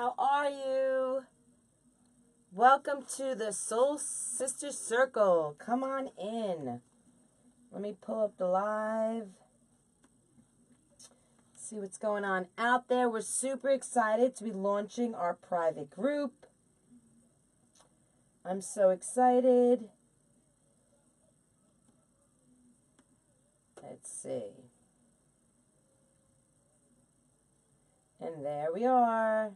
How are you? Welcome to the Soul Sister Circle. Come on in. Let me pull up the live. See what's going on out there. We're super excited to be launching our private group. I'm so excited. Let's see. And there we are.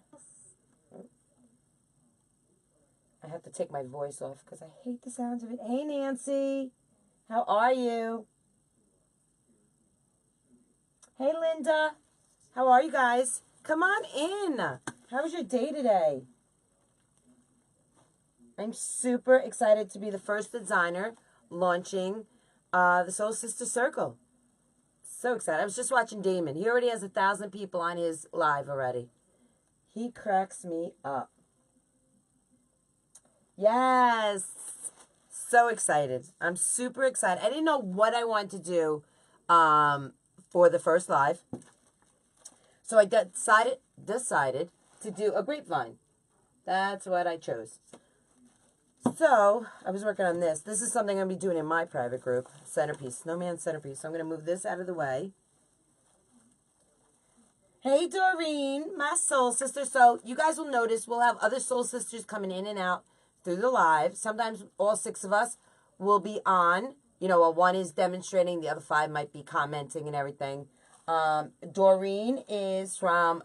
I have to take my voice off because I hate the sounds of it. Hey, Nancy. How are you? Hey, Linda. How are you guys? Come on in. How was your day today? I'm super excited to be the first designer launching the Soul Sister Circle. So excited. I was just watching Damon. He already has 1,000 people on his live already. He cracks me up. Yes. So excited. I'm super excited. I didn't know what I wanted to do for the first live. So I decided to do a grapevine. That's what I chose. So I was working on this. This is something I'm going to be doing in my private group. Centerpiece. Snowman centerpiece. So I'm going to move this out of the way. Hey, Doreen, my soul sister. So you guys will notice we'll have other soul sisters coming in and out through the live. Sometimes all 6 of us will be on. You know, while one is demonstrating, the other 5 might be commenting and everything. Doreen is from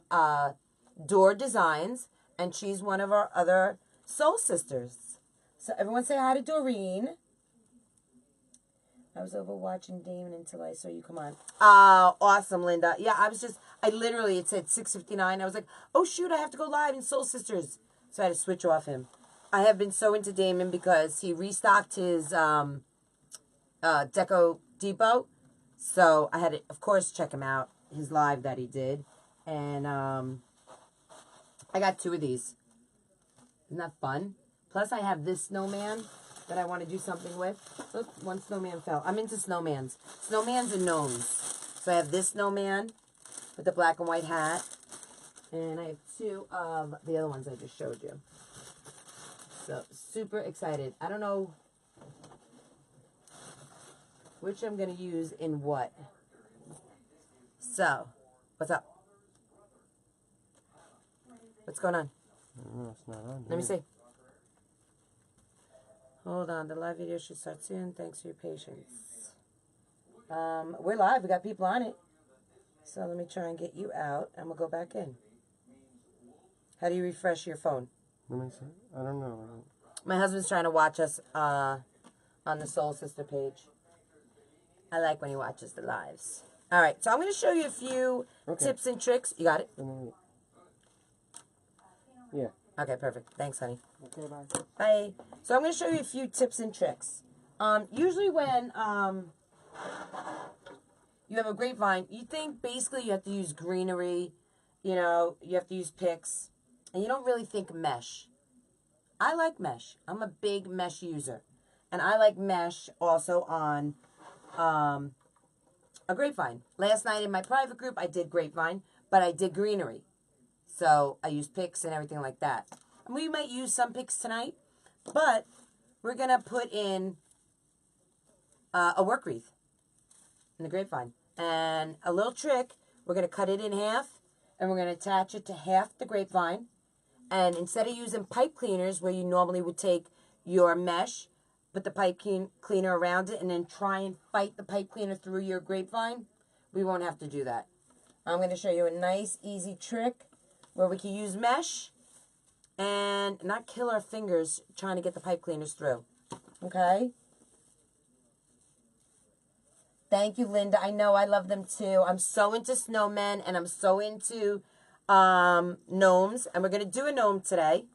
Door Designs, and she's one of our other soul sisters. So everyone say hi to Doreen. I was over watching Damon until I saw you come on. Oh, awesome, Linda. Yeah, I literally, it said 6:59. I was like, oh, shoot, I have to go live in Soul Sisters. So I had to switch off him. I have been so into Damon because he restocked his Deco Depot. So I had to, of course, check him out, his live that he did. And I got 2 of these. Isn't that fun? Plus, I have this snowman that I want to do something with. Oops, one snowman fell. I'm into snowmans. Snowmans and gnomes. So I have this snowman with the black and white hat. And I have 2 of the other ones I just showed you. So, super excited. I don't know which I'm going to use in what. So, what's up? What's going on? No, it's not on. Let me see. Hold on. The live video should start soon. Thanks for your patience. We're live. We got people on it. So let me try and get you out, and we'll go back in. How do you refresh your phone? Let me see. I don't know. My husband's trying to watch us on the Soul Sister page. I like when he watches the lives. All right. So I'm going to show you a few tips and tricks. You got it? Yeah. Okay, perfect. Thanks, honey. Okay, bye. Bye. So I'm going to show you a few tips and tricks. Usually when you have a grapevine, you think basically you have to use greenery, you know, you have to use picks, and you don't really think mesh. I like mesh. I'm a big mesh user. And I like mesh also on a grapevine. Last night in my private group, I did grapevine, but I did greenery. So I used picks and everything like that. And we might use some picks tonight, but we're going to put in a work wreath in the grapevine. And a little trick, we're going to cut it in half, and we're going to attach it to half the grapevine. And instead of using pipe cleaners where you normally would take your mesh, put the pipe cleaner around it, and then try and fight the pipe cleaner through your grapevine, we won't have to do that. I'm going to show you a nice, easy trick where we can use mesh and not kill our fingers trying to get the pipe cleaners through. Okay? Thank you, Linda. I know I love them too. I'm so into snowmen and I'm so into gnomes. And we're going to do a gnome today.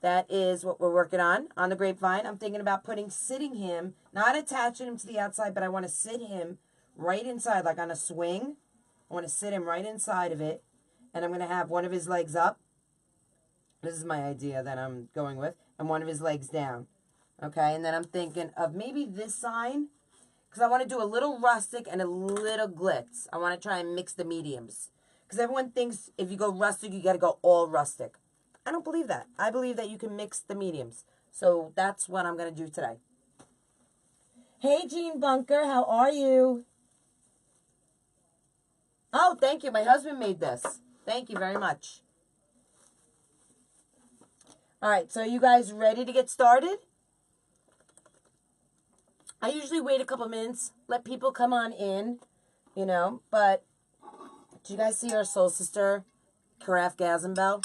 That is what we're working on the grapevine. I'm thinking about sitting him, not attaching him to the outside, but I want to sit him right inside, like on a swing. I want to sit him right inside of it. And I'm going to have one of his legs up. This is my idea that I'm going with. And one of his legs down. Okay, and then I'm thinking of maybe this side. Because I want to do a little rustic and a little glitz. I want to try and mix the mediums. Because everyone thinks if you go rustic, you got to go all rustic. I don't believe that. I believe that you can mix the mediums. So that's what I'm going to do today. Hey, Jean Bunker, how are you? Oh, thank you. My husband made this. Thank you very much. All right, so you guys ready to get started? I usually wait a couple minutes, let people come on in, you know, but do you guys see our soul sister, Carafe Gazembel?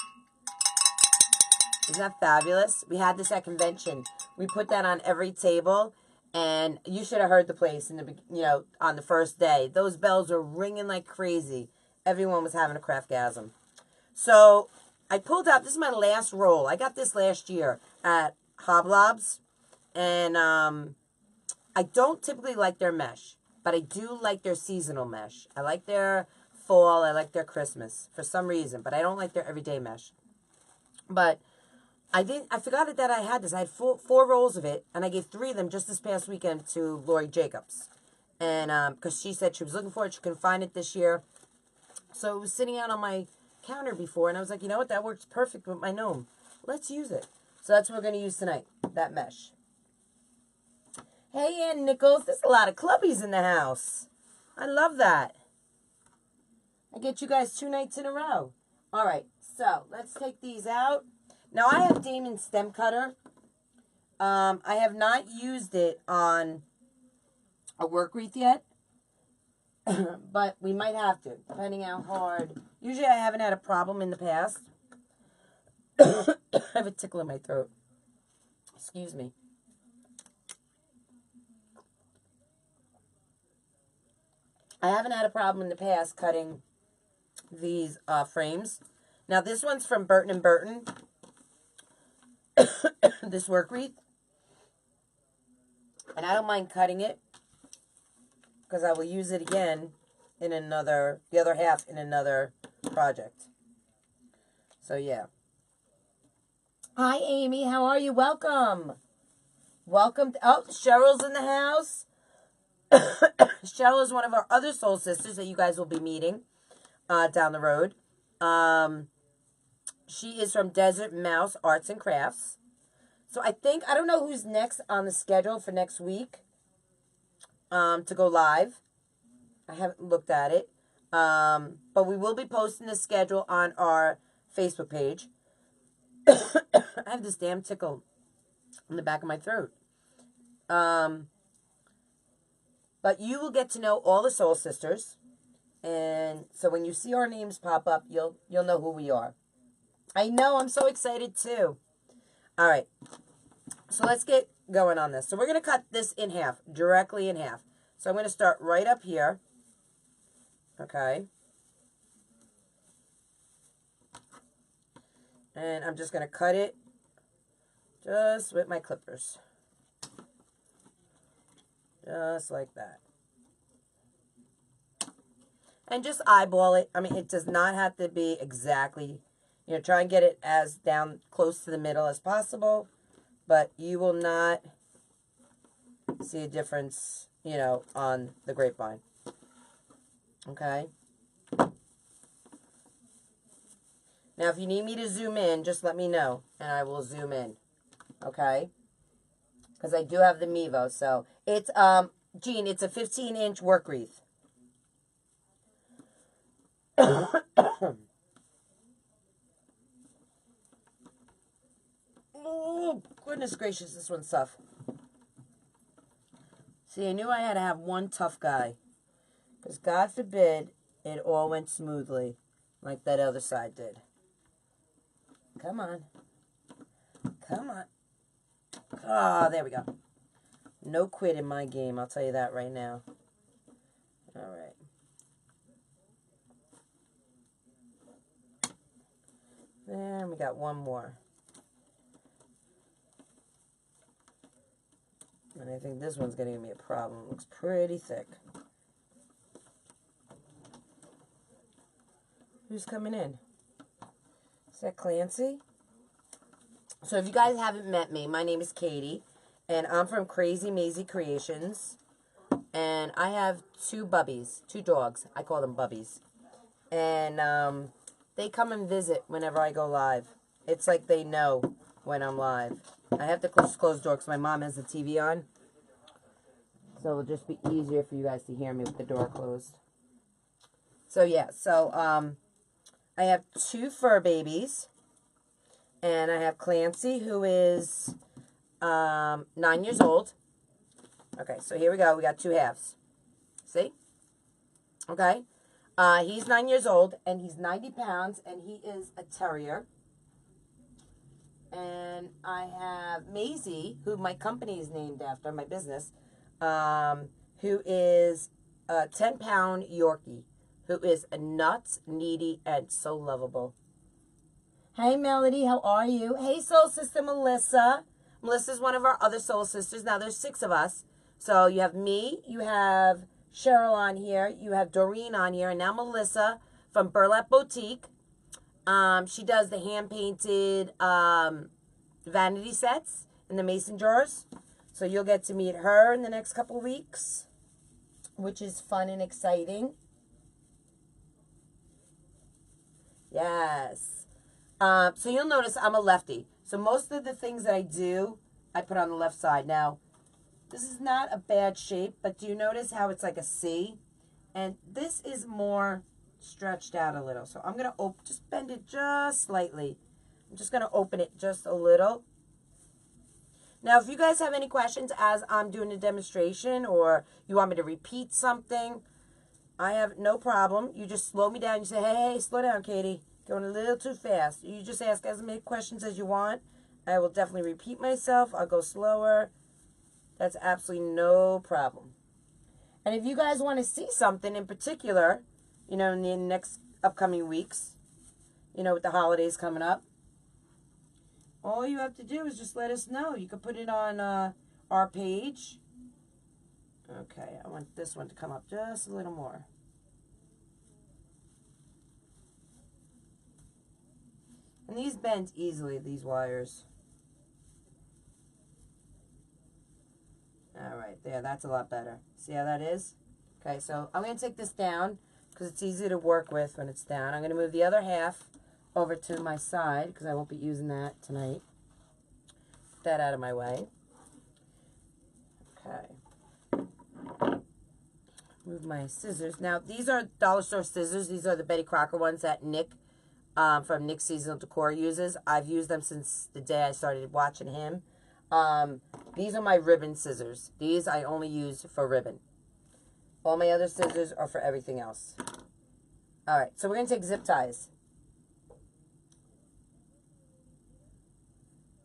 Isn't that fabulous? We had this at convention. We put that on every table, and you should have heard the place in the, you know, on the first day. Those bells were ringing like crazy. Everyone was having a craft gasm. So I pulled out, this is my last roll. I got this last year at Hoblobs, and I don't typically like their mesh, but I do like their seasonal mesh. I like their fall, I like their Christmas for some reason, but I don't like their everyday mesh. But I forgot that I had this. I had four rolls of it, and I gave 3 of them just this past weekend to Lori Jacobs. And because she said she was looking for it, she couldn't find it this year. So it was sitting out on my counter before, and I was like, you know what, that works perfect with my gnome. Let's use it. So that's what we're going to use tonight, that mesh. Hey, Ann Nichols, there's a lot of clubbies in the house. I love that. I get you guys 2 nights in a row. All right, so let's take these out. Now, I have Damon's stem cutter. I have not used it on a work wreath yet, but we might have to, depending how hard. Usually, I haven't had a problem in the past. I have a tickle in my throat. Excuse me. I haven't had a problem in the past cutting these frames. Now, this one's from Burton & Burton. This work wreath. And I don't mind cutting it because I will use it again in another, the other half in another project. So, yeah. Hi, Amy. How are you? Welcome. Welcome. Oh, Cheryl's in the house. Cheryl is one of our other soul sisters that you guys will be meeting down the road. She is from Desert Mouse Arts and Crafts. So I don't know who's next on the schedule for next week to go live. I haven't looked at it. But we will be posting the schedule on our Facebook page. I have this damn tickle in the back of my throat. But you will get to know all the soul sisters. And so when you see our names pop up, you'll know who we are. I know, I'm so excited too. All right. So let's get going on this. So we're going to cut this in half, directly in half. So I'm going to start right up here. Okay. And I'm just going to cut it just with my clippers. Just like that. And just eyeball it. I mean, it does not have to be exactly, you know, try and get it as down close to the middle as possible. But you will not see a difference, you know, on the grapevine. Okay? Now, if you need me to zoom in, just let me know, and I will zoom in. Okay? Because I do have the Mevo, so it's, Jean, it's a 15-inch work wreath. Oh, goodness gracious, this one's tough. See, I knew I had to have one tough guy. Because God forbid it all went smoothly like that other side did. Come on. Come on. Ah, there we go. No quit in my game, I'll tell you that right now. All right. Then we got one more. And I think this one's going to give me a problem. It looks pretty thick. Who's coming in? Is that Clancy? So if you guys haven't met me, my name is Katie. And I'm from Krazy Mazie Kreations. And I have 2 bubbies. 2 dogs. I call them bubbies. And they come and visit whenever I go live. It's like they know when I'm live. I have to close the door because my mom has the TV on. So it'll just be easier for you guys to hear me with the door closed. So yeah, I have 2 fur babies. And I have Clancy, who is 9 years old. Okay, so here we go. We got 2 halves. See? Okay. He's 9 years old, and he's 90 pounds, and he is a terrier. And I have Maisie, who my company is named after, my business, who is a 10-pound Yorkie, who is a nuts, needy, and so lovable. Hey, Melody, how are you? Hey, soul sister Melissa. Melissa's one of our other soul sisters. Now, there's 6 of us. So you have me, you have Cheryl on here, you have Doreen on here, and now Melissa from Burlap Bowtique. She does the hand-painted vanity sets in the mason jars. So you'll get to meet her in the next couple weeks, which is fun and exciting. Yes. So you'll notice I'm a lefty. So most of the things that I do, I put on the left side. Now, this is not a bad shape, but do you notice how it's like a C? And this is more stretched out a little. So I'm going to just bend it just slightly. I'm just going to open it just a little. Now, if you guys have any questions as I'm doing a demonstration or you want me to repeat something, I have no problem. You just slow me down. You say, hey, slow down, Katie. Going a little too fast. You just ask as many questions as you want. I will definitely repeat myself. I'll go slower. That's absolutely no problem. And if you guys want to see something in particular, in the next upcoming weeks, with the holidays coming up, all you have to do is just let us know. You can put it on our page. Okay, I want this one to come up just a little more. And these bend easily, these wires. All right, there, that's a lot better. See how that is? Okay, so I'm going to take this down because it's easy to work with when it's down. I'm going to move the other half over to my side because I won't be using that tonight. Get that out of my way. Okay. Move my scissors. Now, these are dollar store scissors. These are the Betty Crocker ones that Nick from Nick's Seasonal Decor uses. I've used them since the day I started watching him. These are my ribbon scissors. These I only use for ribbon. All my other scissors are for everything else. Alright, so we're going to take zip ties.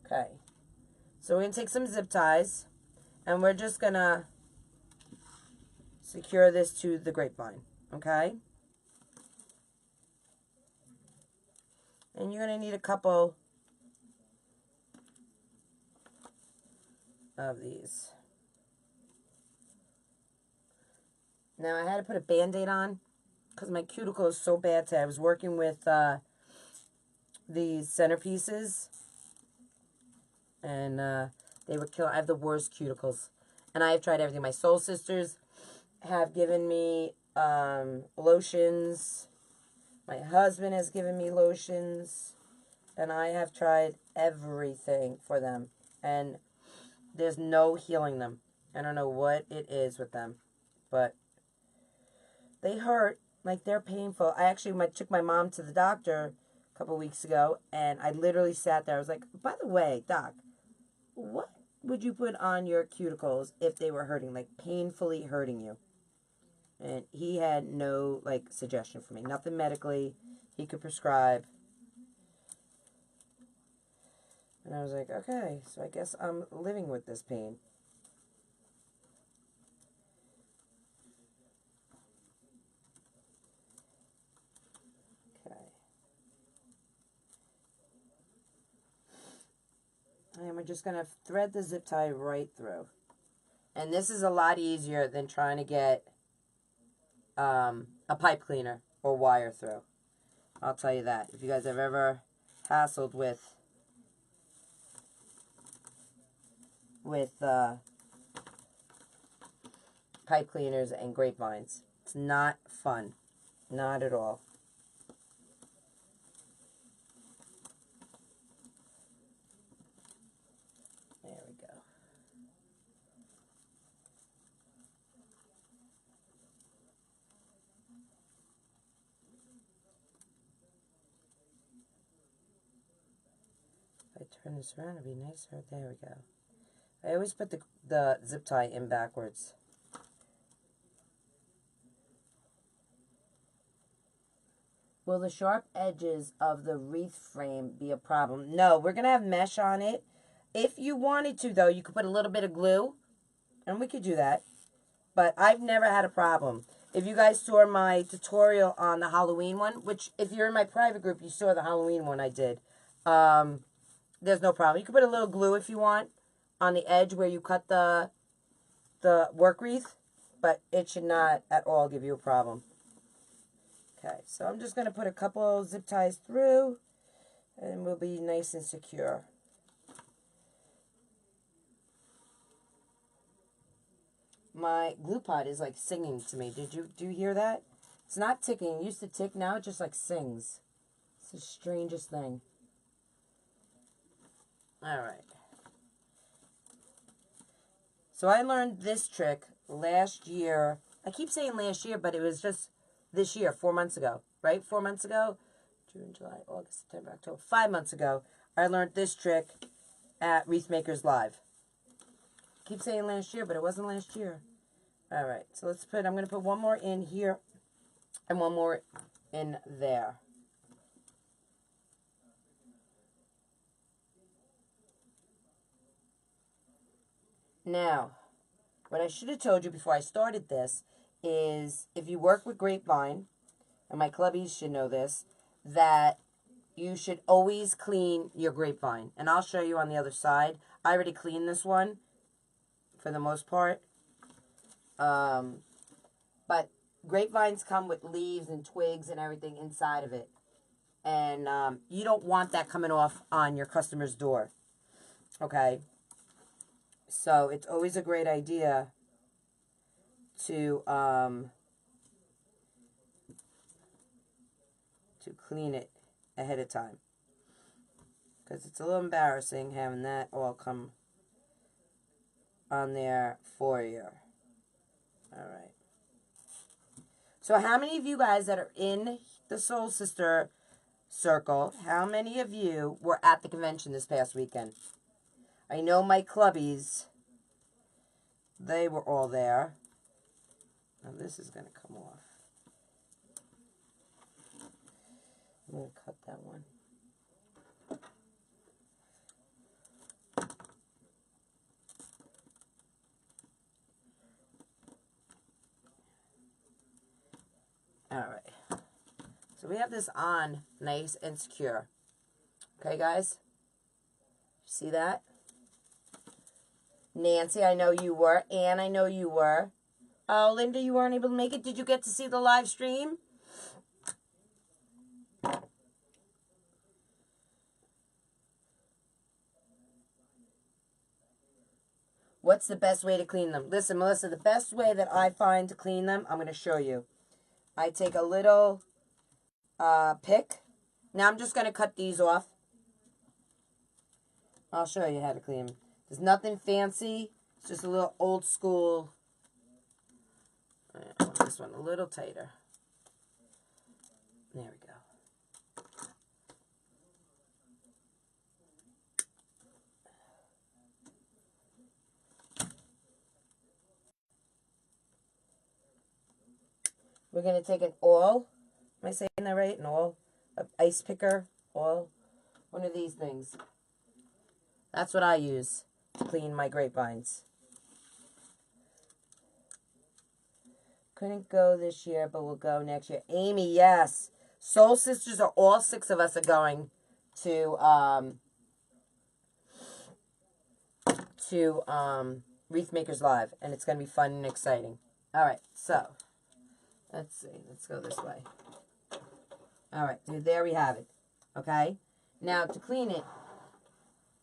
Okay. So we're going to take some zip ties. And we're just going to secure this to the grapevine. Okay? And you're going to need a couple of these. Now, I had to put a Band-Aid on because my cuticle is so bad today. I was working with these centerpieces, and they were killing. I have the worst cuticles, and I have tried everything. My soul sisters have given me lotions. My husband has given me lotions, and I have tried everything for them, and there's no healing them. I don't know what it is with them, but they hurt. Like, they're painful. I actually took my mom to the doctor a couple weeks ago, and I literally sat there. I was like, by the way, Doc, what would you put on your cuticles if they were hurting, like painfully hurting you? And he had no, suggestion for me. Nothing medically he could prescribe. And I was like, okay, so I guess I'm living with this pain. Okay. And we're just going to thread the zip tie right through. And this is a lot easier than trying to get a pipe cleaner or wire through. I'll tell you that. If you guys have ever hassled with pipe cleaners and grapevines, it's not fun. Not at all. I turn this around, it'd be nicer. There we go. I always put the zip tie in backwards. Will the sharp edges of the wreath frame be a problem? No, we're going to have mesh on it. If you wanted to, though, you could put a little bit of glue, and we could do that. But I've never had a problem. If you guys saw my tutorial on the Halloween one, which if you're in my private group, you saw the Halloween one I did. There's no problem. You can put a little glue if you want on the edge where you cut the work wreath, but it should not at all give you a problem. Okay, so I'm just going to put a couple zip ties through, and we'll be nice and secure. My glue pot is like singing to me. Do you hear that? It's not ticking. It used to tick. Now it just like sings. It's the strangest thing. All right. So I learned this trick last year. I keep saying last year, but it was just this year, 4 months ago, right? 4 months ago, June, July, August, September, October, 5 months ago, I learned this trick at Wreath Makers Live. Keep saying last year, but it wasn't last year. All right, so let's put, I'm going to put one more in here and one more in there. Now, what I should have told you before I started this is if you work with grapevine, and my clubbies should know this, that you should always clean your grapevine. And I'll show you on the other side. I already cleaned this one for the most part. But grapevines come with leaves and twigs and everything inside of it. And you don't want that coming off on your customer's door. Okay? So it's always a great idea to clean it ahead of time, because it's a little embarrassing having that all come on there for you. All right. So how many of you guys that are in the Soul Sister circle, how many of you were at the convention this past weekend? I know my clubbies, they were all there. Now this is going to come off. I'm going to cut that one. All right. So we have this on nice and secure. Okay, guys? See that? Nancy, I know you were. Ann, I know you were. Oh, Linda, you weren't able to make it. Did you get to see the live stream? What's the best way to clean them? Listen, Melissa, the best way that I find to clean them, I'm going to show you. I take a little pick. Now I'm just going to cut these off. I'll show you how to clean them. There's nothing fancy. It's just a little old school. I want this one a little tighter. There we go. We're going to take an oil. Am I saying that right? An oil? An ice picker? Oil? One of these things. That's what I use to clean my grapevines. Couldn't go this year, but we'll go next year. Amy, yes. Soul Sisters are all 6 of us are going to Wreath Makers Live. And it's going to be fun and exciting. All right, so let's see. Let's go this way. All right, so there we have it. Okay? Now, to clean it,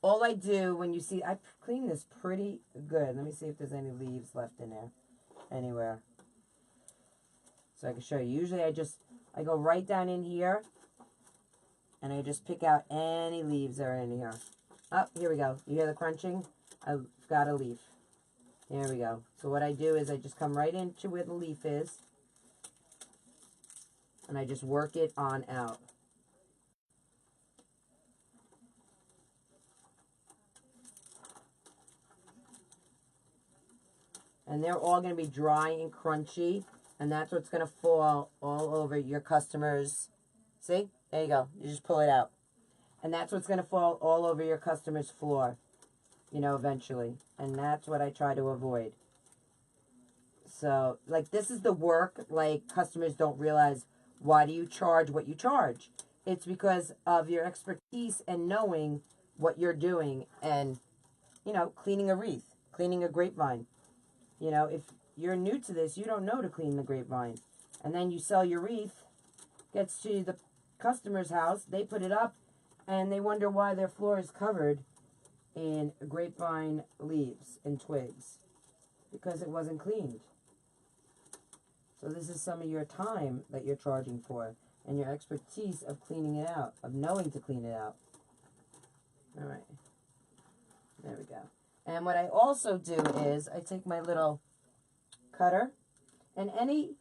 all I do when you see, I clean this pretty good. Let me see if there's any leaves left in there anywhere. So I can show you. Usually I go right down in here and I just pick out any leaves that are in here. Oh, here we go. You hear the crunching? I've got a leaf. There we go. So what I do is I just come right into where the leaf is and I just work it on out. And they're all going to be dry and crunchy. And that's what's going to fall all over your customers. See? There you go. You just pull it out. And that's what's going to fall all over your customer's floor, you know, eventually. And that's what I try to avoid. So, like, this is the work, like, customers don't realize, why do you charge what you charge? It's because of your expertise and knowing what you're doing and, you know, cleaning a wreath, cleaning a grapevine. You know, if you're new to this, you don't know to clean the grapevine. And then you sell your wreath, gets to the customer's house, they put it up, and they wonder why their floor is covered in grapevine leaves and twigs. Because it wasn't cleaned. So this is some of your time that you're charging for. And your expertise of cleaning it out. Of knowing to clean it out. Alright. There we go. And what I also do is, I take my little cutter. And I'm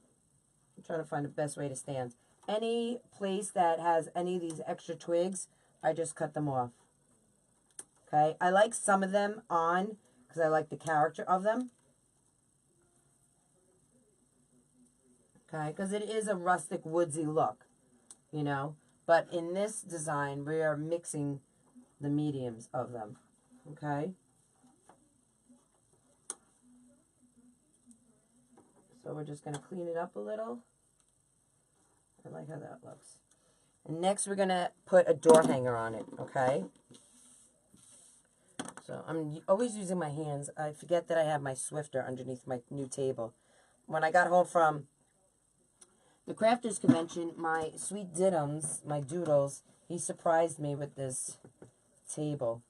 trying to find the best way to stand. Any place that has any of these extra twigs, I just cut them off. Okay? I like some of them on, because I like the character of them. Okay, because it is a rustic, woodsy look, you know. But in this design, we are mixing the mediums of them, okay. So we're just going to clean it up a little. I like how that looks. And next we're going to put a door hanger on it, okay. So I'm always using my hands. I forget that I have my Swifter underneath my new table. When I got home from the Crafters Convention, my sweet Diddums, my Doodles, he surprised me with this table.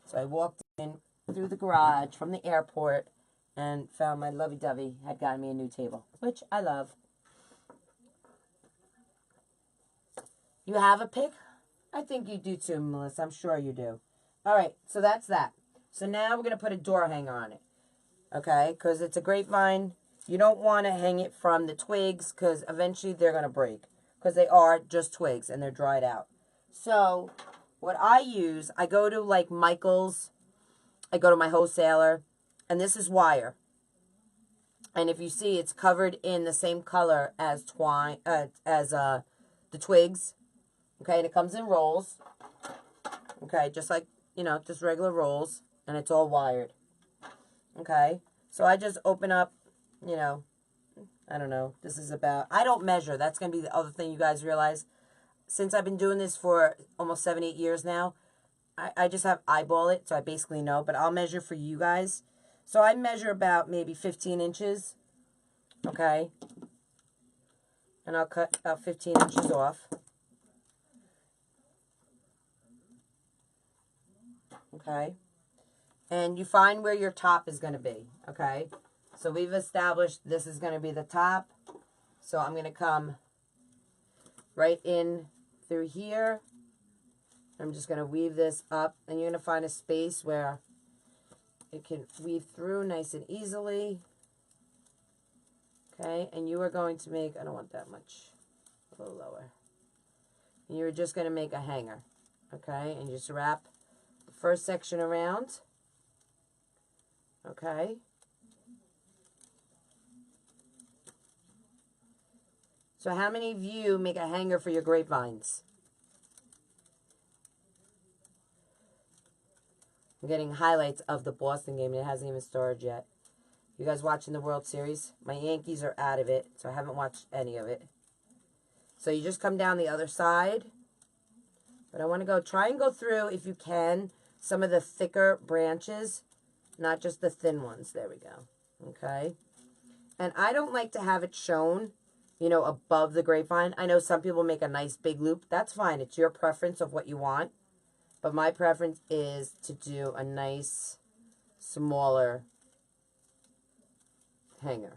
So I walked in through the garage from the airport and found my lovey-dovey had gotten me a new table, which I love. You have a pick? I think you do too, Melissa. I'm sure you do. All right, so that's that. So now we're going to put a door hanger on it, okay, because it's a grapevine. You don't want to hang it from the twigs because eventually they're going to break because they are just twigs and they're dried out. So what I use, I go to like Michael's, I go to my wholesaler, and this is wire. And if you see, it's covered in the same color as the twigs. Okay, and it comes in rolls. Okay, just like, you know, just regular rolls, and it's all wired. Okay, so I just open up. You know, I don't know. This is about, I don't measure. That's going to be the other thing you guys realize. Since I've been doing this for almost 7-8 years now, I just have eyeball it, so I basically know. But I'll measure for you guys. So I measure about maybe 15 inches. Okay. And I'll cut about 15 inches off. Okay. And you find where your top is going to be. Okay. So we've established this is going to be the top. So I'm going to come right in through here. I'm just going to weave this up. And you're going to find a space where it can weave through nice and easily. Okay. And you are going to make, I don't want that much, a little lower. And you're just going to make a hanger. Okay. And just wrap the first section around. Okay. So how many of you make a hanger for your grapevines? I'm getting highlights of the Boston game. It hasn't even started yet. You guys watching the World Series? My Yankees are out of it, so I haven't watched any of it. So you just come down the other side. But I want to try and go through, if you can, some of the thicker branches, not just the thin ones. There we go. Okay? And I don't like to have it shown, you know, above the grapevine. I know some people make a nice big loop. That's fine. It's your preference of what you want. But my preference is to do a nice, smaller hanger.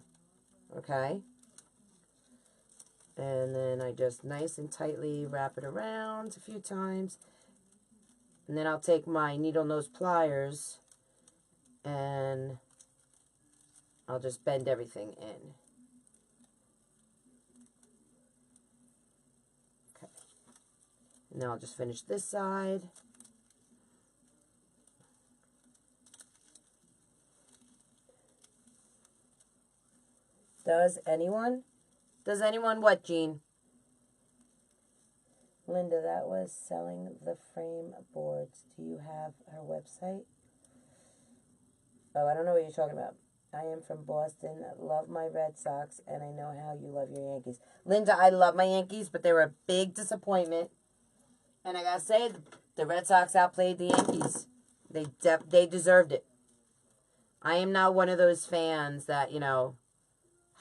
Okay? And then I just nice and tightly wrap it around a few times. And then I'll take my needle nose pliers and I'll just bend everything in. Okay. And now I'll just finish this side. Does anyone? Does anyone what, Jean? Linda, that was selling the frame boards. Do you have her website? Oh, I don't know what you're talking about. I am from Boston. Love my Red Sox, and I know how you love your Yankees. Linda, I love my Yankees, but they were a big disappointment. And I gotta say, the Red Sox outplayed the Yankees. They deserved it. I am not one of those fans that, you know,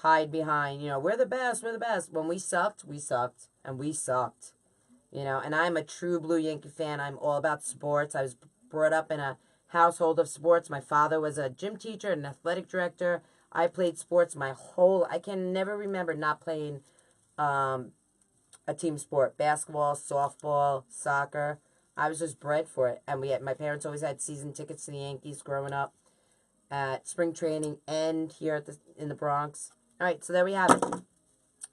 hide behind, you know, we're the best, we're the best. When we sucked, and we sucked. You know, and I'm a true blue Yankee fan. I'm all about sports. I was brought up in a household of sports. My father was a gym teacher and an athletic director. I played sports I can never remember not playing a team sport. Basketball, softball, soccer. I was just bred for it. And my parents always had season tickets to the Yankees growing up at spring training and here in the Bronx. All right, so there we have it.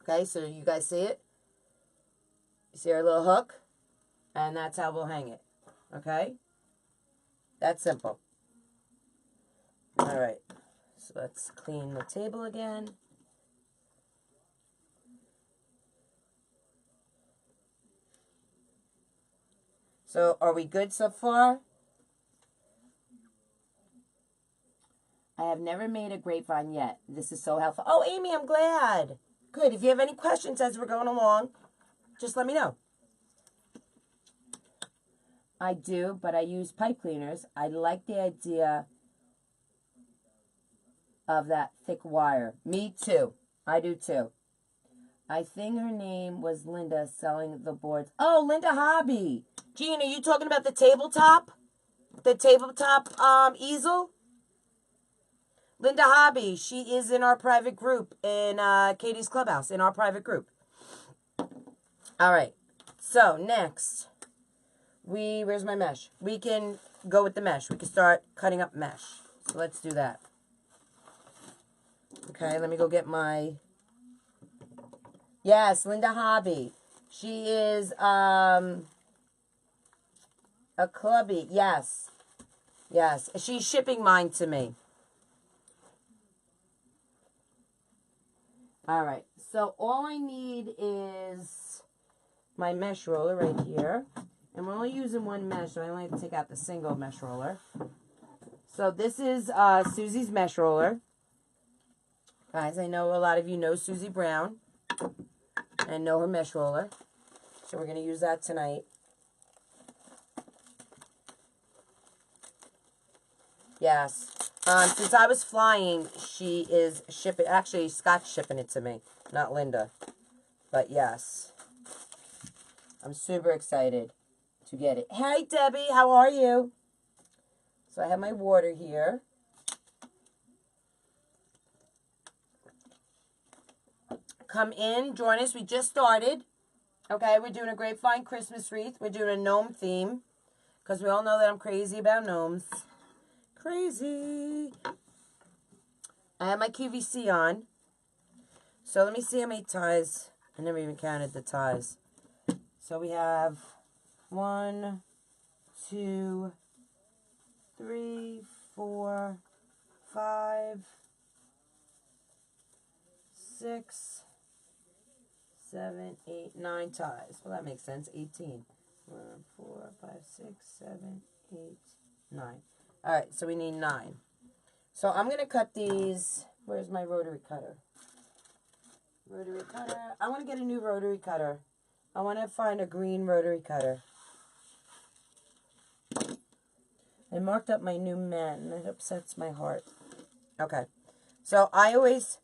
Okay, so you guys see it? You see our little hook? And that's how we'll hang it. Okay? That's simple. All right. So let's clean the table again. So are we good so far? I have never made a grapevine yet. This is so helpful. Oh, Amy, I'm glad. Good. If you have any questions as we're going along, just let me know. I do, but I use pipe cleaners. I like the idea of that thick wire. Me too. I do too. I think her name was Linda selling the boards. Oh, Linda Hobby. Jean, are you talking about the tabletop? The tabletop easel? Linda Hobby. She is in our private group in Katie's Clubhouse, in our private group. All right. So, next. Where's my mesh? We can go with the mesh. We can start cutting up mesh. So, let's do that. Okay, let me go get my... Yes, Linda Hobby. She is a clubby. Yes. Yes. She's shipping mine to me. All right. So all I need is my mesh roller right here. And we're only using one mesh, so I only have to take out the single mesh roller. So this is Susie's mesh roller. Guys, I know a lot of you know Susie Brown and know her mesh roller. So we're going to use that tonight. Yes. Since I was flying, she is shipping. Actually, Scott's shipping it to me, not Linda. But yes. I'm super excited to get it. Hey, Debbie, how are you? So I have my water here. Come in, join us. We just started. Okay, we're doing a grapevine Christmas wreath. We're doing a gnome theme. Because we all know that I'm crazy about gnomes. Crazy. I have my QVC on. So let me see how many ties. I never even counted the ties. So we have 1, 2, 3, 4, 5, 6, 7, 8, 9 ties. Well, that makes sense. 18. 1, 4, 5, 6, 7, 8, 9. All right, so we need 9. So I'm going to cut these. Where's my rotary cutter? Rotary cutter. I want to get a new rotary cutter. I want to find a green rotary cutter. I marked up my new men, and it upsets my heart. Okay. So I always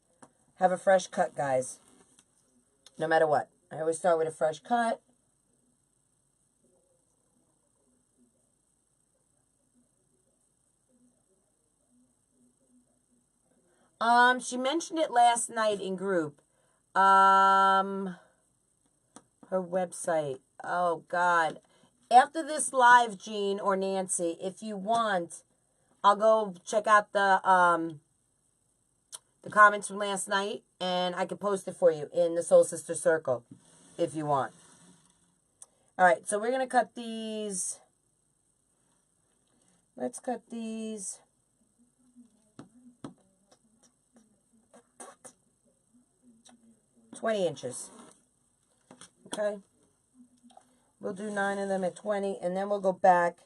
have a fresh cut, guys. No matter what. I always start with a fresh cut. She mentioned it last night in group. Her website. Oh, God. After this live, Jean or Nancy, if you want, I'll go check out the comments from last night, and I can post it for you in the Soul Sister Circle, if you want. All right, so we're going to cut these. Let's cut these. 20 inches. Okay? We'll do 9 of them at 20, and then we'll go back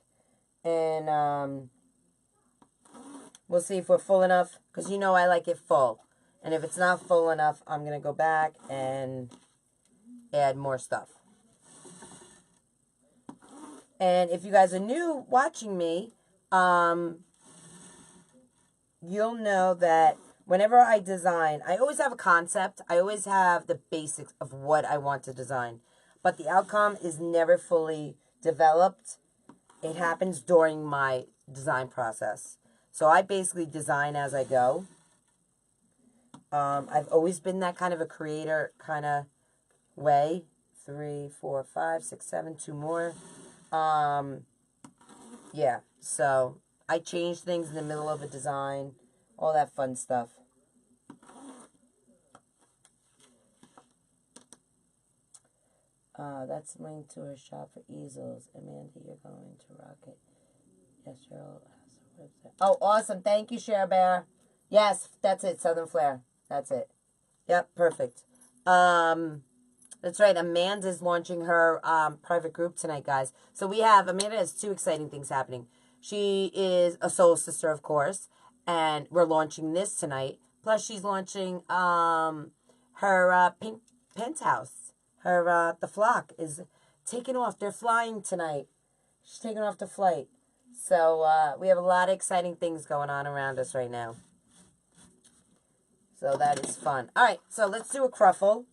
and we'll see if we're full enough, because you know I like it full. And if it's not full enough, I'm going to go back and add more stuff. And if you guys are new watching me, you'll know that whenever I design, I always have a concept. I always have the basics of what I want to design. But the outcome is never fully developed. It happens during my design process. So I basically design as I go. I've always been that kind of a creator kind of way. 3, 4, 5, 6, 7, 2 more. Yeah, so I change things in the middle of a design, all that fun stuff. That's linked to her shop for easels. Amanda, you're going to rock it. Yes, Cheryl has a website. Oh, awesome. Thank you, Share Bear. Yes, that's it. Southern Flair. That's it. Yep, perfect. That's right. Amanda's launching her private group tonight, guys. So Amanda has 2 exciting things happening. She is a soul sister, of course, and we're launching this tonight. Plus, she's launching her pink penthouse. Her the flock is taking off. They're flying tonight. She's taking off the flight. So we have a lot of exciting things going on around us right now. So that is fun. All right, so let's do a cruffle.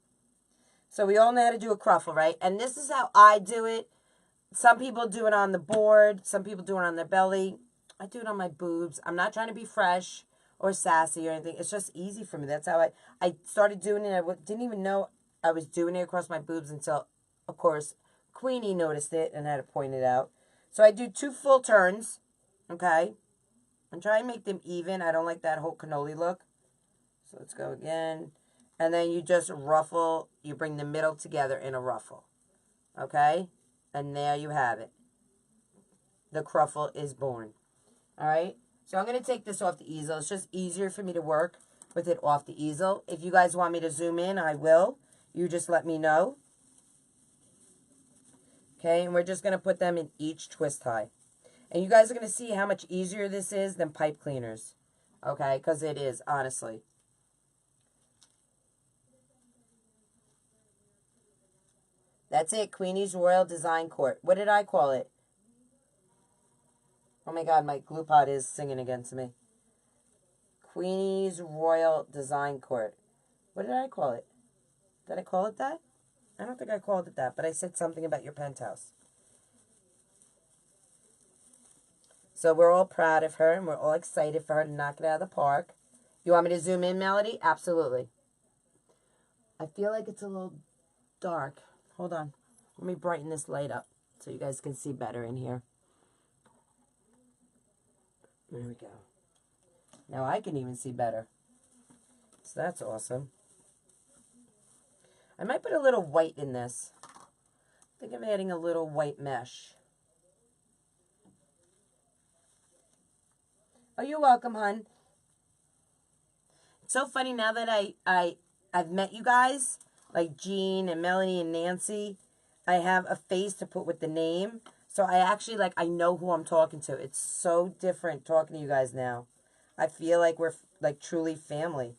So we all know how to do a cruffle, right? And this is how I do it. Some people do it on the board. Some people do it on their belly. I do it on my boobs. I'm not trying to be fresh or sassy or anything. It's just easy for me. That's how I started doing it. I didn't even know I was doing it across my boobs until, of course, Queenie noticed it and had to point it out. So I do 2 full turns, okay? And try and make them even. I don't like that whole cannoli look. So let's go again. And then you just ruffle. You bring the middle together in a ruffle. Okay? And there you have it. The cruffle is born. All right? So I'm going to take this off the easel. It's just easier for me to work with it off the easel. If you guys want me to zoom in, I will. You just let me know. Okay? And we're just going to put them in each twist tie. And you guys are going to see how much easier this is than pipe cleaners. Okay? Because it is, honestly. That's it. Queenie's Royal Design Court. What did I call it? Oh my God, my glue pot is singing against me. Queenie's Royal Design Court. What did I call it? Did I call it that? I don't think I called it that, but I said something about your penthouse. So we're all proud of her, and we're all excited for her to knock it out of the park. You want me to zoom in, Melody? Absolutely. I feel like it's a little dark. Hold on. Let me brighten this light up so you guys can see better in here. There we go. Now I can even see better. So that's awesome. I might put a little white in this. I think I'm adding a little white mesh. Oh, you're welcome, hon. It's so funny now that I've met you guys, like Jean and Melanie and Nancy. I have a face to put with the name. So I actually, I know who I'm talking to. It's so different talking to you guys now. I feel like we're, truly family,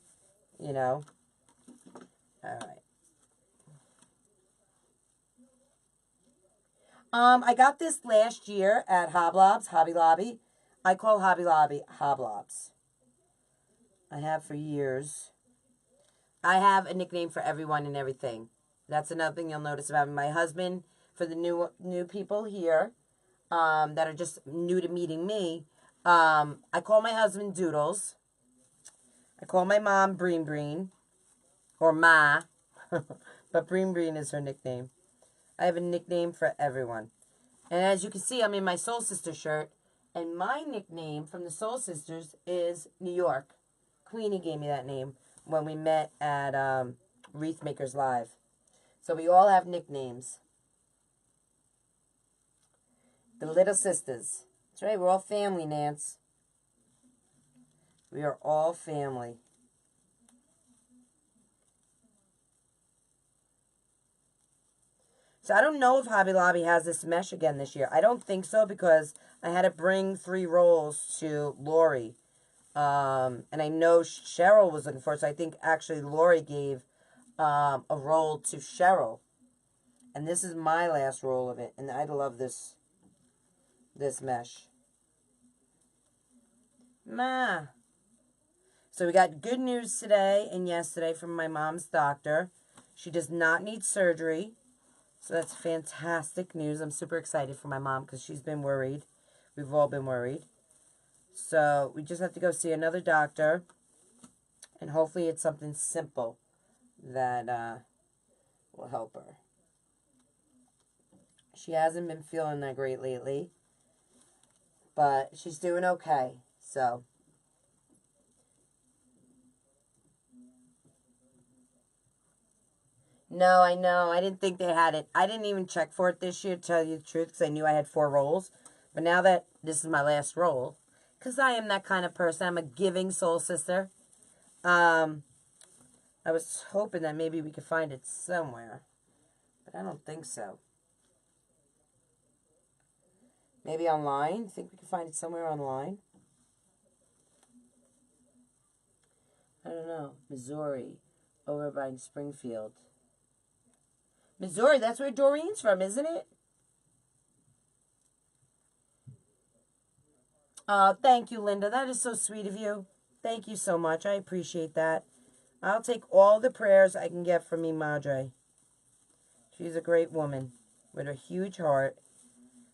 you know? All right. I got this last year at Hobby Lobby. I call Hobby Lobby Hoblobs. I have for years. I have a nickname for everyone and everything. That's another thing you'll notice about me. My husband, for the new people here that are just new to meeting me, I call my husband Doodles. I call my mom Breen Breen, or Ma, but Breen Breen is her nickname. I have a nickname for everyone. And as you can see, I'm in my Soul Sister shirt, and my nickname from the Soul Sisters is New York. Queenie gave me that name when we met at Wreath Makers Live. So we all have nicknames. The Little Sisters. That's right, we're all family, Nance. We are all family. So I don't know if Hobby Lobby has this mesh again this year. I don't think so because I had to bring 3 rolls to Lori. And I know Cheryl was looking for it, so I think actually Lori gave a roll to Cheryl. And this is my last roll of it. And I love this mesh. So we got good news today and yesterday from my mom's doctor. She does not need surgery. So that's fantastic news. I'm super excited for my mom because she's been worried. We've all been worried. So we just have to go see another doctor. And hopefully it's something simple that will help her. She hasn't been feeling that great lately. But she's doing okay. So. No, I know. I didn't think they had it. I didn't even check for it this year, to tell you the truth, because I knew I had 4 rolls. But now that this is my last roll, because I am that kind of person. I'm a giving soul sister. I was hoping that maybe we could find it somewhere. But I don't think so. Maybe online? Think we can find it somewhere online? I don't know. Missouri. Over by Springfield. Missouri, that's where Doreen's from, isn't it? Thank you, Linda. That is so sweet of you. Thank you so much. I appreciate that. I'll take all the prayers I can get from me, Madre. She's a great woman with a huge heart.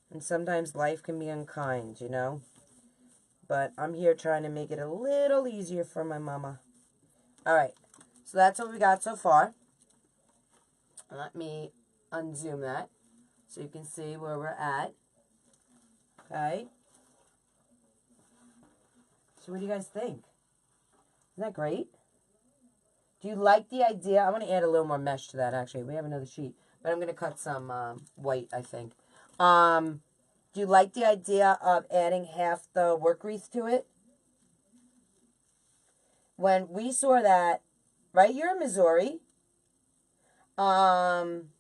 And sometimes life can be unkind, you know. But I'm here trying to make it a little easier for my mama. All right. So that's what we got so far. Let me unzoom that so you can see where we're at. Okay. So what do you guys think? Isn't that great? Do you like the idea? I'm going to add a little more mesh to that, actually. We have another sheet. But I'm going to cut some white, I think. Do you like the idea of adding half the work wreath to it? When we saw that, right here in Missouri, when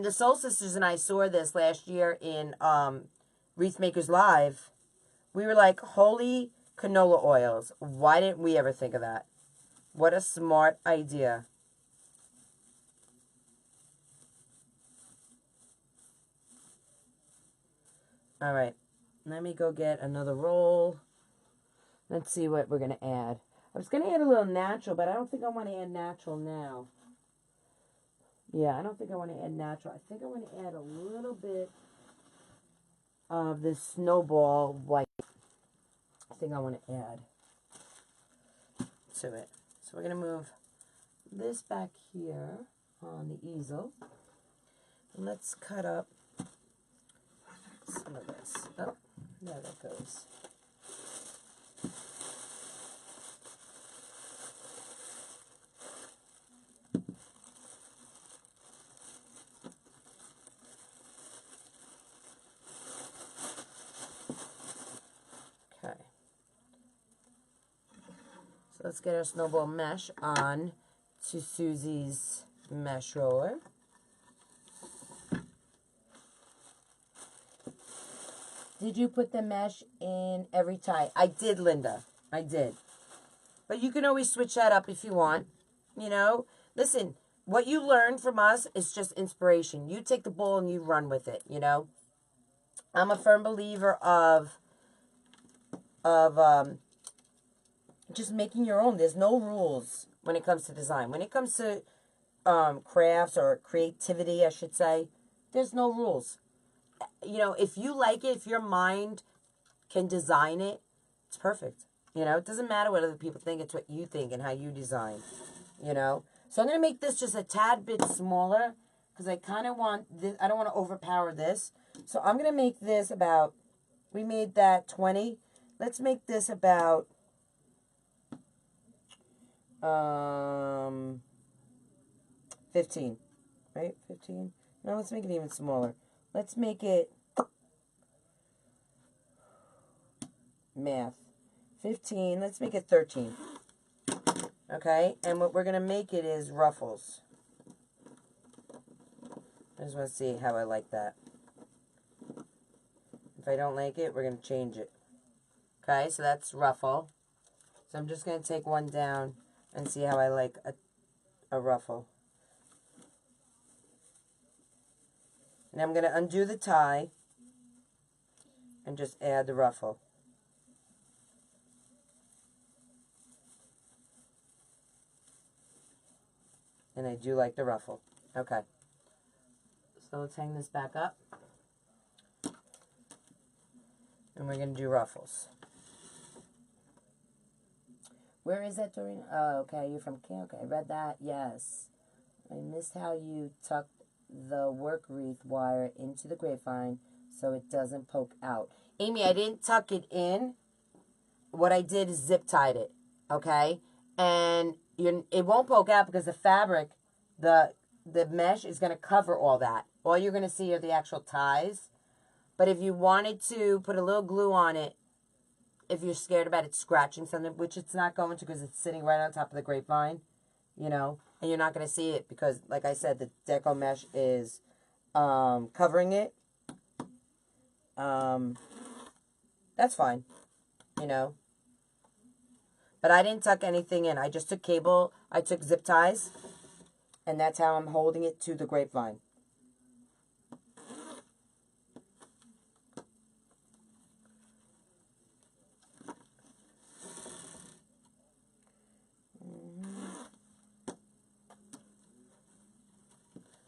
the Soul Sisters and I saw this last year in Wreath Makers Live, we were like, holy canola oils. Why didn't we ever think of that? What a smart idea. All right. Let me go get another roll. Let's see what we're going to add. I was going to add a little natural, but I don't think I want to add natural now. Yeah, I don't think I want to add natural. I think I want to add a little bit of this snowball white. I think I want to add to it. So we're going to move this back here on the easel. And let's cut up some of this. Oh, there that goes. Okay. So let's get our snowball mesh on to Susie's mesh roller. Did you put the mesh in every tie? I did, Linda. I did. But you can always switch that up if you want. You know? Listen, what you learn from us is just inspiration. You take the ball and you run with it, you know? I'm a firm believer of just making your own. There's no rules when it comes to design. When it comes to crafts or creativity, I should say, there's no rules. You know, if you like it, if your mind can design it, it's perfect. You know, it doesn't matter what other people think. It's what you think and how you design, you know. So I'm going to make this just a tad bit smaller because I kind of want this. I don't want to overpower this. So I'm going to make this about, we made that 20. Let's make this about 15, right? 15. No, let's make it even smaller. Let's make it, math, 15. Let's make it 13. Okay? And what we're going to make it is ruffles. I just want to see how I like that. If I don't like it, we're going to change it. Okay, so that's ruffle. So I'm just going to take one down and see how I like a ruffle. And I'm going to undo the tie and just add the ruffle. And I do like the ruffle. Okay. So let's hang this back up. And we're going to do ruffles. Where is that, Doreen? Oh, okay. You're from Canada. Okay, I read that. Yes. I missed how you tucked the work wreath wire into the grapevine so it doesn't poke out. Amy, I didn't tuck it in. What I did is zip tied it. Okay? And it won't poke out because the fabric, the mesh is going to cover all that. All you're going to see are the actual ties. But if you wanted to put a little glue on it, if you're scared about it scratching something, which it's not going to because it's sitting right on top of the grapevine, you know, and you're not going to see it because, like I said, the Deco mesh is covering it. That's fine, you know. But I didn't tuck anything in. I just took cable. I took zip ties, and that's how I'm holding it to the grapevine.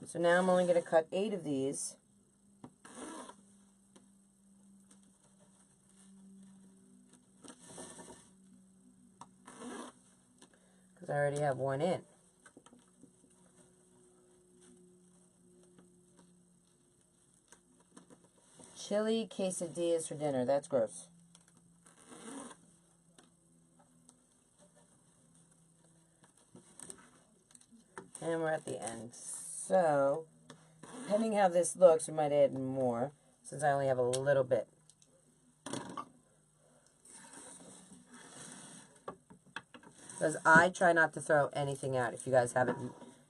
So now I'm only going to cut 8 of these. Because I already have one in. Chili quesadillas for dinner. That's gross. And we're at the end. So, depending how this looks, we might add more, since I only have a little bit. Because I try not to throw anything out. If you guys haven't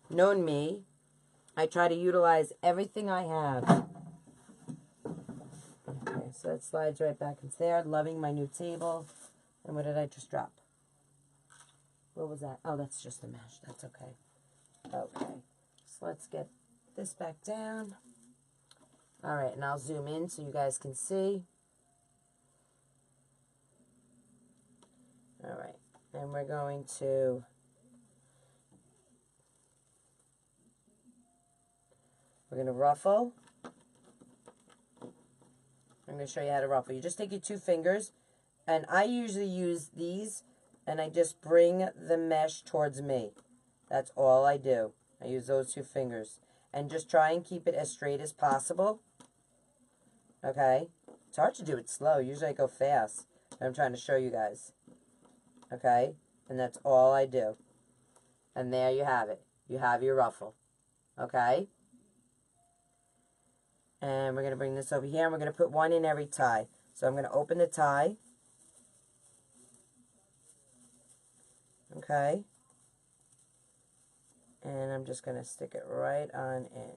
known me, I try to utilize everything I have. Okay, so that slides right back into there. Loving my new table. And what did I just drop? What was that? Oh, that's just the mesh. That's okay. Okay. So let's get this back down. All right, and I'll zoom in so you guys can see. All right, and we're going to ruffle. I'm going to show you how to ruffle. You just take your 2 fingers, and I usually use these, and I just bring the mesh towards me. That's all I do. I use those 2 fingers. And just try and keep it as straight as possible. Okay? It's hard to do it slow. Usually I go fast. I'm trying to show you guys. Okay? And that's all I do. And there you have it. You have your ruffle. Okay? And we're going to bring this over here. And we're going to put one in every tie. So I'm going to open the tie. Okay? And I'm just going to stick it right on in.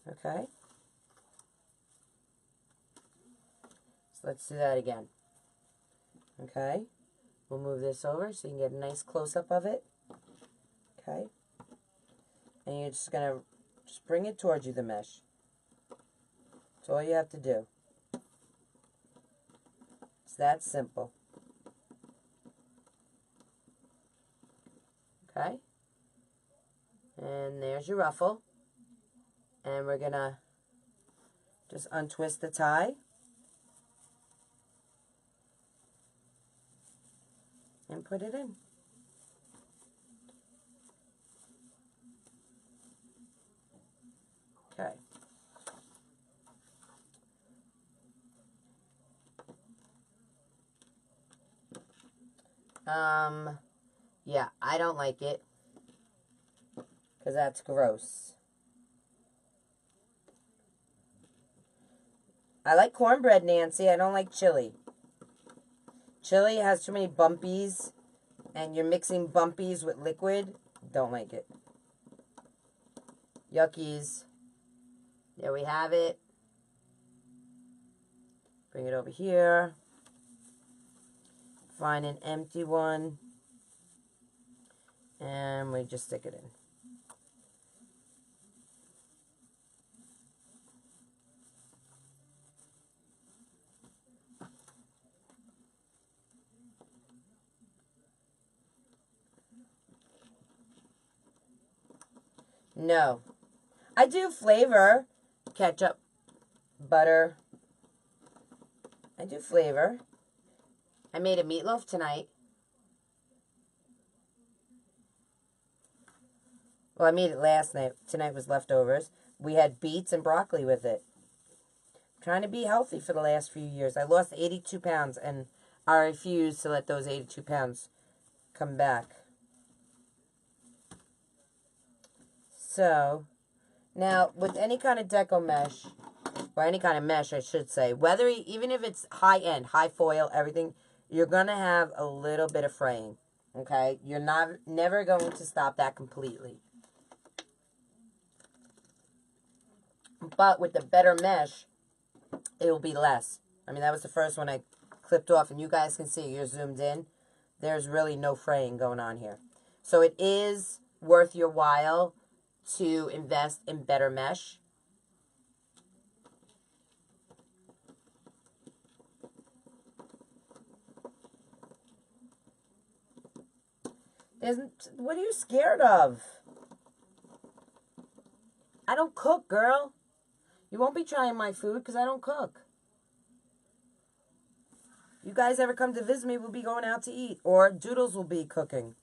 Okay? So let's do that again. Okay? We'll move this over so you can get a nice close-up of it. Okay? And you're just going to just bring it towards you, the mesh. That's all you have to do. It's that simple. Okay? And there's your ruffle. And we're going to just untwist the tie. And put it in. Okay. Yeah, I don't like it. Because that's gross. I like cornbread, Nancy. I don't like chili. Chili has too many bumpies, and you're mixing bumpies with liquid. Don't like it. Yuckies. There we have it. Bring it over here. Find an empty one. And we just stick it in. No. I do flavor. Ketchup. Butter. I do flavor. I made a meatloaf tonight. Well, I made it last night. Tonight was leftovers. We had beets and broccoli with it. I'm trying to be healthy for the last few years. I lost 82 pounds, and I refuse to let those 82 pounds come back. So, now, with any kind of deco mesh, or any kind of mesh, I should say, whether, even if it's high-end, high foil, everything, you're going to have a little bit of fraying, okay? You're never going to stop that completely. But with the better mesh, it will be less. I mean, that was the first one I clipped off, and you guys can see, you're zoomed in. There's really no fraying going on here. So it is worth your while to invest in better mesh. What are you scared of? I don't cook, girl. You won't be trying my food because I don't cook. You guys ever come to visit me, we'll be going out to eat. Or Doodles will be cooking.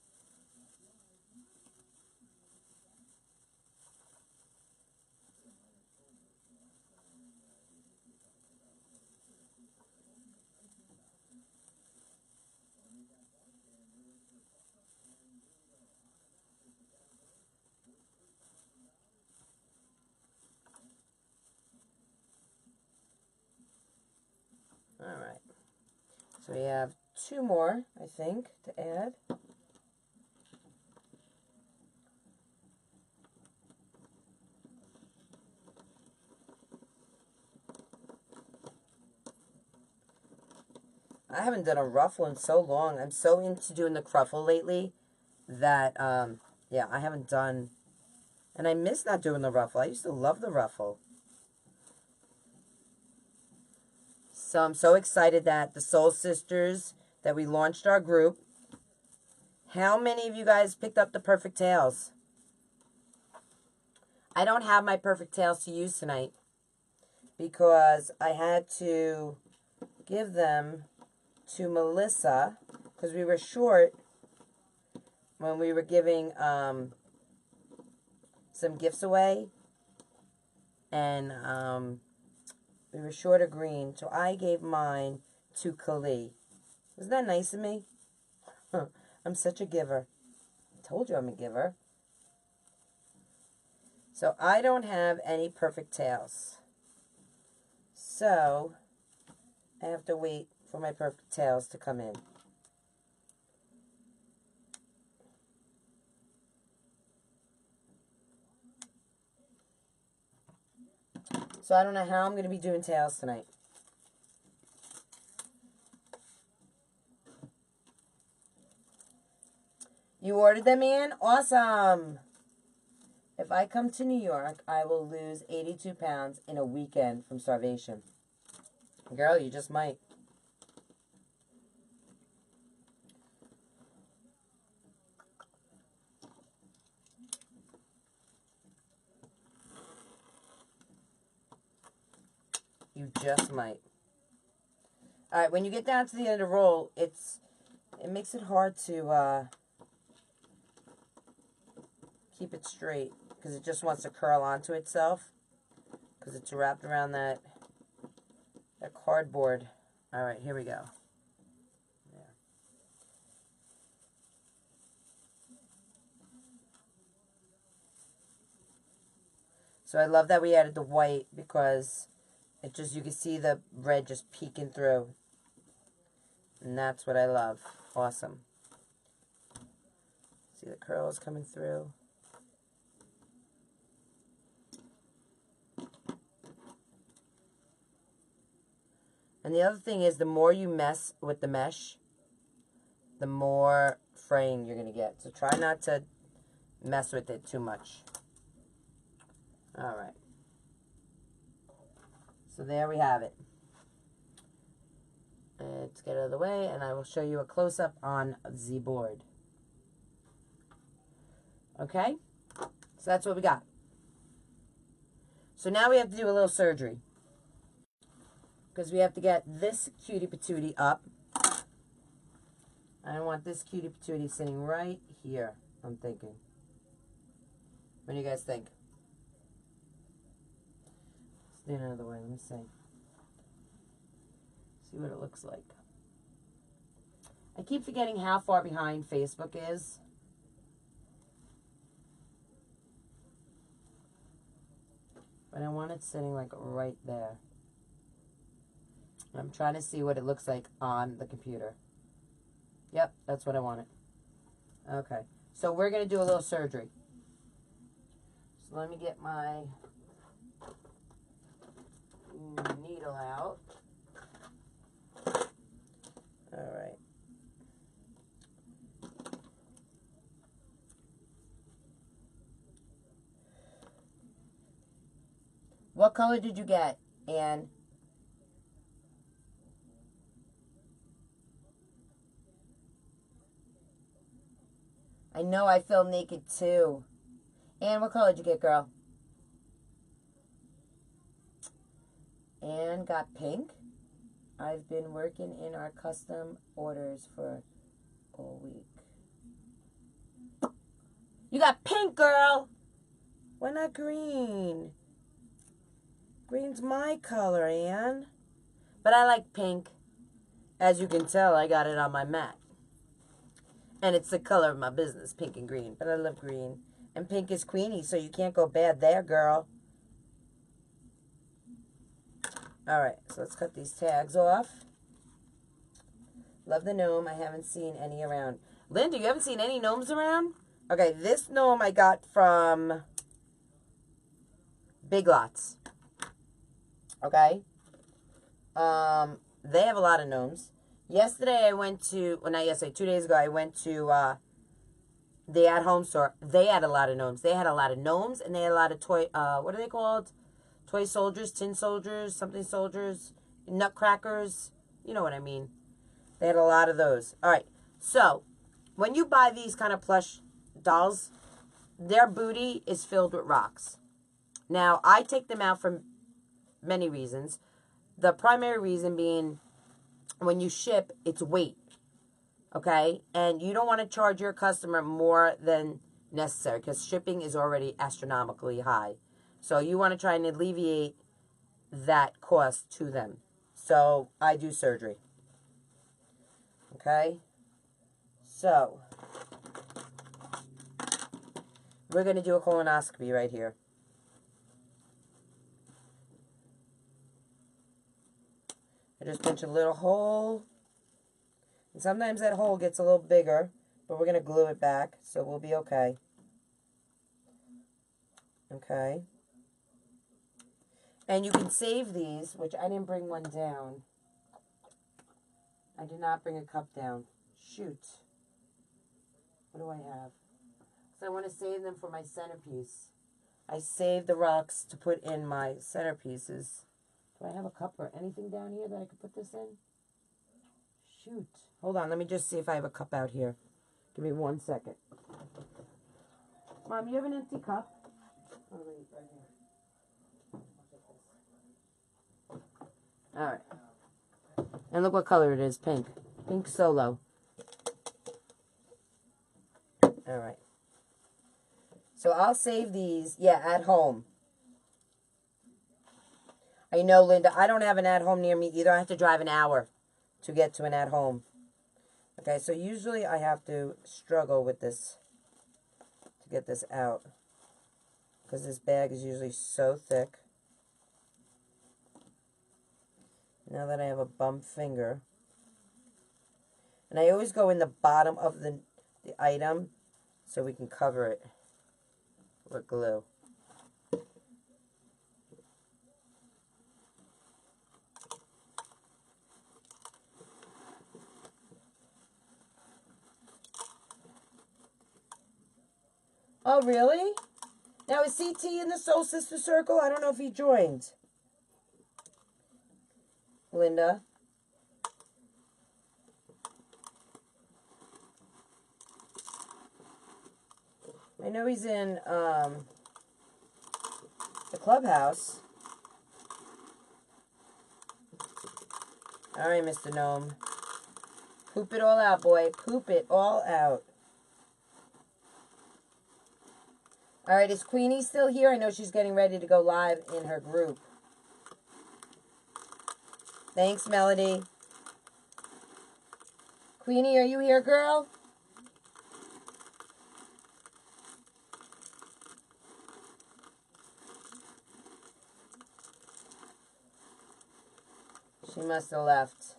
Alright. So we have 2 more, I think, to add. I haven't done a ruffle in so long. I'm so into doing the cruffle lately that, yeah, I haven't done... And I miss not doing the ruffle. I used to love the ruffle. So I'm so excited that the Soul Sisters, that we launched our group. How many of you guys picked up the perfect tails? I don't have my perfect tails to use tonight because I had to give them to Melissa because we were short when we were giving some gifts away, and we were short of green, so I gave mine to Kali. Wasn't that nice of me? I'm such a giver. I told you I'm a giver. So I don't have any perfect tails. So I have to wait for my perfect tails to come in. So I don't know how I'm going to be doing tails tonight. You ordered them, Ann? Awesome. If I come to New York, I will lose 82 pounds in a weekend from starvation. Girl, you just might. You just might. Alright, when you get down to the end of the roll, it makes it hard to keep it straight because it just wants to curl onto itself because it's wrapped around that cardboard. Alright, here we go. Yeah. So I love that we added the white because It just, you can see the red just peeking through. And that's what I love. Awesome. See the curls coming through. And the other thing is, the more you mess with the mesh, the more fraying you're going to get. So try not to mess with it too much. All right. So there we have it. Let's get it out of the way, and I will show you a close-up on the board. Okay? So that's what we got. So now we have to do a little surgery, because we have to get this cutie patootie up. I want this cutie patootie sitting right here, I'm thinking. What do you guys think? Stand out of the way, let me see. See what it looks like. I keep forgetting how far behind Facebook is. But I want it sitting like right there. I'm trying to see what it looks like on the computer. Yep, that's what I wanted. Okay, so we're going to do a little surgery. So let me get my needle out. All right. What color did you get, Anne? I know I feel naked too. Anne, what color did you get, girl? Anne got pink. I've been working in our custom orders for all week. You got pink, girl. Why not green? Green's my color, Anne. But I like pink. As you can tell, I got it on my mat. And it's the color of my business, pink and green. But I love green. And pink is Queenie, so you can't go bad there, girl. Alright, so let's cut these tags off. Love the gnome. I haven't seen any around. Linda, you haven't seen any gnomes around? Okay, this gnome I got from Big Lots. Okay? They have a lot of gnomes. Yesterday I went to, well not yesterday, 2 days ago I went to the at-home store. They had a lot of gnomes. They had a lot of gnomes and they had a lot of toy, what are they called? Toy soldiers, tin soldiers, something soldiers, nutcrackers. You know what I mean. They had a lot of those. Alright, so when you buy these kind of plush dolls, their booty is filled with rocks. Now, I take them out for many reasons. The primary reason being, when you ship, it's weight. Okay? And you don't want to charge your customer more than necessary, because shipping is already astronomically high. So you want to try and alleviate that cost to them. So I do surgery. Okay? So we're going to do a colonoscopy right here. I just punch a little hole. And sometimes that hole gets a little bigger, but we're going to glue it back, so we'll be okay. Okay? And you can save these, which I didn't bring one down. I did not bring a cup down. Shoot. What do I have? So I want to save them for my centerpiece. I saved the rocks to put in my centerpieces. Do I have a cup or anything down here that I could put this in? Shoot. Hold on, let me just see if I have a cup out here. Give me 1 second. Mom, you have an empty cup? Oh, right here. Alright. And look what color it is, pink. Pink Solo. Alright. So I'll save these, yeah, at home. I know, Linda, I don't have an at-home near me either. I have to drive an hour to get to an at-home. Okay, so usually I have to struggle with this to get this out, because this bag is usually so thick. Now that I have a bum finger. And I always go in the bottom of the item so we can cover it with glue. Oh, really? Now, is CT in the Soul Sister Circle? I don't know if he joined. Linda? I know he's in the Clubhouse. All right, Mr. Gnome. Poop it all out, boy. Poop it all out. All right, is Queenie still here? I know she's getting ready to go live in her group. Thanks, Melody. Queenie, are you here, girl? She must have left.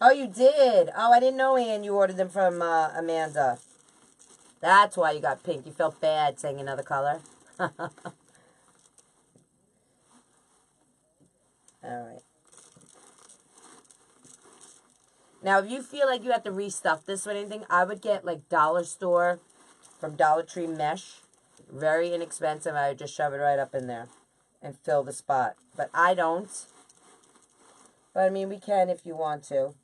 Oh, you did? Oh, I didn't know, Ann, you ordered them from Amanda. That's why you got pink. You felt bad saying another color. All right. Now, if you feel like you have to restuff this or anything, I would get like Dollar Store from Dollar Tree mesh. Very inexpensive. I would just shove it right up in there and fill the spot. But I don't. But I mean, we can if you want to.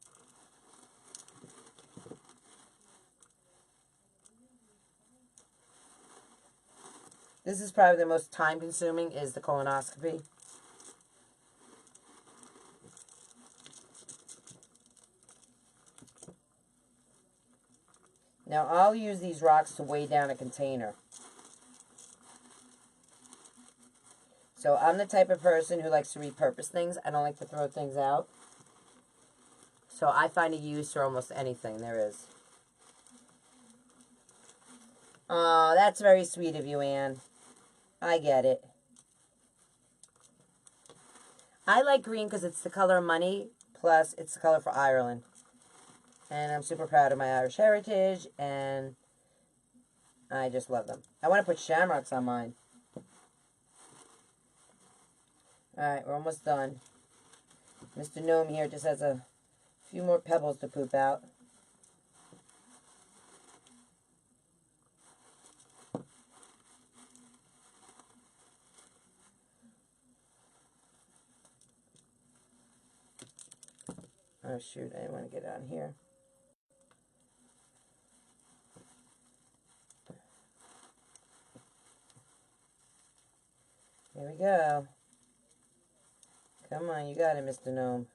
This is probably the most time consuming is the colonoscopy. Now, I'll use these rocks to weigh down a container. So, I'm the type of person who likes to repurpose things. I don't like to throw things out. So, I find a use for almost anything there is. Oh, that's very sweet of you, Anne. I get it. I like green because it's the color of money, plus it's the color for Ireland. And I'm super proud of my Irish heritage, and I just love them. I want to put shamrocks on mine. Alright, we're almost done. Mr. Gnome here just has a few more pebbles to poop out. Oh shoot, I didn't want to get on here. Here we go. Come on, you got it, Mr. Gnome.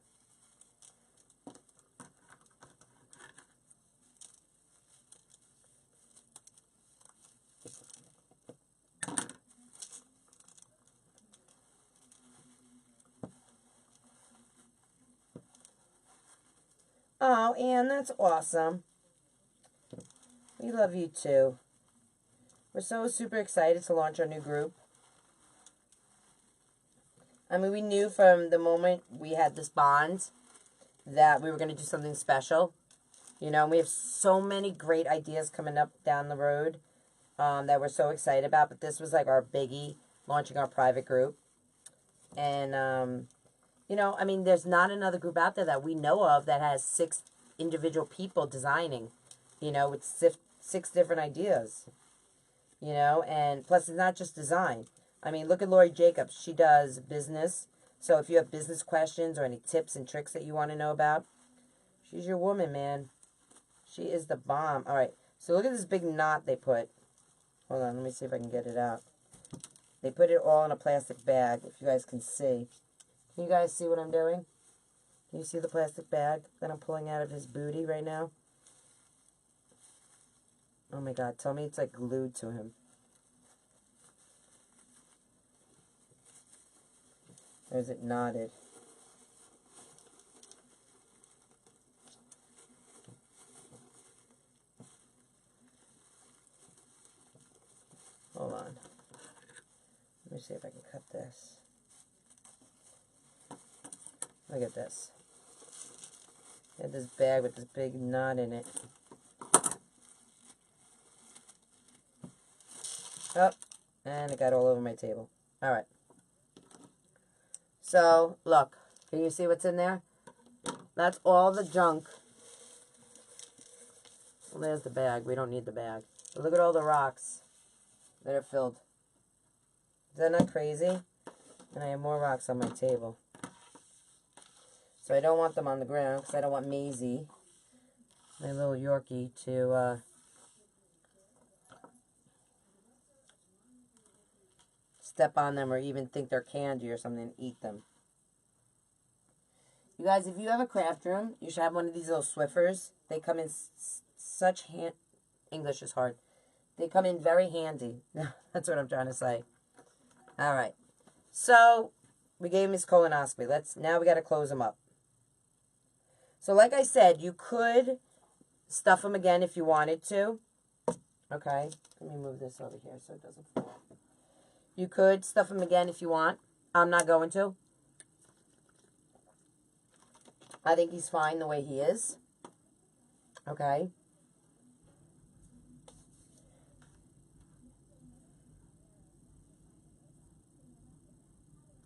Oh, Anne, that's awesome. We love you too. We're so super excited to launch our new group. I mean, we knew from the moment we had this bond that we were going to do something special. You know, we have so many great ideas coming up down the road that we're so excited about. But this was like our biggie, launching our private group. And, you know, I mean, there's not another group out there that we know of that has 6 individual people designing, you know, with 6 different ideas, you know, and plus it's not just design. I mean, look at Lori Jacobs. She does business. So if you have business questions or any tips and tricks that you want to know about, she's your woman, man. She is the bomb. All right, so look at this big knot they put. Hold on, let me see if I can get it out. They put it all in a plastic bag, if you guys can see. Can you guys see what I'm doing? Can you see the plastic bag that I'm pulling out of his booty right now? Oh my God, tell me it's like glued to him. Or is it knotted? Hold on. Let me see if I can cut this. Look at this. Get this bag with this big knot in it. Oh, and it got all over my table. All right. So, look. Can you see what's in there? That's all the junk. Well, there's the bag. We don't need the bag. But look at all the rocks that are filled. Is that not crazy? And I have more rocks on my table. So I don't want them on the ground because I don't want Maisie, my little Yorkie, to step on them or even think they're candy or something and eat them. You guys, if you have a craft room, you should have one of these little Swiffers. They come in such English is hard. They come in very handy. That's what I'm trying to say. All right. So, we gave him his colonoscopy. Now we got to close him up. So, like I said, you could stuff him again if you wanted to. Okay. Let me move this over here so it doesn't fall. You could stuff him again if you want. I'm not going to. I think he's fine the way he is. Okay.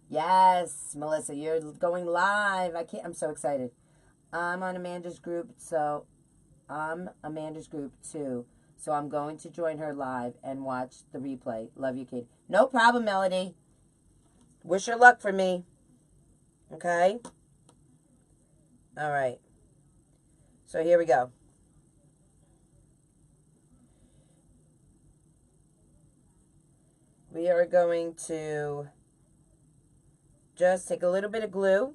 Yes, Melissa, you're going live. I'm so excited. I'm on Amanda's group, so I'm Amanda's group too. So I'm going to join her live and watch the replay. Love you, Kate. No problem, Melody. Wish her luck for me. Okay? All right. So here we go. We are going to just take a little bit of glue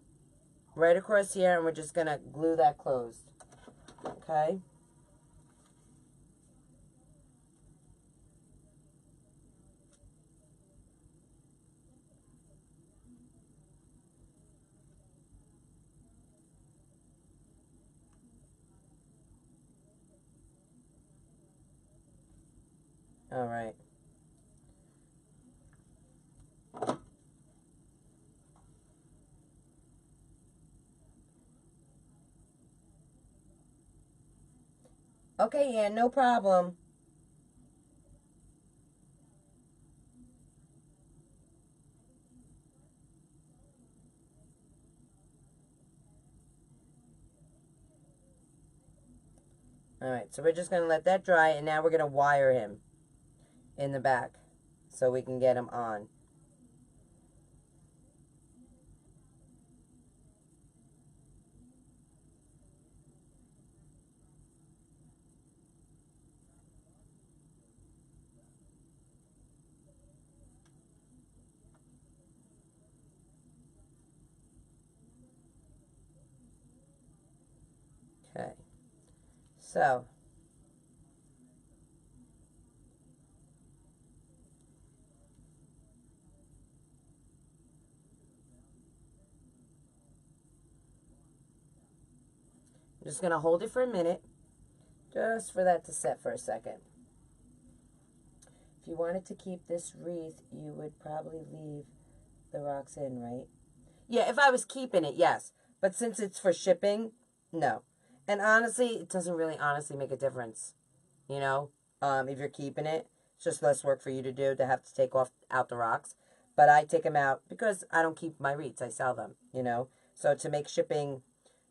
right across here, and we're just going to glue that closed. Okay? All right. Okay, yeah, no problem. All right, so we're just going to let that dry, and now we're going to wire him in the back so we can get him on. Okay, so I'm just going to hold it for a minute, just for that to set for a second. If you wanted to keep this wreath, you would probably leave the rocks in, right? Yeah, if I was keeping it, yes. But since it's for shipping, no. And honestly, it doesn't really honestly make a difference. You know, if you're keeping it, it's just less work for you to do to have to take out the rocks. But I take them out because I don't keep my wreaths. I sell them, you know. So to make shipping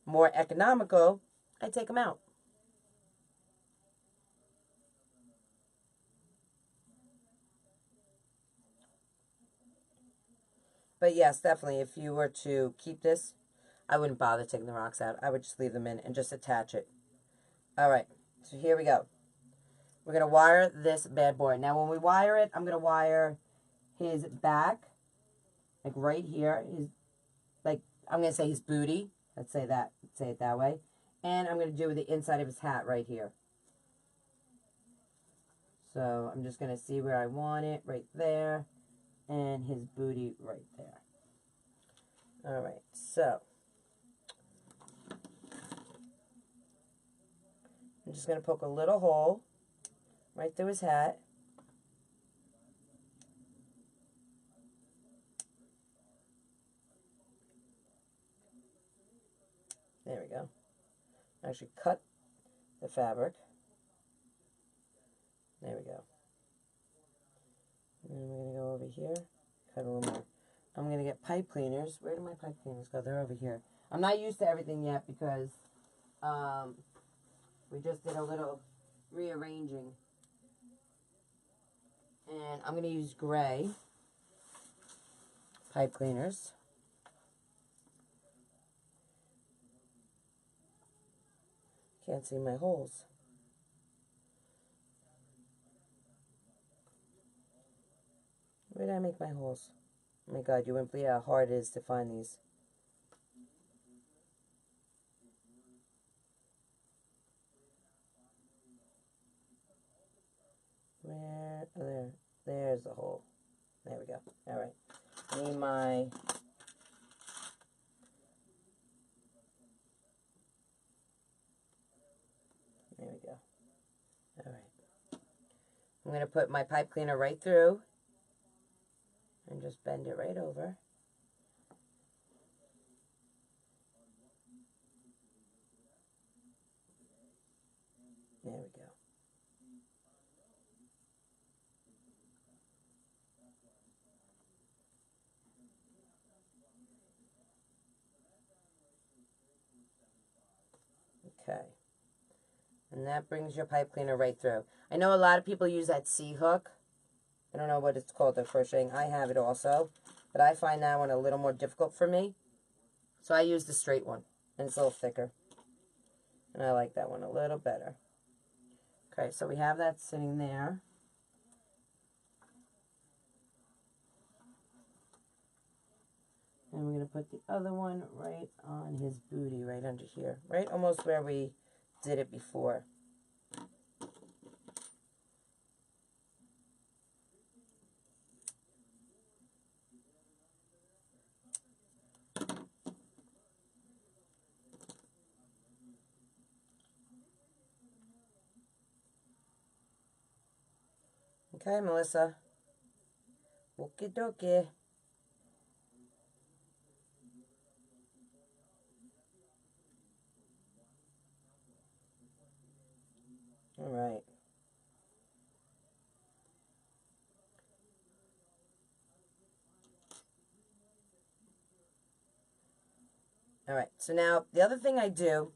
more economical, I take them out. But yes, definitely, if you were to keep this, I wouldn't bother taking the rocks out. I would just leave them in and just attach it. All right, so here we go. We're going to wire this bad boy. Now, when we wire it, I'm going to wire his back, like right here. I'm going to say his booty. Let's say it that way. And I'm going to do the inside of his hat right here. So I'm just going to see where I want it, right there. And his booty right there. All right, so I'm just going to poke a little hole right through his hat. There we go. Actually cut the fabric. There we go. And then we're going to go over here, cut a little more. I'm going to get pipe cleaners. Where do my pipe cleaners go? They're over here. I'm not used to everything yet because we just did a little rearranging. And I'm going to use gray pipe cleaners. Can't see my holes. Where did I make my holes? Oh my God, you wouldn't believe how hard it is to find these. Where? Oh, there. There's the hole. There we go. All right. Need my... There we go. All right. I'm going to put my pipe cleaner right through and just bend it right over. There we go. Okay. And that brings your pipe cleaner right through. I know a lot of people use that C-hook. I don't know what it's called, the crocheting. I have it also. But I find that one a little more difficult for me. So I use the straight one. And it's a little thicker. And I like that one a little better. Okay, so we have that sitting there. And we're going to put the other one right on his booty, right under here. Right almost where we did it before. Okay, Melissa. Okie dokie. All right. All right, so now the other thing I do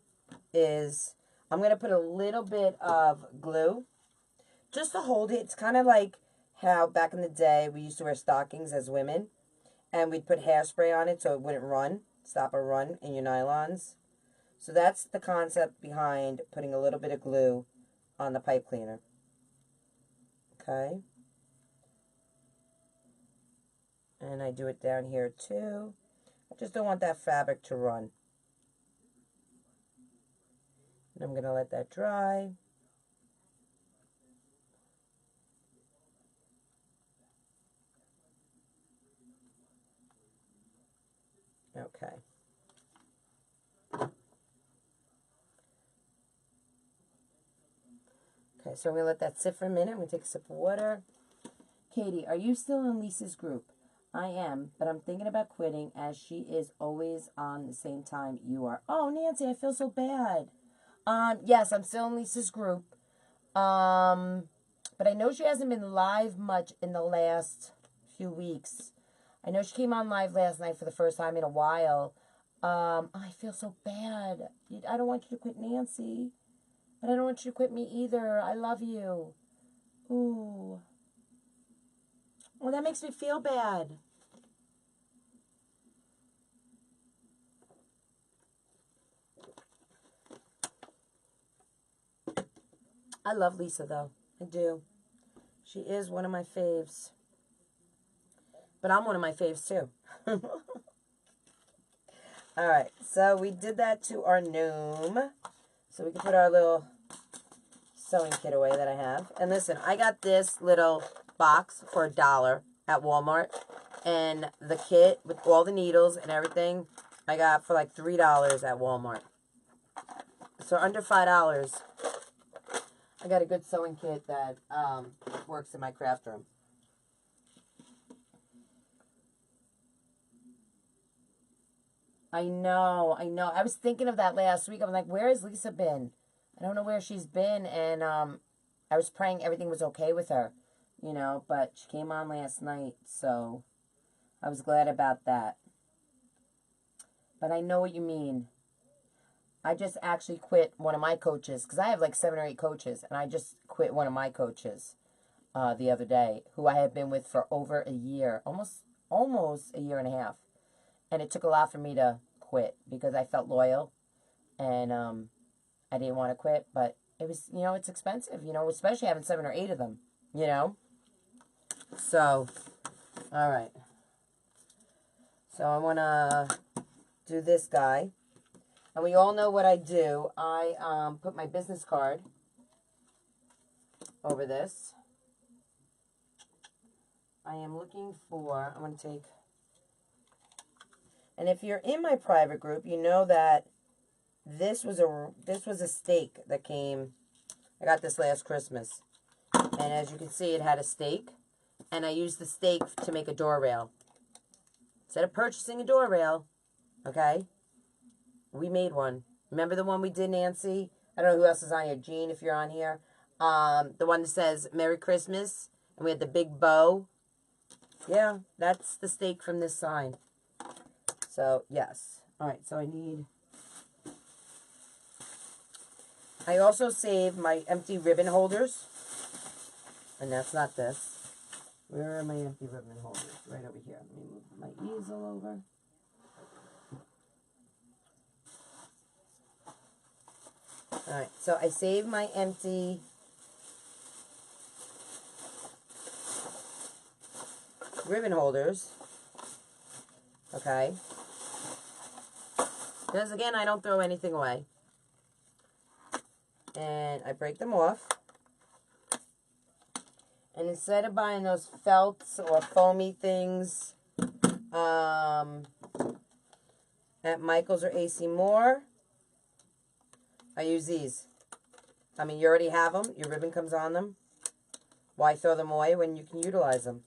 is I'm going to put a little bit of glue just to hold it. It's kind of like how back in the day we used to wear stockings as women, and we'd put hairspray on it so it wouldn't run, stop a run in your nylons. So that's the concept behind putting a little bit of glue on the pipe cleaner. Okay. And I do it down here too. I just don't want that fabric to run. And I'm going to let that dry. Okay. Okay, so I'm going to let that sit for a minute. I'm going to take a sip of water. Katie, are you still in Lisa's group? I am, but I'm thinking about quitting as she is always on the same time you are. Oh, Nancy, I feel so bad. Yes, I'm still in Lisa's group. But I know she hasn't been live much in the last few weeks. I know she came on live last night for the first time in a while. I feel so bad. I don't want you to quit Nancy. But I don't want you to quit me either. I love you. Ooh. Oh, that makes me feel bad. I love Lisa, though. I do. She is one of my faves. But I'm one of my faves, too. All right. So we did that to our gnome. So we can put our little sewing kit away that I have. And listen, I got this little box for $1 at Walmart. And the kit with all the needles and everything, I got for like $3 at Walmart. So under $5, I got a good sewing kit that works in my craft room. I know. I was thinking of that last week. I was like, where has Lisa been? I don't know where she's been. And I was praying everything was okay with her, you know, but she came on last night, so I was glad about that. But I know what you mean. I just actually quit one of my coaches, because I have like 7 or 8 coaches, and I just quit one of my coaches the other day, who I have been with for over a year, almost a year and a half. And it took a lot for me to quit, because I felt loyal, and I didn't want to quit, but it was, you know, it's expensive, you know, especially having 7 or 8 of them, you know. So, all right. So I want to do this guy. And we all know what I do. I put my business card over this. I am looking for, I'm going to take, and if you're in my private group, you know that this was a stake that came, I got this last Christmas. And as you can see, it had a stake. And I used the stake to make a door rail. Instead of purchasing a door rail, okay, we made one. Remember the one we did, Nancy? I don't know who else is on here. Jean, if you're on here. The one that says Merry Christmas. And we had the big bow. Yeah, that's the stake from this sign. So, yes. All right, so I also saved my empty ribbon holders. And that's not this. Where are my empty ribbon holders? Right over here. Let me move my easel over. Alright, so I saved my empty ribbon holders. Okay. Because again, I don't throw anything away. And I break them off. And instead of buying those felts or foamy things at Michael's or AC Moore, I use these. I mean, you already have them. Your ribbon comes on them. Why throw them away when you can utilize them?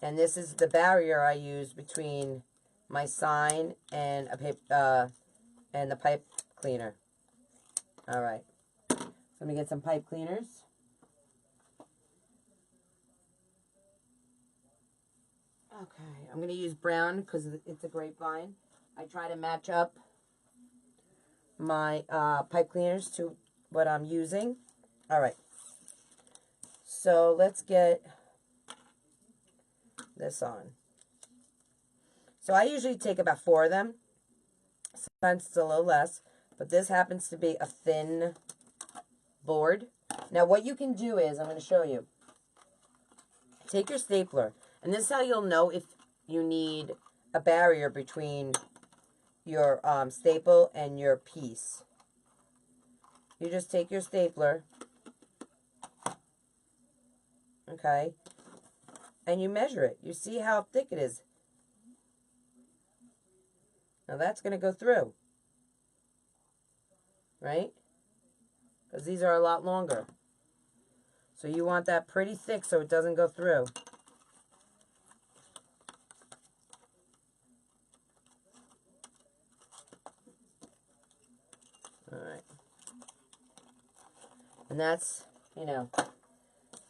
And this is the barrier I use between my sign and a paper, and the pipe cleaner. All right. So let me get some pipe cleaners. Okay, I'm going to use brown because it's a grapevine. I try to match up my pipe cleaners to what I'm using. All right. So let's get this on. So I usually take about 4 of them. Sometimes it's a little less. But this happens to be a thin board. Now what you can do is, I'm going to show you. Take your stapler. And this is how you'll know if you need a barrier between your staple and your piece. You just take your stapler. Okay. And you measure it. You see how thick it is. Now that's going to go through. Right? Because these are a lot longer. So you want that pretty thick so it doesn't go through. Alright. And that's, you know,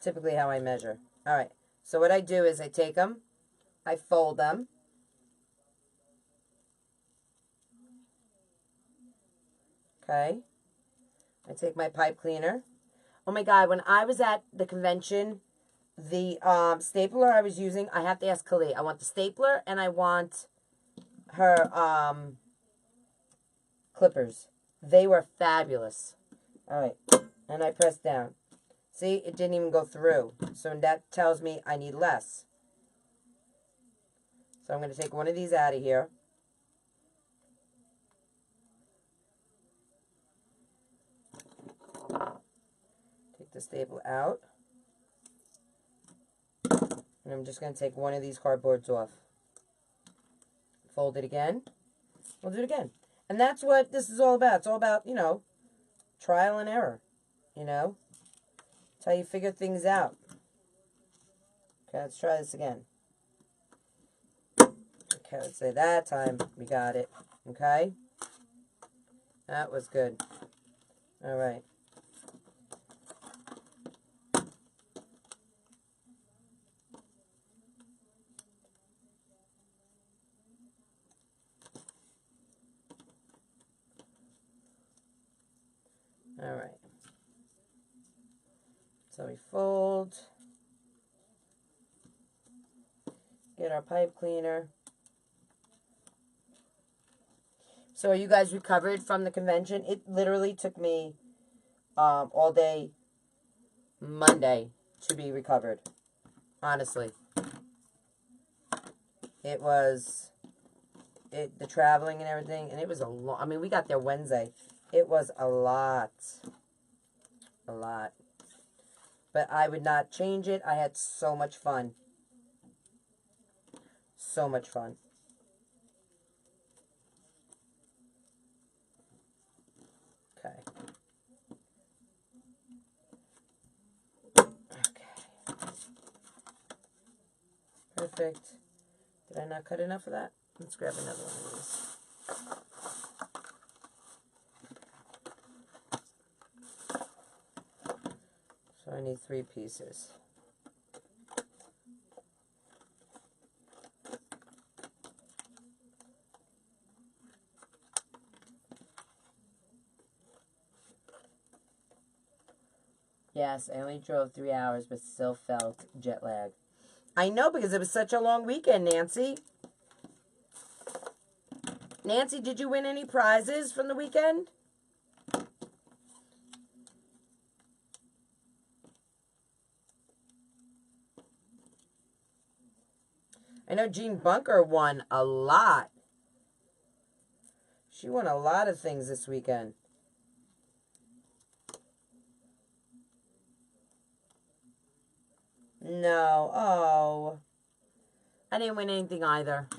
typically how I measure. Alright. So what I do is I take them, I fold them. Okay. I take my pipe cleaner. Oh my God, when I was at the convention, the stapler I was using, I have to ask Kali. I want the stapler and I want her clippers. They were fabulous. All right. And I press down. See, it didn't even go through. So that tells me I need less. So I'm going to take one of these out of here. Take the staple out. And I'm just going to take one of these cardboards off. Fold it again. We'll do it again. And that's what this is all about. It's all about, you know, trial and error. You know? It's how you figure things out. Okay, let's try this again. Okay, let's say that time we got it. Okay? That was good. All right. All right. So we fold. Get our pipe cleaner. So are you guys recovered from the convention? It literally took me all day Monday to be recovered. Honestly. It was the traveling and everything, and it was a lot. I mean, we got there Wednesday. It was a lot. A lot. But I would not change it. I had so much fun. So much fun. Okay. Perfect. Did I not cut enough of that? Let's grab another one of these. So I need 3 pieces. Yes, I only drove 3 hours, but still felt jet lag. I know, because it was such a long weekend, Nancy. Nancy, did you win any prizes from the weekend? I know Jean Bunker won a lot. She won a lot of things this weekend. No. Oh. I didn't win anything either.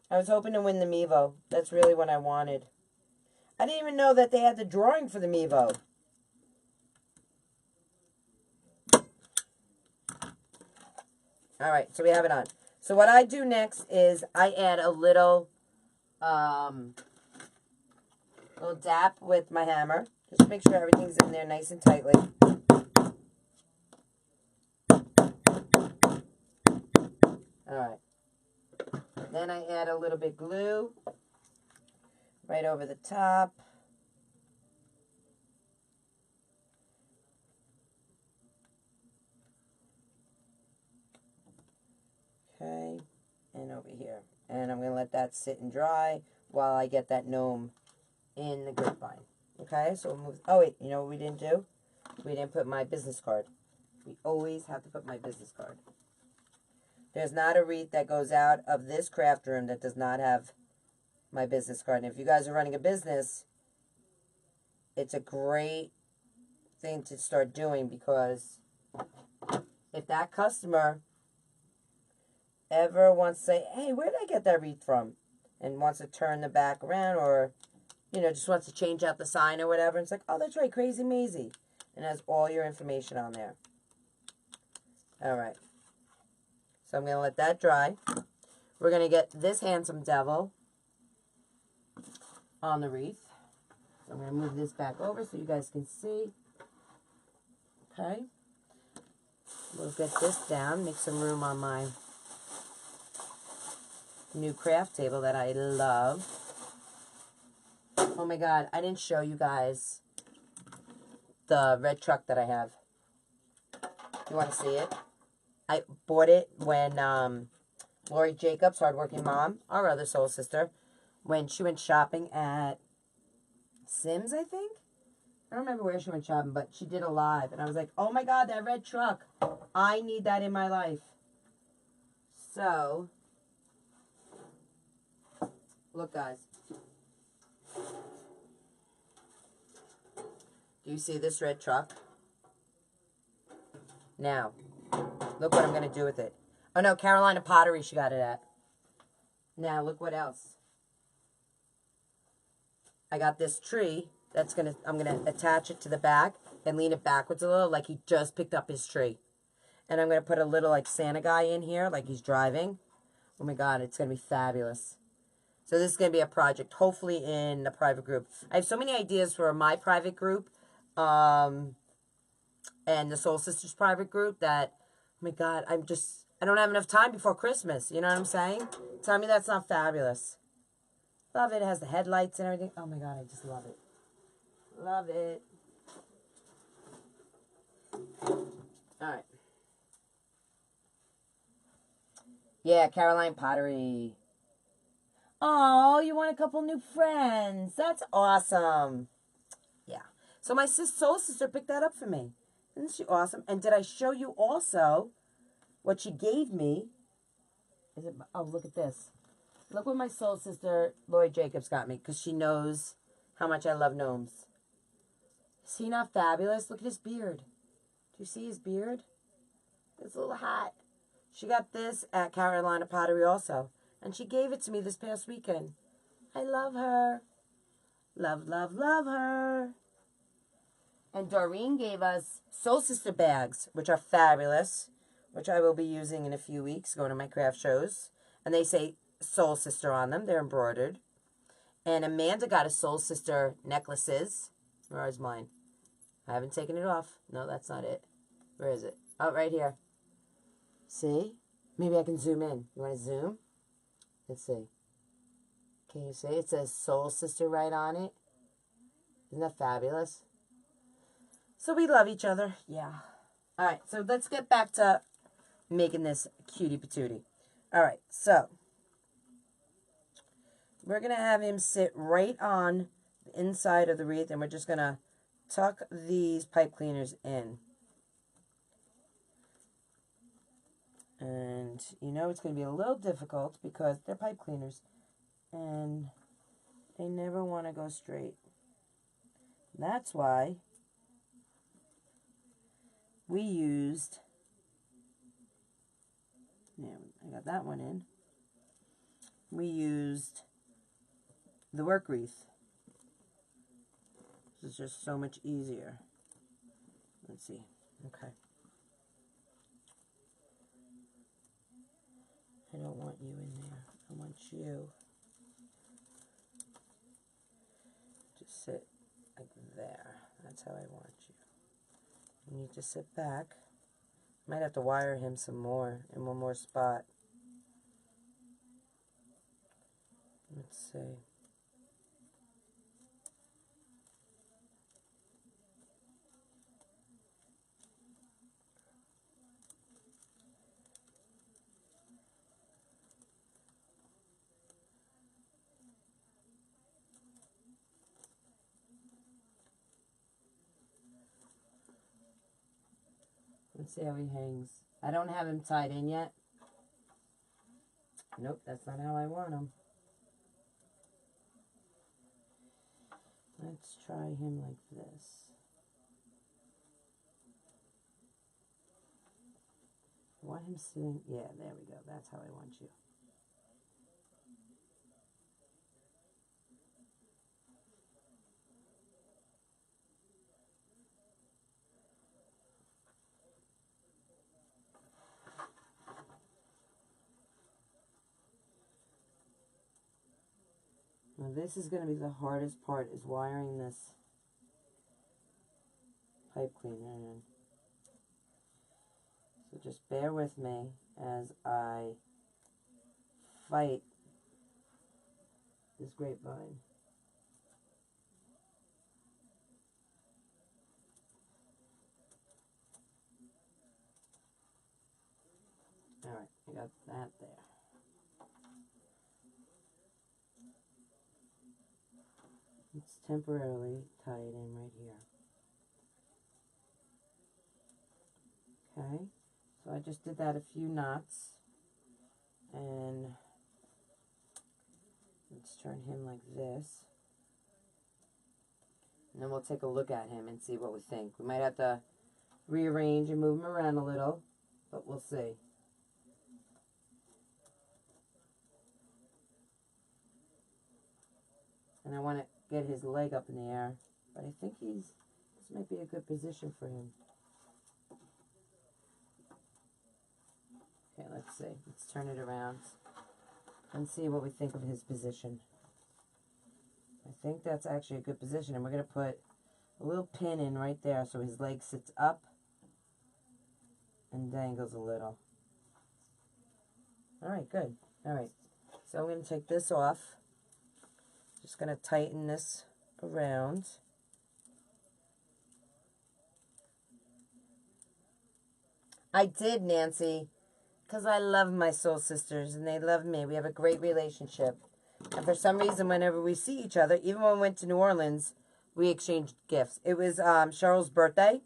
I was hoping to win the Mevo. That's really what I wanted. I didn't even know that they had the drawing for the Mevo. Alright, so we have it on. So what I do next is I add a little dap with my hammer. Just to make sure everything's in there nice and tightly. Alright. Then I add a little bit glue right over the top. Okay, and over here. And I'm going to let that sit and dry while I get that gnome in the grapevine. Okay, so we'll move. Oh, wait, you know what we didn't do? We didn't put my business card. We always have to put my business card. There's not a wreath that goes out of this craft room that does not have my business card. And if you guys are running a business, it's a great thing to start doing, because if that customer ever wants to say, hey, where did I get that wreath from? And wants to turn the back around, or, you know, just wants to change out the sign or whatever. And it's like, oh, that's right, Krazy Mazie. And it has all your information on there. All right. So I'm going to let that dry. We're going to get this handsome devil on the wreath. So I'm going to move this back over so you guys can see. Okay. We'll get this down. Make some room on my new craft table that I love. Oh my God, I didn't show you guys the red truck that I have. You want to see it? I bought it when Lori Jacobs, hardworking mom, our other soul sister, when she went shopping at Sims, I think? I don't remember where she went shopping, but she did a live. And I was like, oh my God, that red truck. I need that in my life. So, look, guys. Do you see this red truck? Now, look what I'm going to do with it. Oh, no, Carolina Pottery she got it at. Now, look what else. I got this tree that's I'm going to attach it to the back and lean it backwards a little like he just picked up his tree. And I'm going to put a little like Santa guy in here, like he's driving. Oh my God, it's going to be fabulous. So this is going to be a project, hopefully in the private group. I have so many ideas for my private group and the Soul Sisters private group that, oh my God, I don't have enough time before Christmas. You know what I'm saying? Tell me that's not fabulous. Love it. It has the headlights and everything. Oh my God, I just love it. Love it. All right. Yeah, Caroline Pottery. Oh, you want a couple new friends. That's awesome. Yeah. So my soul sister picked that up for me. Isn't she awesome? And did I show you also what she gave me? Oh, look at this. Look what my soul sister, Lloyd Jacobs, got me. Because she knows how much I love gnomes. Is he not fabulous? Look at his beard. Do you see his beard? It's a little hat. She got this at Carolina Pottery also. And she gave it to me this past weekend. I love her. Love, love, love her. And Doreen gave us Soul Sister bags, which are fabulous, which I will be using in a few weeks, going to my craft shows. And they say Soul Sister on them. They're embroidered. And Amanda got a Soul Sister necklaces. Where is mine? I haven't taken it off. No, that's not it. Where is it? Oh, right here. See? Maybe I can zoom in. You want to zoom? Let's see. Can you see? It says Soul Sister right on it. Isn't that fabulous? So we love each other. Yeah. All right. So let's get back to making this cutie patootie. All right. So we're going to have him sit right on the inside of the wreath. And we're just going to tuck these pipe cleaners in. And you know it's going to be a little difficult because they're pipe cleaners. And they never want to go straight. That's why we used, yeah, I got that one in. We used the work wreath. This is just so much easier. Let's see. Okay. I don't want you in there. I want you to sit like there. That's how I want you. You need to sit back. Might have to wire him some more in one more spot. Let's see. Let's see how he hangs. I don't have him tied in yet. Nope, that's not how I want him. Let's try him like this. I want him sitting, yeah, there we go. That's how I want you. Now this is going to be the hardest part, is wiring this pipe cleaner in. So just bear with me as I fight this grapevine. Alright, I got that there. Let's temporarily tie it in right here. Okay, so I just did that a few knots. And let's turn him like this. And then we'll take a look at him and see what we think. We might have to rearrange and move him around a little, but we'll see. And I want to get his leg up in the air, but I think this might be a good position for him. let's see. Let's turn it around and see what we think of his position. I think that's actually a good position. And we're going to put a little pin in right there so his leg sits up and dangles a little. All right, good. All right. So I'm going to take this off. Just going to tighten this around. I did, Nancy, because I love my soul sisters and they love me. We have a great relationship. And for some reason, whenever we see each other, even when we went to New Orleans, we exchanged gifts. It was Cheryl's birthday.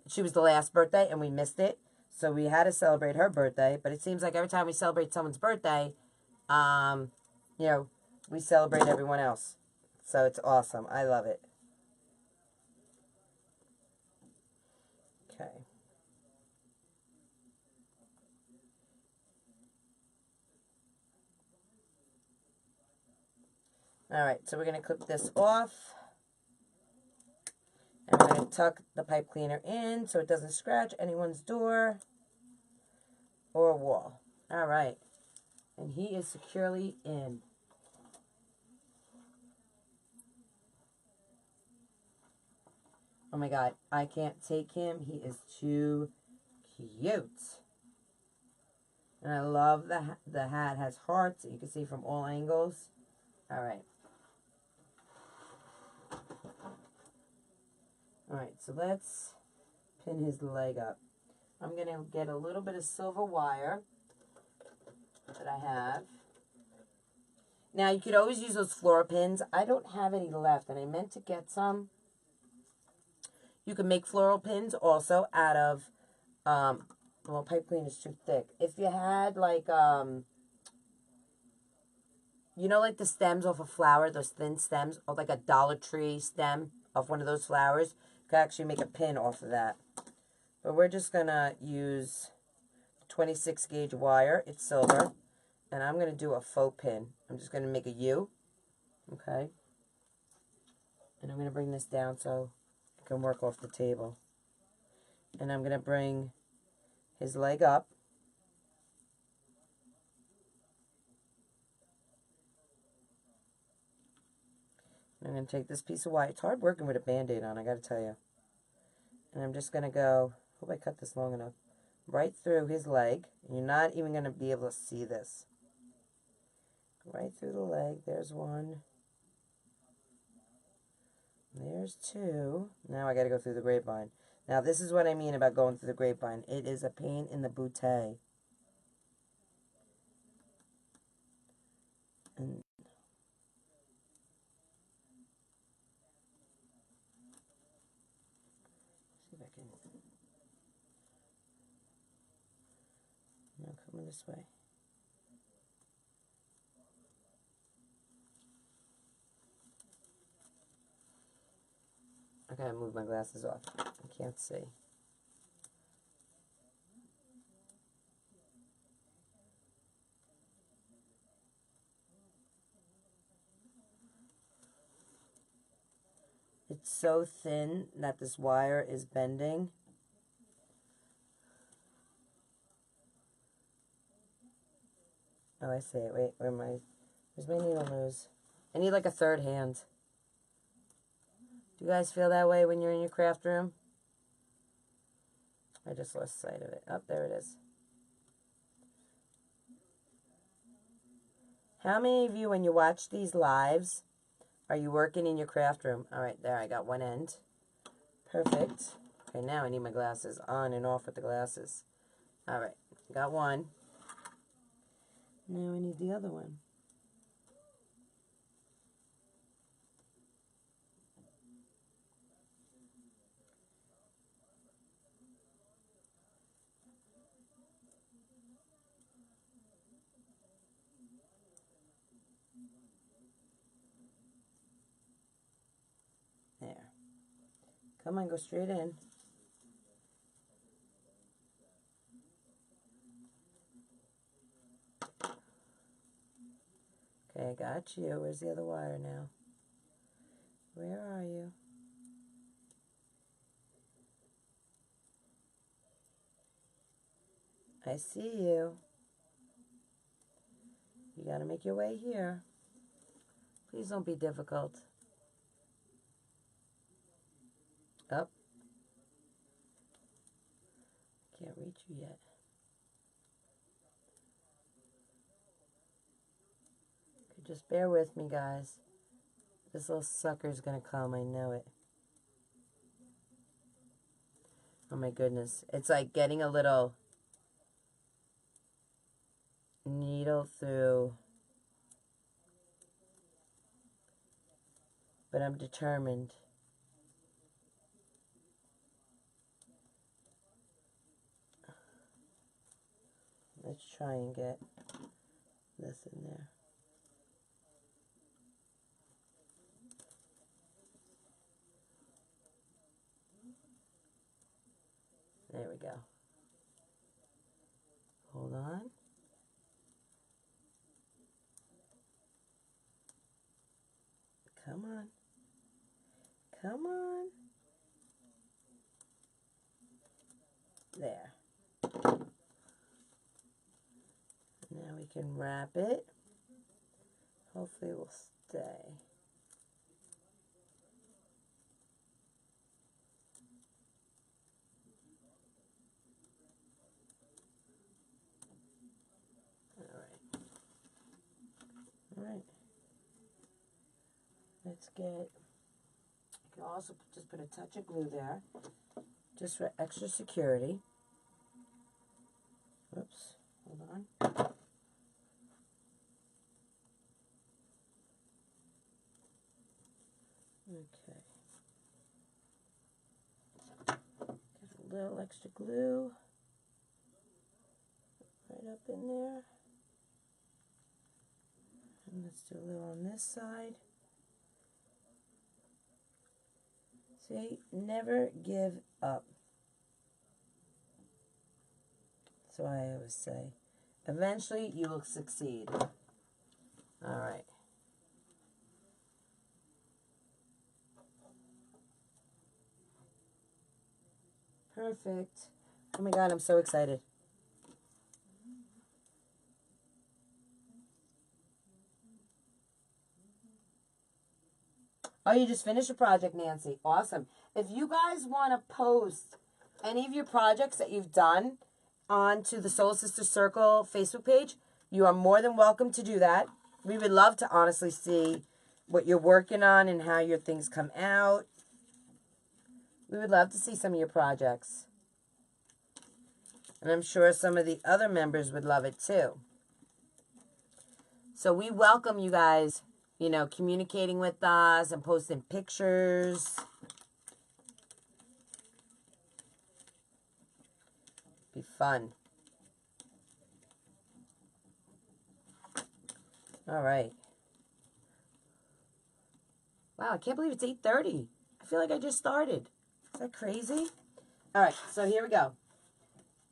She was the last birthday, and we missed it. So we had to celebrate her birthday. But it seems like every time we celebrate someone's birthday, you know, we celebrate everyone else. So it's awesome. I love it. Okay. All right, so we're going to clip this off. And we're going to tuck the pipe cleaner in so it doesn't scratch anyone's door or wall. All right. And he is securely in. Oh my God, I can't take him. He is too cute. And I love the hat has hearts that you can see from all angles. All right. All right, so let's pin his leg up. I'm going to get a little bit of silver wire that I have. Now, you could always use those floral pins. I don't have any left, and I meant to get some. You can make floral pins also out of, well, pipe cleaner is too thick. If you had, like, you know, like the stems off a flower, those thin stems, or like a Dollar Tree stem off one of those flowers, you can actually make a pin off of that. But we're just going to use 26 gauge wire. It's silver. And I'm going to do a faux pin. I'm just going to make a U. Okay. And I'm going to bring this down so I can work off the table. And I'm going to bring his leg up. I'm going to take this piece of wire. It's hard working with a Band-Aid on, I got to tell you. And I'm just going to go, hope I cut this long enough, right through his leg. And you're not even going to be able to see this. Right through the leg. There's one. There's two. Now I got to go through the grapevine. Now this is what I mean about going through the grapevine. It is a pain in the booty. And see if I can. No, coming this way. I gotta move my glasses off. I can't see. It's so thin that this wire is bending. Oh, I see it. Wait, where's my needle nose? I need like a third hand. Do you guys feel that way when you're in your craft room? I just lost sight of it. Oh, there it is. How many of you, when you watch these lives, are you working in your craft room? All right, there, I got one end. Perfect. Okay, now I need my glasses on and off with the glasses. All right, got one. Now I need the other one. There. Come on, go straight in. Okay, I got you. Where's the other wire now? Where are you? I see you. You got to make your way here. Please don't be difficult. Up. Can't reach you yet. Okay, just bear with me, guys. This little sucker's going to come. I know it. Oh my goodness. It's like getting a little needle through. But I'm determined. Let's try and get this in there. There we go. Hold on. Come on. Come on. There. Now we can wrap it. Hopefully it will stay. Alright. Let's get, you can also just put a touch of glue there, just for extra security. Oops, hold on. Okay. Get a little extra glue right up in there. And let's do a little on this side. See, never give up. That's what I always say. Eventually, you will succeed. All right. Perfect. Oh my God, I'm so excited. Oh, you just finished a project, Nancy. Awesome. If you guys want to post any of your projects that you've done onto the Soul Sister Circle Facebook page, you are more than welcome to do that. We would love to honestly see what you're working on and how your things come out. We would love to see some of your projects. And I'm sure some of the other members would love it too. So we welcome you guys, you know, communicating with us and posting pictures. Be fun. All right. Wow, I can't believe it's 8:30. I feel like I just started. Is that crazy? All right, so here we go.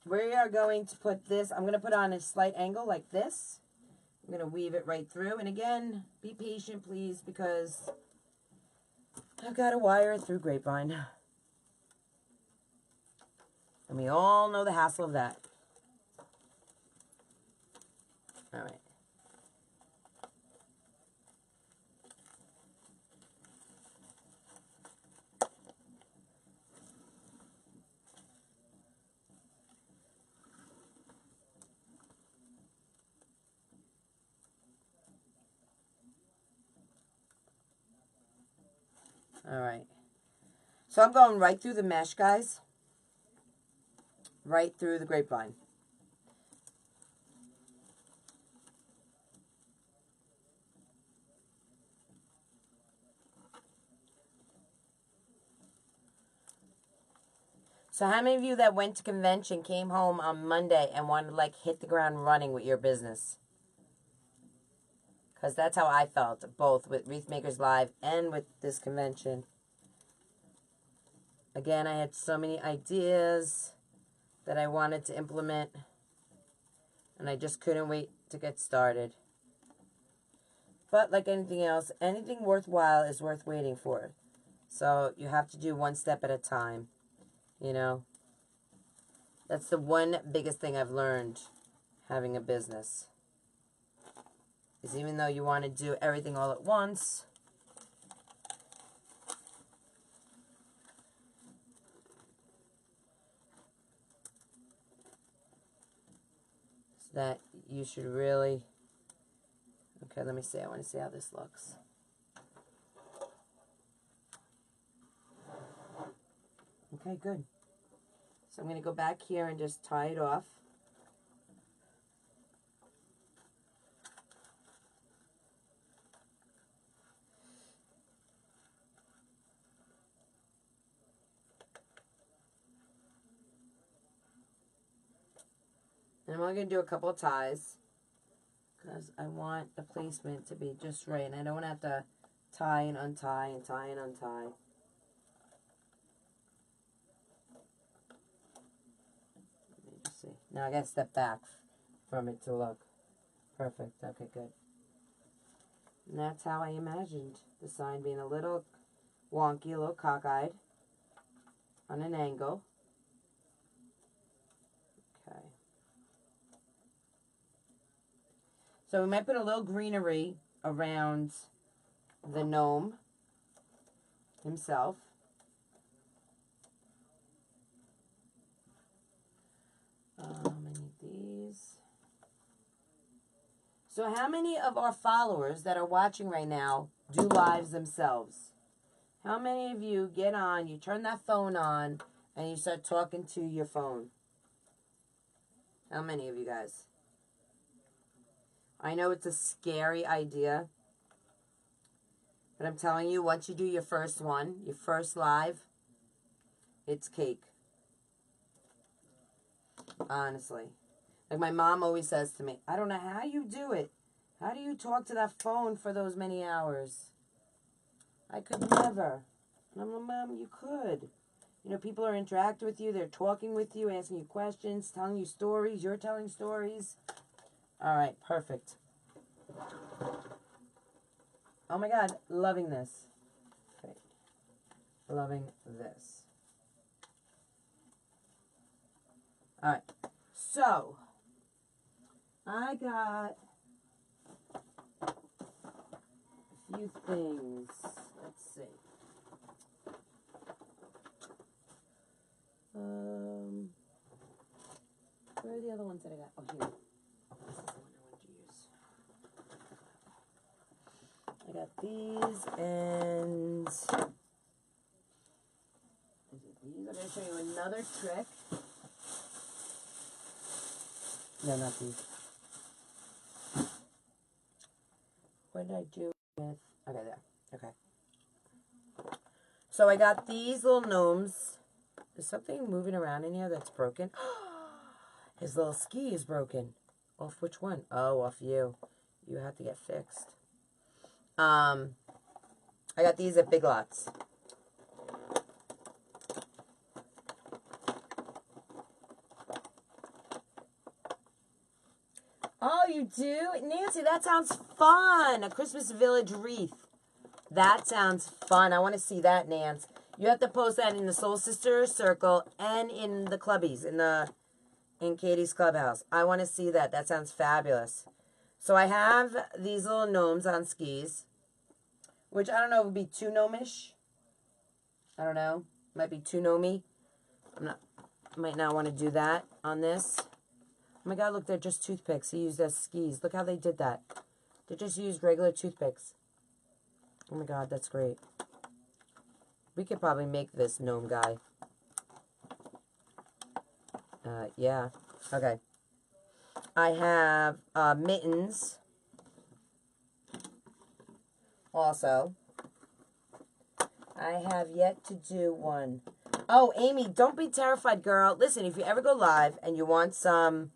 We are going to put this, I'm going to put on a slight angle like this. I'm going to weave it right through. And again, be patient, please, because I've got to wire it through grapevine. And we all know the hassle of that. All right. All right. So I'm going right through the mesh, guys. Right through the grapevine. So how many of you that went to convention came home on Monday and wanted to like hit the ground running with your business? Because that's how I felt, both with Wreath Makers Live and with this convention. Again, I had so many ideas that I wanted to implement, and I just couldn't wait to get started. But like anything else, anything worthwhile is worth waiting for. So you have to do one step at a time, you know. That's the one biggest thing I've learned having a business. Is even though you want to do everything all at once, that you should really, okay, let me see, I want to see how this looks. Okay, good. So I'm going to go back here and just tie it off. And I'm only going to do a couple of ties because I want the placement to be just right. And I don't want to have to tie and untie and tie and untie. Let me just see. Now I got to step back from it to look perfect. Okay, good. And that's how I imagined the sign being a little wonky, a little cockeyed on an angle. Okay. So we might put a little greenery around the gnome himself. I need these. So how many of our followers that are watching right now do lives themselves? How many of you get on, you turn that phone on, and you start talking to your phone? How many of you guys? I know it's a scary idea, but I'm telling you, once you do your first one, your first live, it's cake. Honestly. Like my mom always says to me, I don't know how you do it. How do you talk to that phone for those many hours? I could never. And I'm like, Mom, you could. You know, people are interacting with you. They're talking with you, asking you questions, telling you stories. You're telling stories. All right, perfect. Oh my God, loving this. Okay. Loving this. All right, so I got a few things. Let's see. Where are the other ones that I got? Oh, here. This is the one I wanted to use. I got these and these. I'm going to show you another trick. No, not these. What did I do with... Okay, there. Okay. So I got these little gnomes. Is something moving around in here that's broken? His little ski is broken. Off which one? Oh, off you. You have to get fixed. I got these at Big Lots. Oh, you do? Nancy, that sounds fun. A Christmas Village wreath. That sounds fun. I want to see that, Nance. You have to post that in the Soul Sister Circle and in the Clubbies, in Katie's Clubhouse. I want to see that. That sounds fabulous. So I have these little gnomes on skis, which I don't know if would be too gnomish. I don't know. Might be too gnomey. Might not want to do that on this. Oh my God, look, they're just toothpicks. He used as skis. Look how they did that. They just used regular toothpicks. Oh my God, that's great. We could probably make this gnome guy. Yeah. Okay. I have mittens. Also. I have yet to do one. Oh, Amy, don't be terrified, girl. Listen, if you ever go live and you want some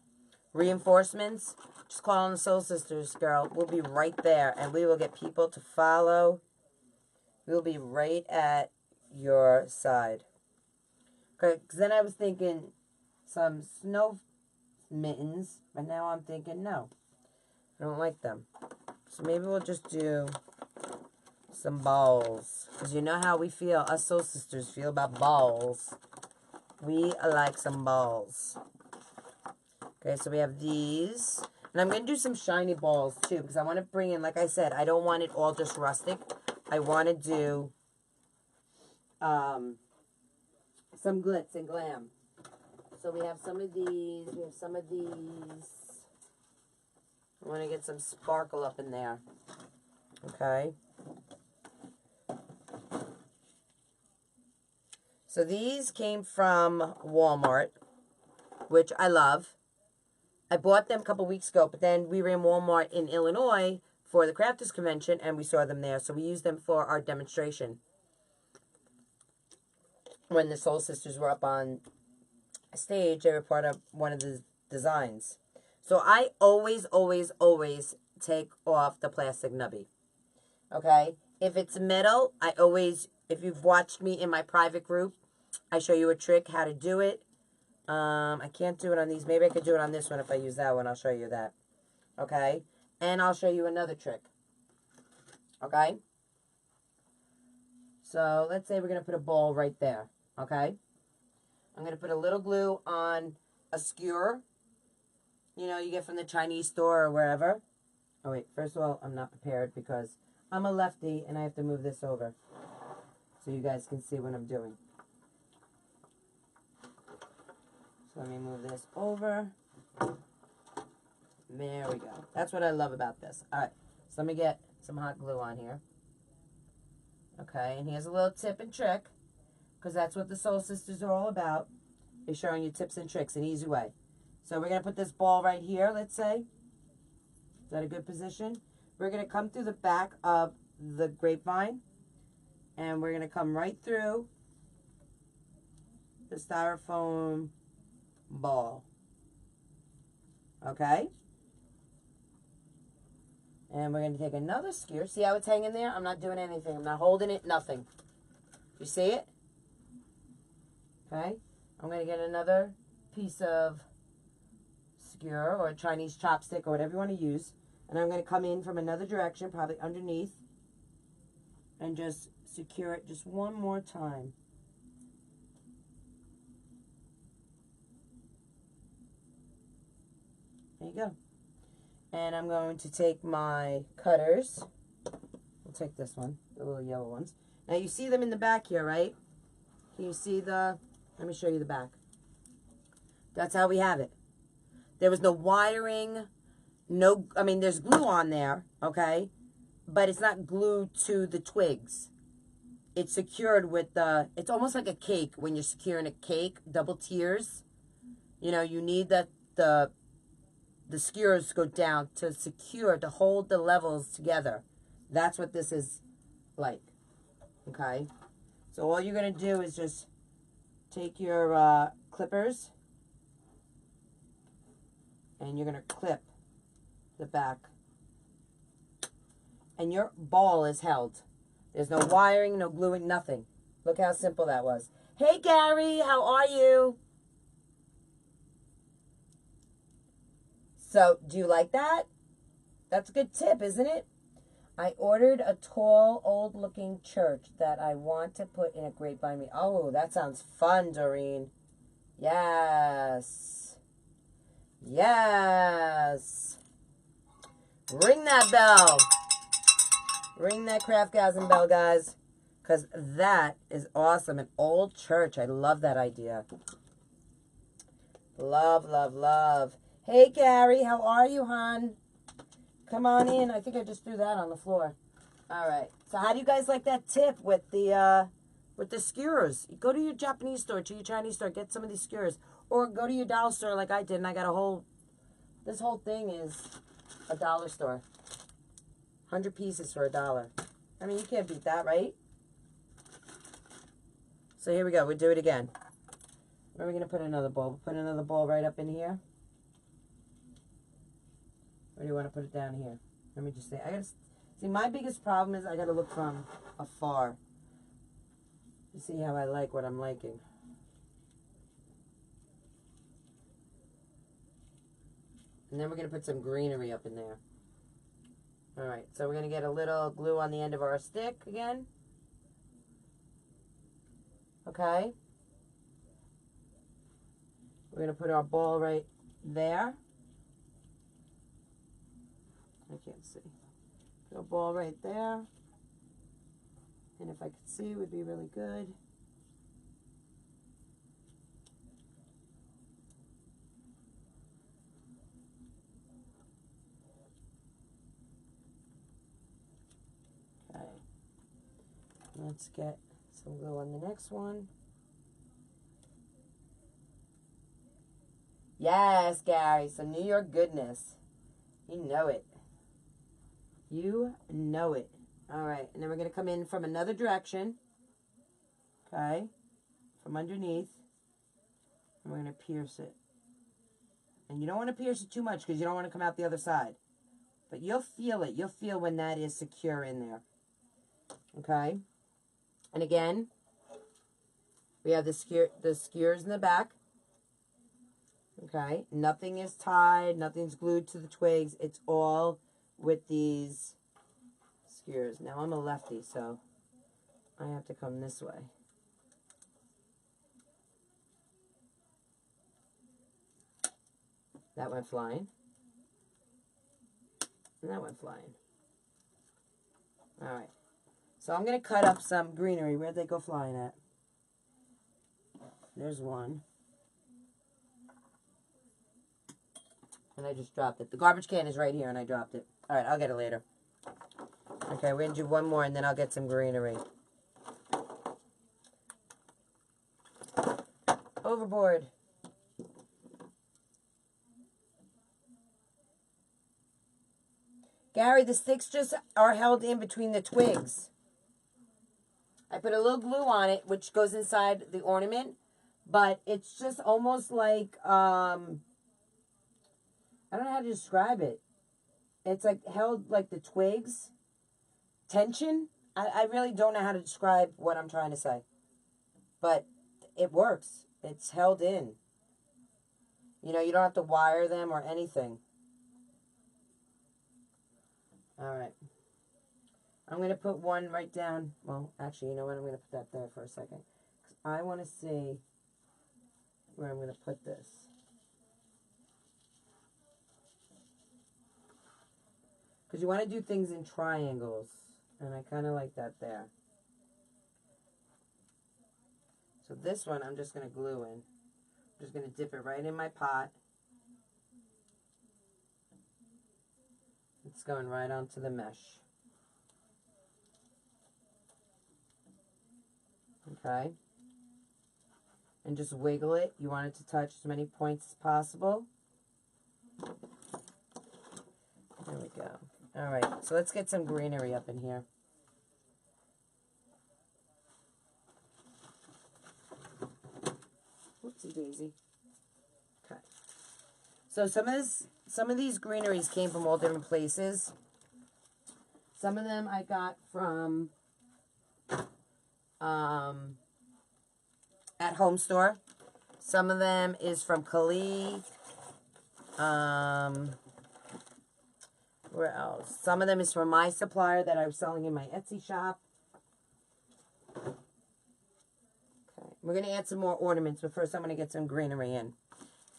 reinforcements, just call on the Soul Sisters, girl. We'll be right there, and we will get people to follow. We'll be right at your side. Okay, because then I was thinking some snow mittens, but now I'm thinking, no, I don't like them. So maybe we'll just do some balls. Because you know how we feel, us Soul Sisters feel about balls. We like some balls. Okay, so we have these. And I'm going to do some shiny balls, too, because I want to bring in, like I said, I don't want it all just rustic. I want to do some glitz and glam. So we have some of these. We have some of these. I want to get some sparkle up in there. Okay. So these came from Walmart, which I love. I bought them a couple weeks ago, but then we were in Walmart in Illinois for the Crafters Convention, and we saw them there. So we used them for our demonstration when the Soul Sisters were up on stage. They were part of one of the designs. So I always, always, always take off the plastic nubby. Okay? If it's metal, I always, if you've watched me in my private group, I show you a trick how to do it. I can't do it on these. Maybe I could do it on this one if I use that one. I'll show you that. Okay? And I'll show you another trick. Okay? So let's say we're going to put a ball right there. Okay? I'm going to put a little glue on a skewer. You know, you get from the Chinese store or wherever. Oh, wait. First of all, I'm not prepared because I'm a lefty and I have to move this over so you guys can see what I'm doing. So let me move this over. There we go. That's what I love about this. All right. So let me get some hot glue on here. Okay. And here's a little tip and trick, because that's what the Soul Sisters are all about, is showing you tips and tricks, an easy way. So we're going to put this ball right here, let's say. Is that a good position? We're going to come through the back of the grapevine, and we're going to come right through the styrofoam ball. Okay? And we're going to take another skewer. See how it's hanging there? I'm not doing anything. I'm not holding it, nothing. You see it? Okay? I'm going to get another piece of skewer or a Chinese chopstick or whatever you want to use. And I'm going to come in from another direction, probably underneath, and just secure it just one more time. There you go. And I'm going to take my cutters. We'll take this one, the little yellow ones. Now you see them in the back here, right? Can you see the, let me show you the back. That's how we have it. There was no wiring, no, I mean, there's glue on there, okay? But it's not glued to the twigs. It's secured with the, it's almost like a cake when you're securing a cake, double tiers. You know, you need the skewers go down to secure, to hold the levels together. That's what this is like, okay? So all you're going to do is just take your clippers and you're going to clip the back. And your ball is held. There's no wiring, no gluing, nothing. Look how simple that was. Hey, Gary, how are you? So, do you like that? That's a good tip, isn't it? I ordered a tall, old-looking church that I want to put in a grapevine. Oh, that sounds fun, Doreen. Yes. Yes. Ring that bell. Ring that Craftgasm bell, guys. Because that is awesome. An old church. I love that idea. Love, love, love. Hey, Gary, how are you, hon? Come on in. I think I just threw that on the floor. All right. So how do you guys like that tip with the skewers? Go to your Japanese store, to your Chinese store, get some of these skewers. Or go to your dollar store like I did, and I got a whole, this whole thing is a dollar store. 100 pieces for $1. I mean, you can't beat that, right? So here we go. We'll do it again. Where are we going to put another ball? We'll put another ball right up in here. Or do you want to put it down here? Let me just say, I gotta see, my biggest problem is I gotta look from afar to see how I like what I'm liking. And then we're gonna put some greenery up in there. Alright, so we're gonna get a little glue on the end of our stick again. Okay. We're going to put our ball right there. I can't see. Put a ball right there. And if I could see, it would be really good. Okay. Let's get some glue on the next one. Yes, Gary, some New York goodness. You know it. You know it. All right, and then we're going to come in from another direction. Okay, from underneath. And we're going to pierce it. And you don't want to pierce it too much because you don't want to come out the other side. But you'll feel it. You'll feel when that is secure in there. Okay. And again, we have the skewers in the back. Okay. Nothing is tied. Nothing's glued to the twigs. It's all with these skewers. Now I'm a lefty, so I have to come this way. That went flying. And that went flying. All right. So I'm going to cut up some greenery. Where'd they go flying at? There's one. And I just dropped it. The garbage can is right here, and I dropped it. All right, I'll get it later. Okay, we're going to do one more, and then I'll get some greenery. Overboard. Gary, the sticks just are held in between the twigs. I put a little glue on it, which goes inside the ornament, but it's just almost like, I don't know how to describe it. It's like held like the twigs. Tension. I really don't know how to describe what I'm trying to say. But it works. It's held in. You know, you don't have to wire them or anything. All right. I'm going to put one right down. Well, actually, you know what? I'm going to put that there for a second. 'Cause I want to see where I'm going to put this. Because you want to do things in triangles. And I kind of like that there. So this one, I'm just going to glue in. I'm just going to dip it right in my pot. It's going right onto the mesh. Okay. And just wiggle it. You want it to touch as many points as possible. There we go. All right. So let's get some greenery up in here. Whoopsie daisy. Okay. So some of these greeneries came from all different places. Some of them I got from at Home Store. Some of them is from Kali. Where else? Some of them is from my supplier that I was selling in my Etsy shop. Okay. We're going to add some more ornaments, but first I'm going to get some greenery in.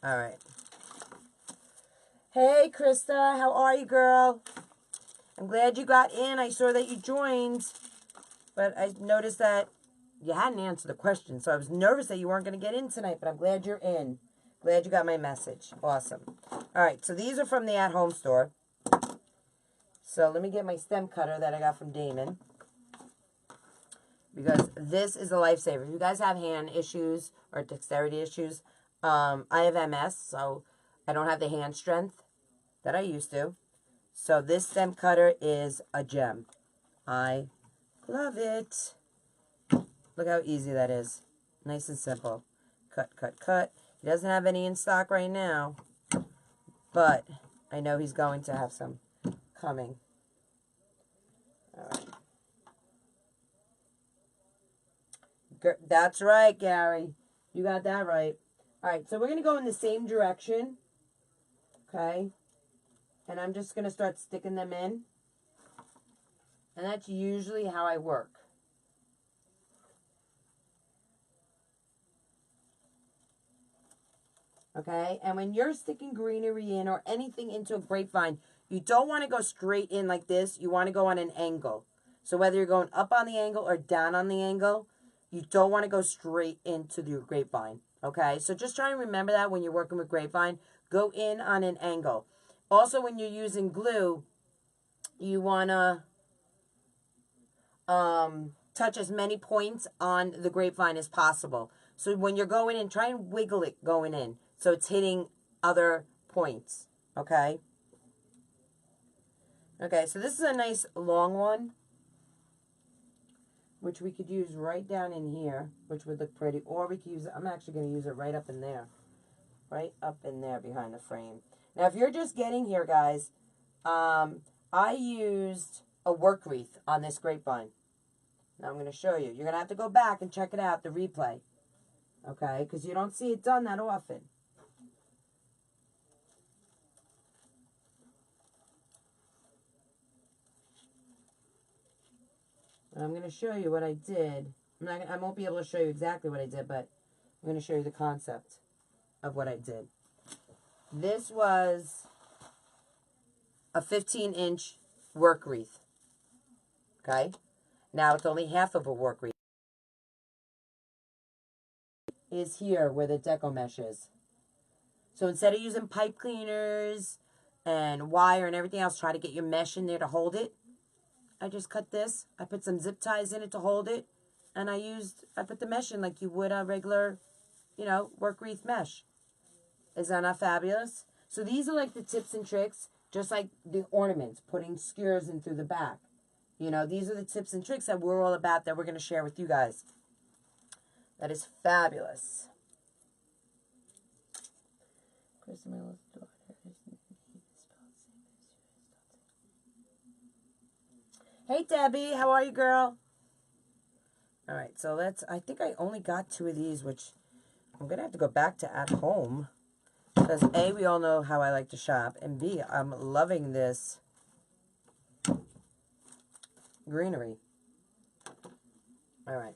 All right. Hey, Krista. How are you, girl? I'm glad you got in. I saw that you joined, but I noticed that you hadn't answered the question, so I was nervous that you weren't going to get in tonight, but I'm glad you're in. Glad you got my message. Awesome. All right, so these are from the At Home Store. So let me get my stem cutter that I got from Damon, because this is a lifesaver. If you guys have hand issues or dexterity issues, I have MS, so I don't have the hand strength that I used to. So this stem cutter is a gem. I love it. Look how easy that is. Nice and simple. Cut, cut, cut. He doesn't have any in stock right now, but I know he's going to have some coming. All right. That's right, Gary. You got that right. All right, so we're going to go in the same direction. Okay. And I'm just going to start sticking them in. And that's usually how I work. Okay? And when you're sticking greenery in or anything into a grapevine, you don't want to go straight in like this. You want to go on an angle. So whether you're going up on the angle or down on the angle, you don't want to go straight into the grapevine. Okay? So just try and remember that when you're working with grapevine. Go in on an angle. Also, when you're using glue, you want to touch as many points on the grapevine as possible. So when you're going in, try and wiggle it going in so it's hitting other points. Okay? Okay, so this is a nice long one, which we could use right down in here, which would look pretty. Or we could use it, I'm actually going to use it right up in there. Right up in there behind the frame. Now, if you're just getting here, guys, I used a work wreath on this grapevine. Now, I'm going to show you. You're going to have to go back and check it out, the replay. Okay? Because you don't see it done that often. And I'm going to show you what I did. I won't be able to show you exactly what I did, but I'm going to show you the concept of what I did. This was a 15-inch work wreath. Okay? Now it's only half of a work wreath. Is here where the deco mesh is. So instead of using pipe cleaners and wire and everything else, try to get your mesh in there to hold it. I just cut this. I put some zip ties in it to hold it. And I put the mesh in like you would a regular, work wreath mesh. Is that not fabulous? So these are like the tips and tricks, just like the ornaments, putting skewers in through the back. These are the tips and tricks that we're all about that we're going to share with you guys. That is fabulous. Hey, Debbie. How are you, girl? All right, so I think I only got 2 of these, which I'm going to have to go back to at home. Because A, we all know how I like to shop. And B, I'm loving this greenery. All right.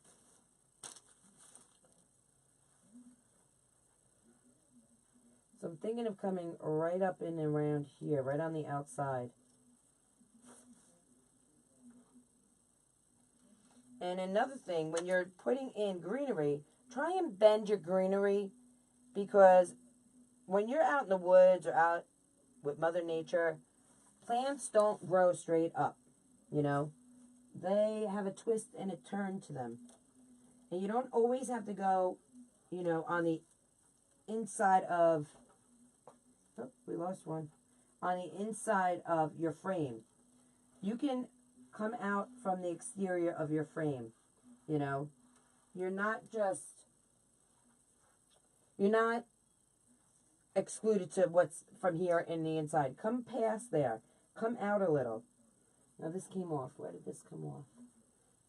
So I'm thinking of coming right up in and around here, right on the outside. And another thing, when you're putting in greenery, try and bend your greenery, because when you're out in the woods or out with Mother Nature, plants don't grow straight up, They have a twist and a turn to them. And you don't always have to go, on the inside of, oh, we lost one, on the inside of your frame. You can come out from the exterior of your frame, You're not excluded to what's from here in the inside. Come past there. Come out a little. Now this came off. Where did this come off?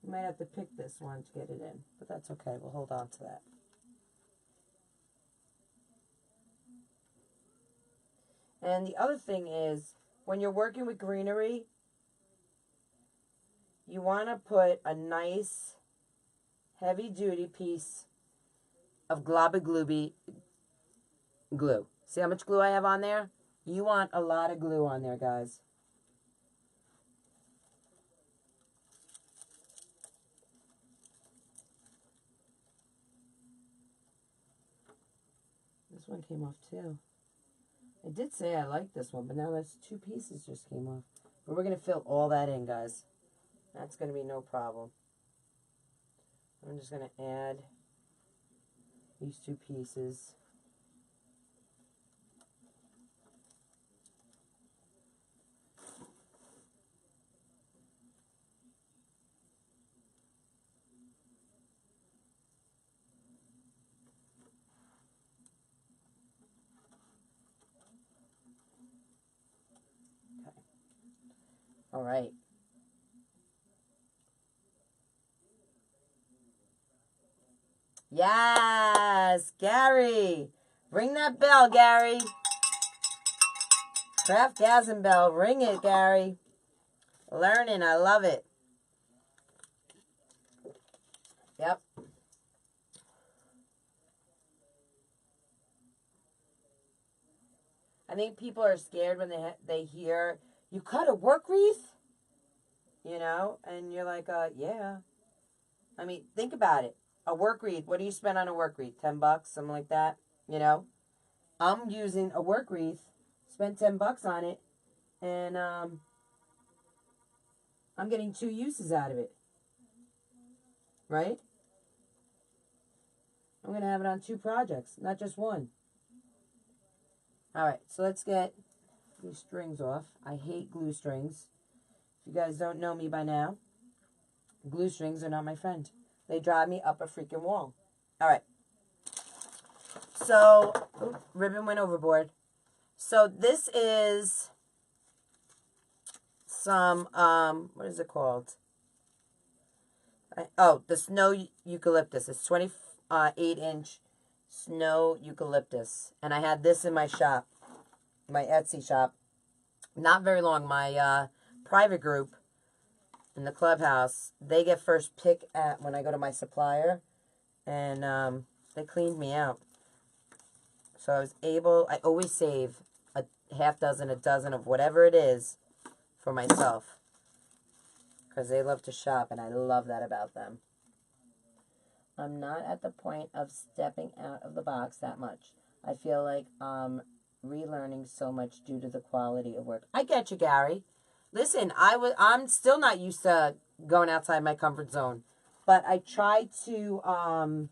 You might have to pick this one to get it in, but that's okay. We'll hold on to that. And the other thing is, when you're working with greenery, you want to put a nice heavy-duty piece of Ryobi glue. See how much glue I have on there? You want a lot of glue on there, guys. This one came off too. I did say I liked this one, but now that's 2 pieces just came off. But we're going to fill all that in, guys. That's going to be no problem. I'm just going to add these 2 pieces. Okay. All right. Yes, Gary. Ring that bell, Gary. Craftgasm bell. Ring it, Gary. Learning. I love it. Yep. I think people are scared when they hear, you cut a work wreath? You know? And you're like, yeah. I mean, think about it. A work wreath, what do you spend on a work wreath? $10, something like that, you know? I'm using a work wreath, spent $10 on it, and I'm getting 2 uses out of it. Right? I'm going to have it on 2 projects, not just 1. All right, so let's get these strings off. I hate glue strings. If you guys don't know me by now, glue strings are not my friend. They drive me up a freaking wall. All right. So, ribbon went overboard. So this is some, what is it called? The snow eucalyptus. It's 28-inch snow eucalyptus. And I had this in my shop, my Etsy shop. Not very long. My private group in the Clubhouse, they get first pick at when I go to my supplier. And they cleaned me out. So I was able, I always save a half dozen, a dozen of whatever it is for myself. Because they love to shop, and I love that about them. I'm not at the point of stepping out of the box that much. I feel like I'm relearning so much due to the quality of work. I get you, Gary. Listen, I'm still not used to going outside my comfort zone. But I try to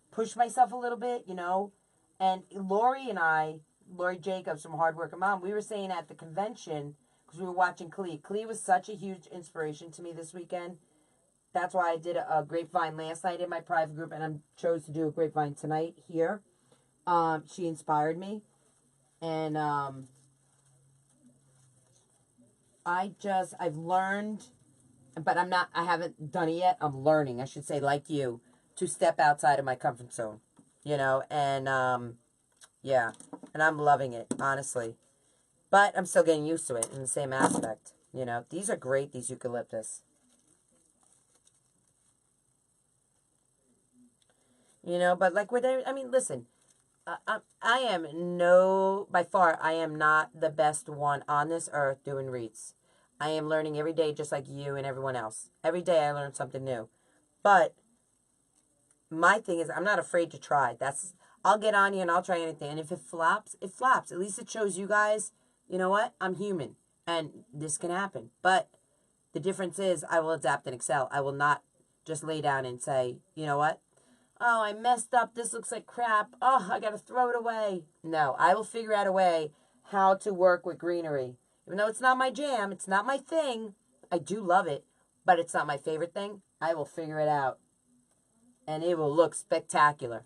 push myself a little bit, you know. And Lori Jacobs from Hard Working Mom, we were saying at the convention, because we were watching Klee. Klee was such a huge inspiration to me this weekend. That's why I did a grapevine last night in my private group, and I chose to do a grapevine tonight here. She inspired me. And I've learned, but I haven't done it yet. I'm learning, I should say, like you, to step outside of my comfort zone, you know, and yeah, and I'm loving it, honestly. But I'm still getting used to it in the same aspect. You know, these are great, these eucalyptus. You know, but like listen, I am by far, I am not the best one on this earth doing wreaths. I am learning every day just like you and everyone else. Every day I learn something new. But my thing is I'm not afraid to try. I'll get on you and I'll try anything. And if it flops, it flops. At least it shows you guys, you know what? I'm human. And this can happen. But the difference is I will adapt and excel. I will not just lay down and say, you know what? Oh, I messed up. This looks like crap. Oh, I got to throw it away. No, I will figure out a way how to work with greenery. Even though it's not my jam, it's not my thing. I do love it, but it's not my favorite thing. I will figure it out. And it will look spectacular.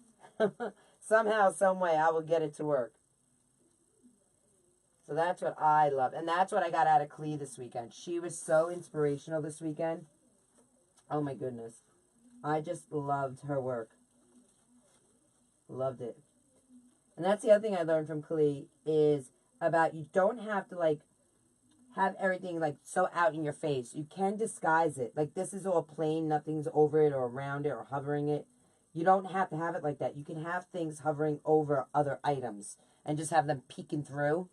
Somehow, some way, I will get it to work. So that's what I love. And that's what I got out of Klee this weekend. She was so inspirational this weekend. Oh, my goodness. I just loved her work. Loved it. And that's the other thing I learned from Klee is about you don't have to, like, have everything, like, so out in your face. You can disguise it. Like, this is all plain. Nothing's over it or around it or hovering it. You don't have to have it like that. You can have things hovering over other items and just have them peeking through.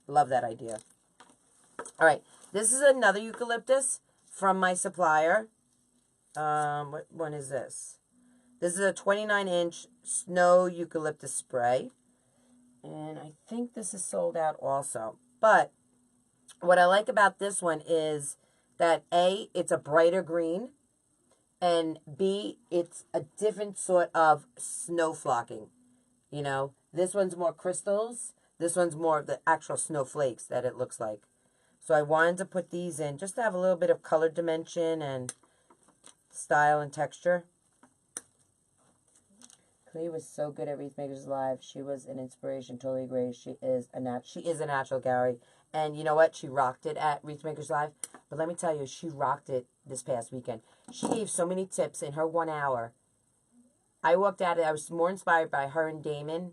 Love that idea. All right. This is another eucalyptus from my supplier. What one is this? This is a 29-inch snow eucalyptus spray. And I think this is sold out also. But what I like about this one is that A, it's a brighter green. And B, it's a different sort of snow flocking. You know, this one's more crystals. This one's more of the actual snowflakes that it looks like. So I wanted to put these in just to have a little bit of color dimension and style and texture. Klee was so good at Wreath Makers Live. She was an inspiration. Totally agree. She is a natural, Gary. And you know what? She rocked it at Wreath Makers Live. But let me tell you, she rocked it this past weekend. She gave so many tips in her 1 hour. I walked out of it. I was more inspired by her and Damon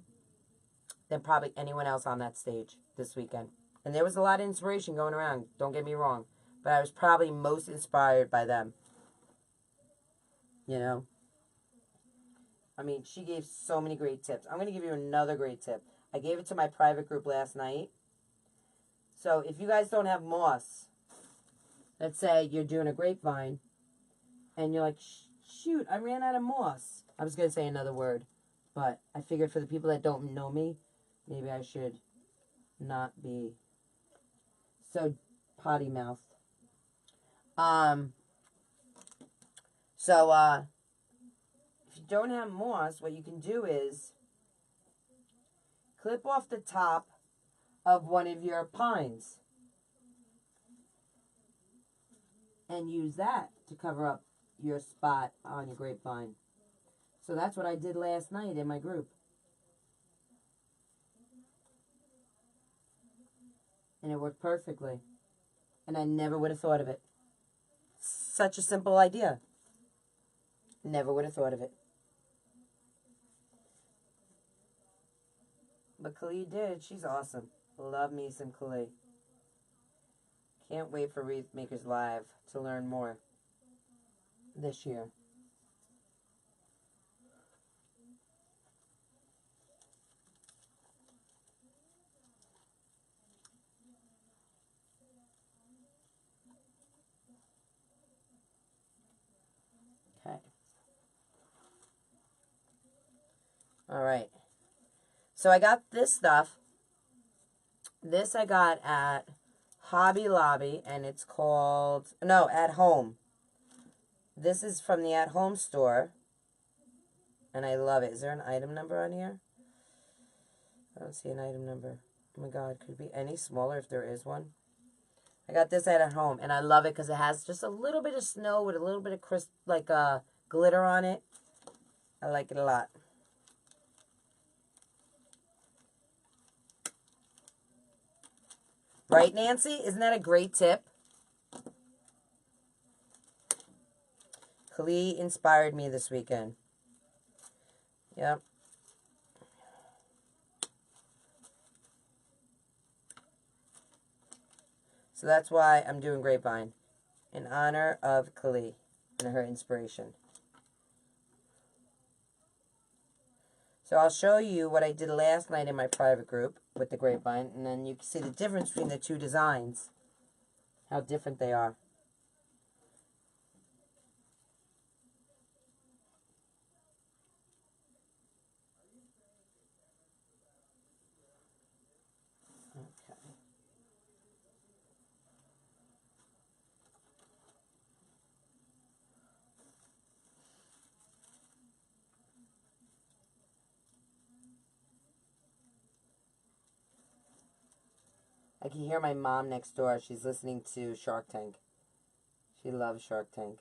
than probably anyone else on that stage this weekend. And there was a lot of inspiration going around. Don't get me wrong. But I was probably most inspired by them. You know? I mean, she gave so many great tips. I'm going to give you another great tip. I gave it to my private group last night. So if you guys don't have moss, let's say you're doing a grapevine, and you're like, shoot, I ran out of moss. I was going to say another word, but I figured for the people that don't know me, maybe I should not be so potty mouthed. If you don't have moss, what you can do is clip off the top of one of your pines and use that to cover up your spot on your grapevine. So that's what I did last night in my group. And it worked perfectly. And I never would have thought of it. Such a simple idea. Never would have thought of it. But Kali did. She's awesome. Love me some Kali. Can't wait for Wreath Makers Live to learn more this year. Okay. All right. So I got this stuff. This I got at Hobby Lobby, and it's called, no, At Home. This is from the At Home store, and I love it. Is there an item number on here? I don't see an item number. Oh my God, could it be any smaller if there is one? I got this at Home, and I love it because it has just a little bit of snow with a little bit of crisp, like glitter on it. I like it a lot. Right, Nancy? Isn't that a great tip? Kali inspired me this weekend. Yep. So that's why I'm doing Grapevine, in honor of Kali and her inspiration. So I'll show you what I did last night in my private group with the Grapevine, and then you can see the difference between the two designs, how different they are. I can hear my mom next door. She's listening to Shark Tank. She loves Shark Tank.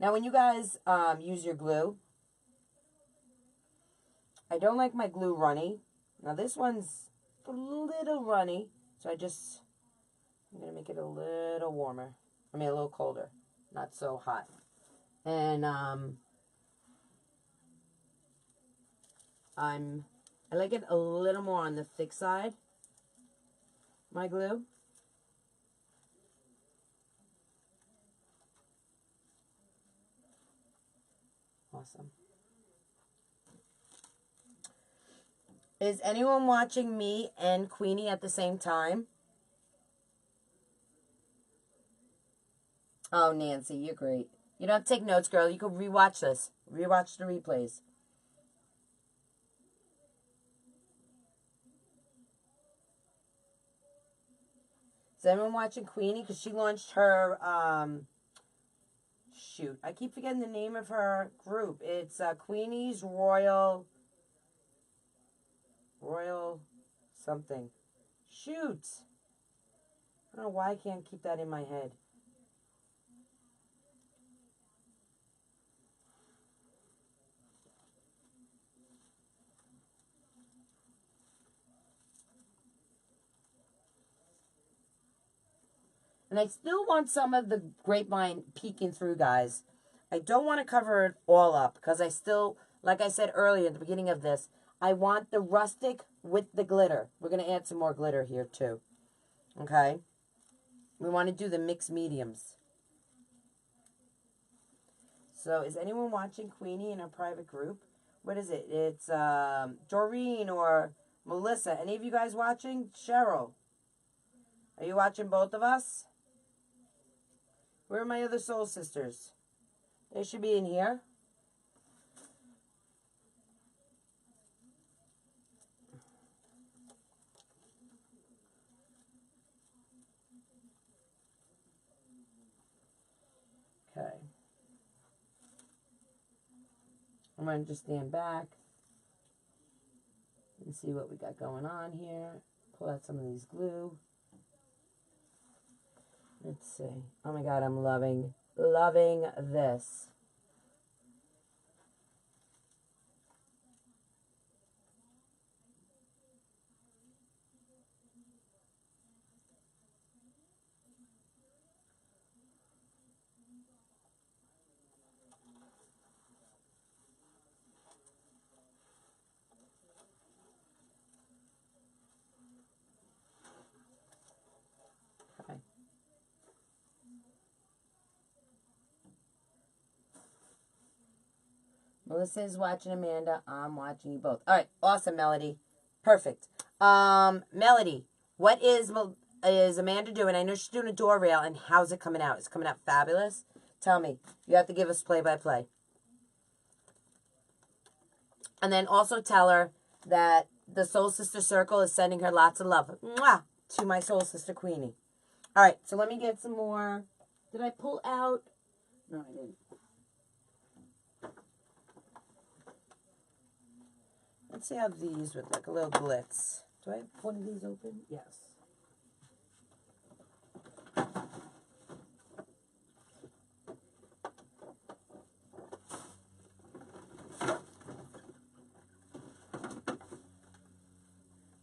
Now, when you guys use your glue, I don't like my glue runny. Now, this one's a little runny, so I'm going to make it a little warmer. I mean, a little colder, not so hot. And I like it a little more on the thick side, my glue. Awesome. Is anyone watching me and Queenie at the same time? Oh, Nancy, you're great. You don't have to take notes, girl. You can rewatch this. Rewatch the replays. Is anyone watching Queenie? Because she launched her, shoot, I keep forgetting the name of her group. It's Queenie's Royal something. Shoot. I don't know why I can't keep that in my head. And I still want some of the grapevine peeking through, guys. I don't want to cover it all up because I still, like I said earlier at the beginning of this, I want the rustic with the glitter. We're going to add some more glitter here too. Okay? We want to do the mixed mediums. So is anyone watching Queenie in our private group? What is it? It's Doreen or Melissa, any of you guys watching? Cheryl, are you watching both of us? Where are my other soul sisters? They should be in here. Okay. I'm going to just stand back and see what we got going on here. Pull out some of these glue. Let's see. Oh my God, I'm loving this. Okay. Melissa is watching Amanda. I'm watching you both. All right. Awesome, Melody. Perfect. Melody, what is Amanda doing? I know she's doing a door rail, and how's it coming out? It's coming out fabulous. Tell me. You have to give us play-by-play. And then also tell her that the Soul Sister Circle is sending her lots of love. Mwah! To my Soul Sister Queenie. All right. So let me get some more. Did I pull out? No, I didn't. Let's see how these would look. A little glitz. Do I have one of these open? Yes. I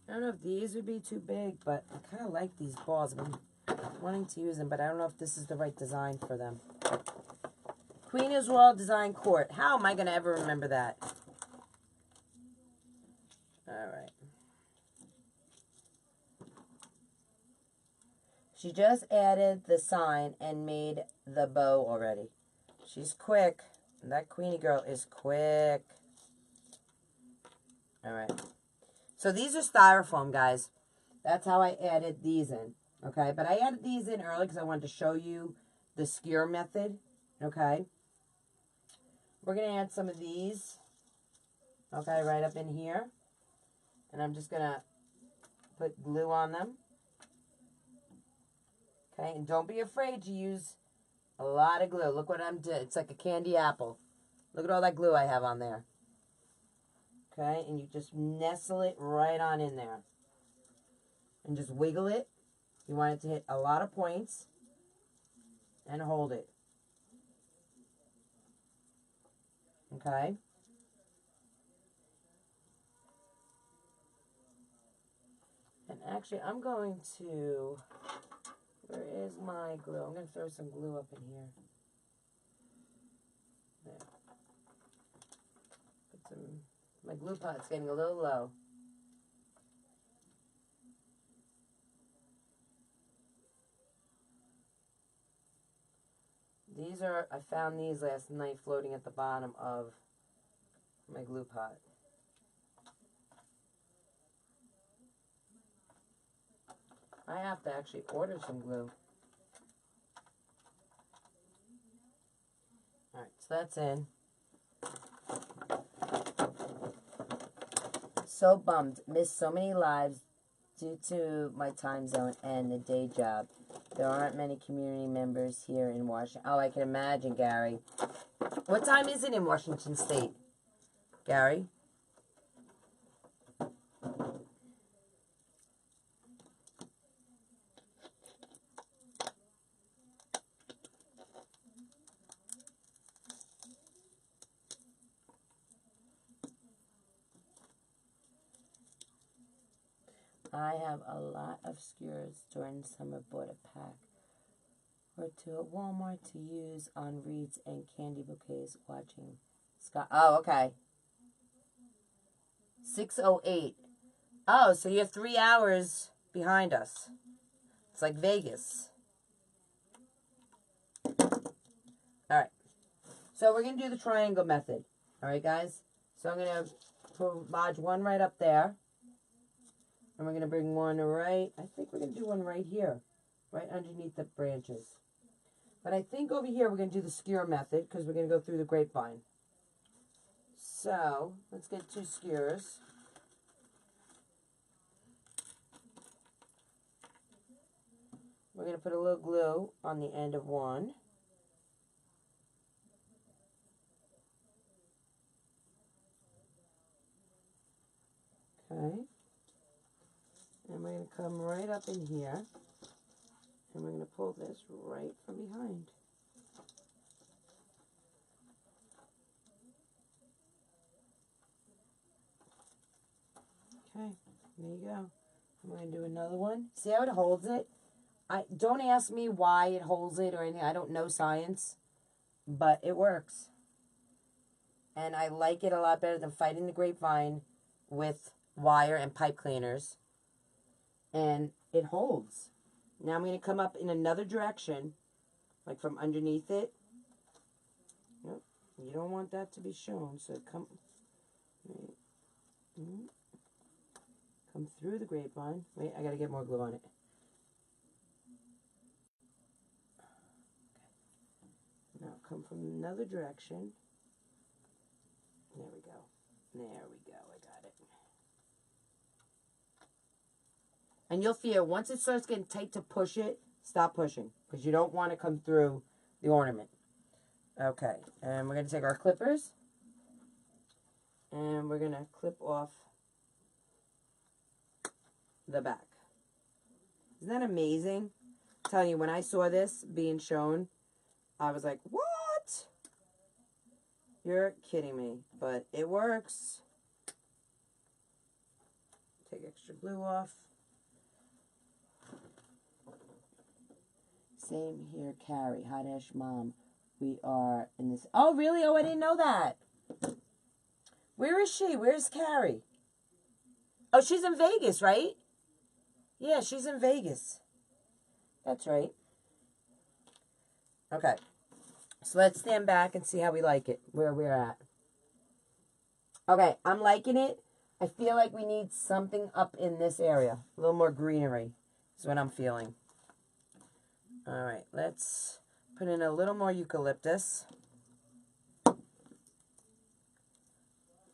don't know if these would be too big, but I kind of like these balls. I've been wanting to use them, but I don't know if this is the right design for them. Queen is Royal Design Court. How am I going to ever remember that? All right. She just added the sign and made the bow already. She's quick. That Queenie girl is quick. All right. So these are styrofoam, guys. That's how I added these in. Okay. But I added these in early because I wanted to show you the skewer method. Okay. We're going to add some of these. Okay. Right up in here. And I'm just going to put glue on them. Okay, and don't be afraid to use a lot of glue. Look what I'm doing. It's like a candy apple. Look at all that glue I have on there. Okay, and you just nestle it right on in there. And just wiggle it. You want it to hit a lot of points. And hold it. Okay. And actually, I'm going to... Where is my glue? I'm going to throw some glue up in here. There. Put some, my glue pot's getting a little low. These are, I found these last night floating at the bottom of my glue pot. I have to actually order some glue. Alright, so that's in. So bummed. Missed so many lives due to my time zone and the day job. There aren't many community members here in Washington. Oh, I can imagine, Gary. What time is it in Washington State, Gary? I have a lot of skewers during summer. Bought a pack or two at Walmart to use on wreaths and candy bouquets. Watching Scott. Oh, okay. 6:08. Oh, so you're 3 hours behind us. It's like Vegas. All right. So we're going to do the triangle method. All right, guys? So I'm going to lodge one right up there. And we're going to bring one right, I think we're going to do one right here, right underneath the branches. But I think over here we're going to do the skewer method because we're going to go through the grapevine. So, let's get 2 skewers. We're going to put a little glue on the end of one. Okay. And we're going to come right up in here. And we're going to pull this right from behind. Okay, there you go. I'm going to do another one. See how it holds it? Don't ask me why it holds it or anything. I don't know science, but it works. And I like it a lot better than fighting the grapevine with wire and pipe cleaners. And it holds. Now I'm going to come up in another direction, like from underneath it. Nope, you don't want that to be shown, so come through the grapevine. Wait, I got to get more glue on it. Now come from another direction. There we go. There we go. I got it. And you'll feel once it starts getting tight to push it, stop pushing because you don't want to come through the ornament. Okay, and we're going to take our clippers and we're going to clip off the back. Isn't that amazing? I'm telling you, when I saw this being shown, I was like, what? You're kidding me, but it works. Take extra glue off. Same here, Carrie, Hot Ash Mom. We are in this. Oh, really? Oh, I didn't know that. Where is she? Where's Carrie? Oh, she's in Vegas, right? Yeah, she's in Vegas. That's right. Okay. So let's stand back and see how we like it, where we're at. Okay, I'm liking it. I feel like we need something up in this area. A little more greenery is what I'm feeling. All right, let's put in a little more eucalyptus.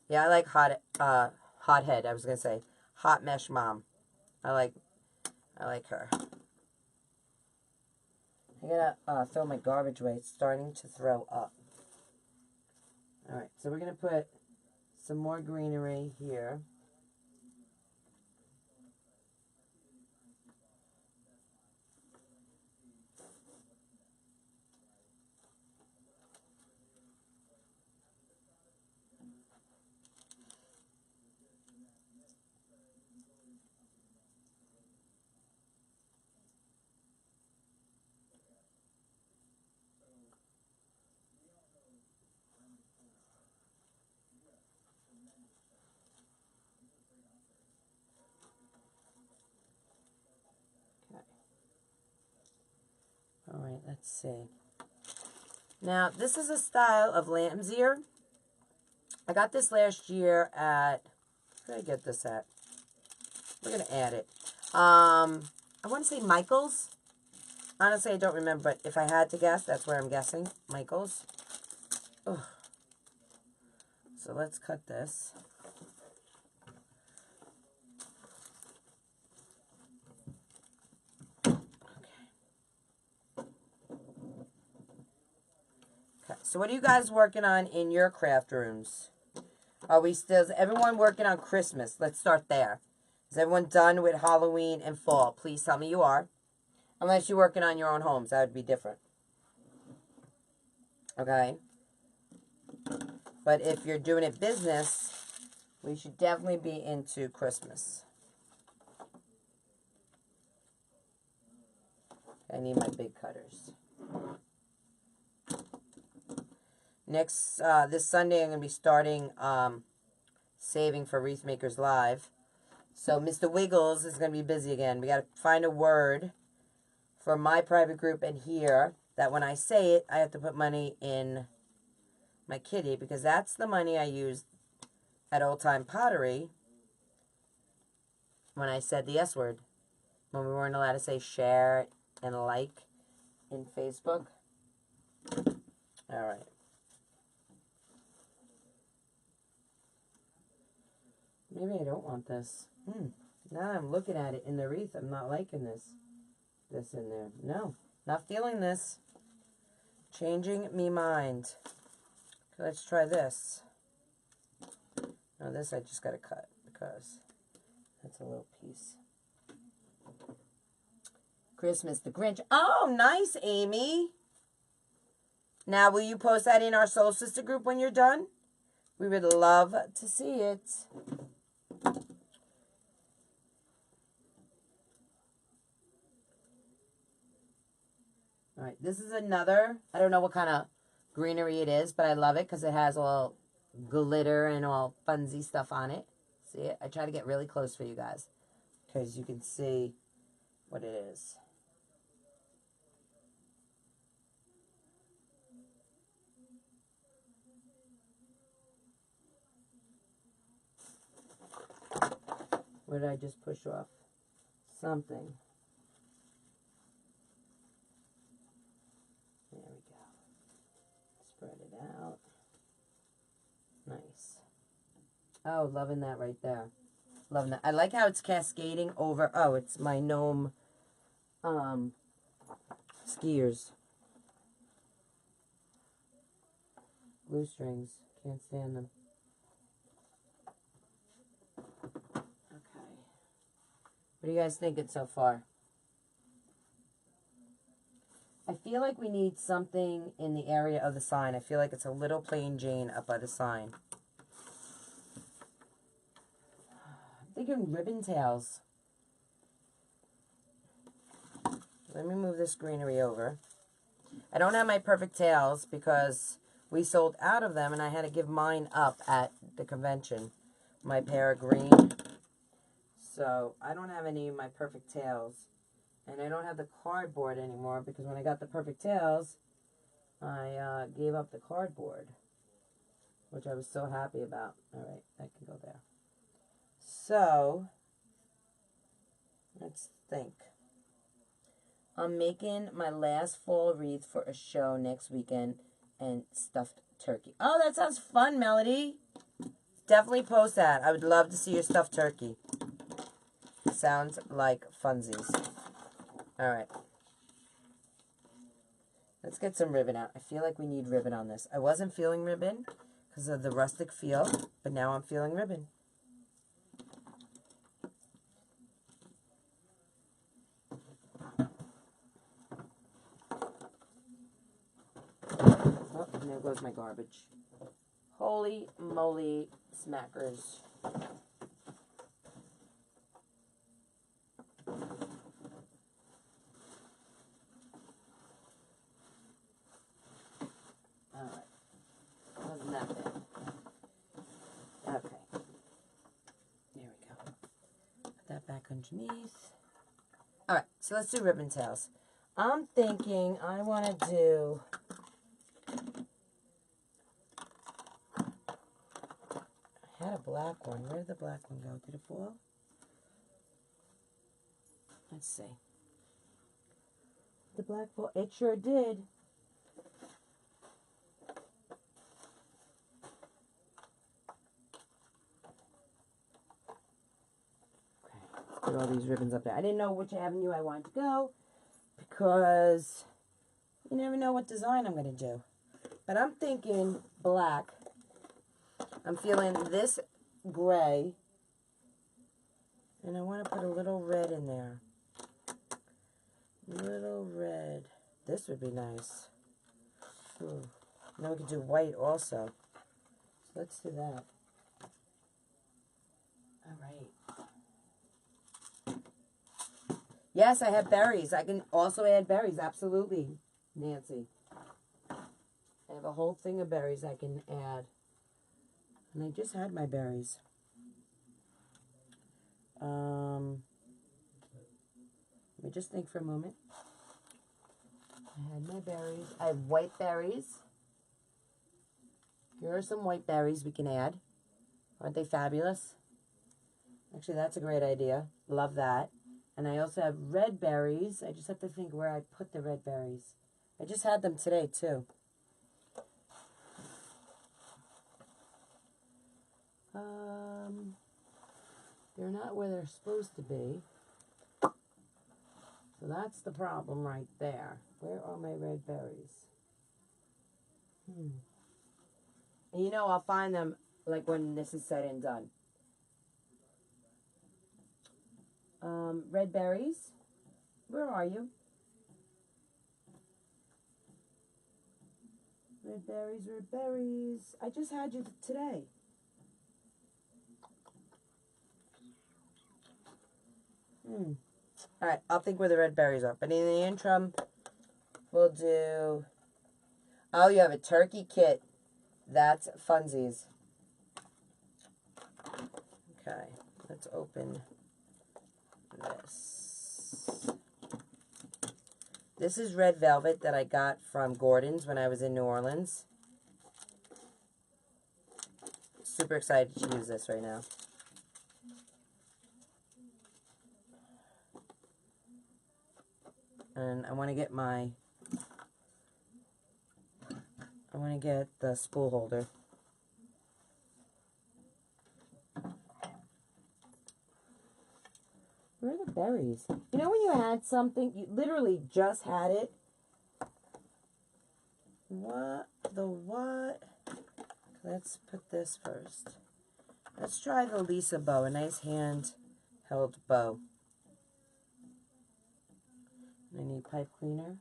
Yeah, I like hothead. I was gonna say hot mesh mom. I like her. I gotta throw my garbage away. It's starting to throw up. All right, so we're gonna put some more greenery here. All right, let's see. Now, this is a style of lamb's ear. I got this last year at, where did I get this at? We're going to add it. I want to say Michael's. Honestly, I don't remember, but if I had to guess, that's where I'm guessing. Michael's. Ugh. So let's cut this. Okay, so what are you guys working on in your craft rooms? Are we still, is everyone working on Christmas? Let's start there. Is everyone done with Halloween and fall? Please tell me you are. Unless you're working on your own homes. That would be different. Okay? But if you're doing it business, we should definitely be into Christmas. I need my big cutters. Next, this Sunday, I'm going to be starting saving for Wreath Makers Live. So Mr. Wiggles is going to be busy again. We got to find a word for my private group and here that when I say it, I have to put money in my kitty because that's the money I used at Old Time Pottery when I said the S word. When we weren't allowed to say share and like in Facebook. All right. Maybe I don't want this. Now I'm looking at it in the wreath. I'm not liking this. This in there. No, not feeling this. Changing me mind. Okay, let's try this. No, this I just got to cut because that's a little piece. Christmas, the Grinch. Oh, nice, Amy. Now, will you post that in our Soul Sister group when you're done? We would love to see it. All right, this is another, I don't know what kind of greenery it is, but I love it because it has all glitter and all funsy stuff on it. See it? I try to get really close for you guys because you can see what it is. What did I just push off? Something. There we go. Spread it out. Nice. Oh, loving that right there. Loving that. I like how it's cascading over. Oh, it's my gnome skiers. Glue strings. Can't stand them. What are you guys thinking so far? I feel like we need something in the area of the sign. I feel like it's a little plain Jane up by the sign. I'm thinking ribbon tails. Let me move this greenery over. I don't have my perfect tails because we sold out of them and I had to give mine up at the convention. My pair of green. So, I don't have any of my perfect tails. And I don't have the cardboard anymore because when I got the perfect tails, I gave up the cardboard. Which I was so happy about. Alright, that can go there. So, let's think. I'm making my last fall wreath for a show next weekend and stuffed turkey. Oh, that sounds fun, Melody. Definitely post that. I would love to see your stuffed turkey. Sounds like funsies. Alright. Let's get some ribbon out. I feel like we need ribbon on this. I wasn't feeling ribbon because of the rustic feel, but now I'm feeling ribbon. Oh, and there goes my garbage. Holy moly smackers. Underneath. Alright, so let's do ribbon tails. I'm thinking I want to do I had a black one. Where did the black one go? Did it fall? Let's see. The black fall. It sure did. Put all these ribbons up there. I didn't know which avenue I wanted to go because you never know what design I'm going to do. But I'm thinking black. I'm feeling this gray. And I want to put a little red in there. Little red. This would be nice. Ooh. Now we could do white also. So let's do that. All right. Yes, I have berries. I can also add berries. Absolutely, Nancy. I have a whole thing of berries I can add. And I just had my berries. Let me just think for a moment. I had my berries. I have white berries. Here are some white berries we can add. Aren't they fabulous? Actually, that's a great idea. Love that. And I also have red berries. I just have to think where I put the red berries. I just had them today, too. They're not where they're supposed to be. So that's the problem right there. Where are my red berries? And you know, I'll find them like when this is said and done. Red berries, where are you? Red berries, red berries. I just had you today. Alright, I'll think where the red berries are. But in the interim, we'll do... Oh, you have a turkey kit. That's funsies. Okay, let's open this. This is red velvet that I got from Gordon's when I was in New Orleans. Super excited to use this right now. And I want to get the spool holder. Where are the berries? You know when you had something, you literally just had it? What the what? Let's put this first. Let's try the Lisa bow, a nice hand-held bow. I need pipe cleaner.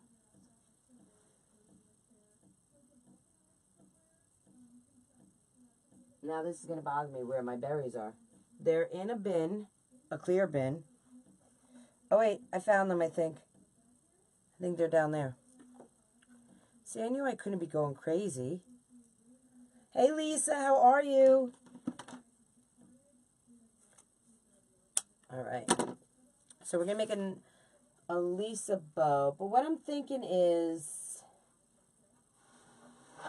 Now this is going to bother me where my berries are. They're in a bin, a clear bin. Oh wait, I found them, I think. I think they're down there. See, I knew I couldn't be going crazy. Hey Lisa, how are you? Alright. So we're going to make a Lisa bow. But what I'm thinking is...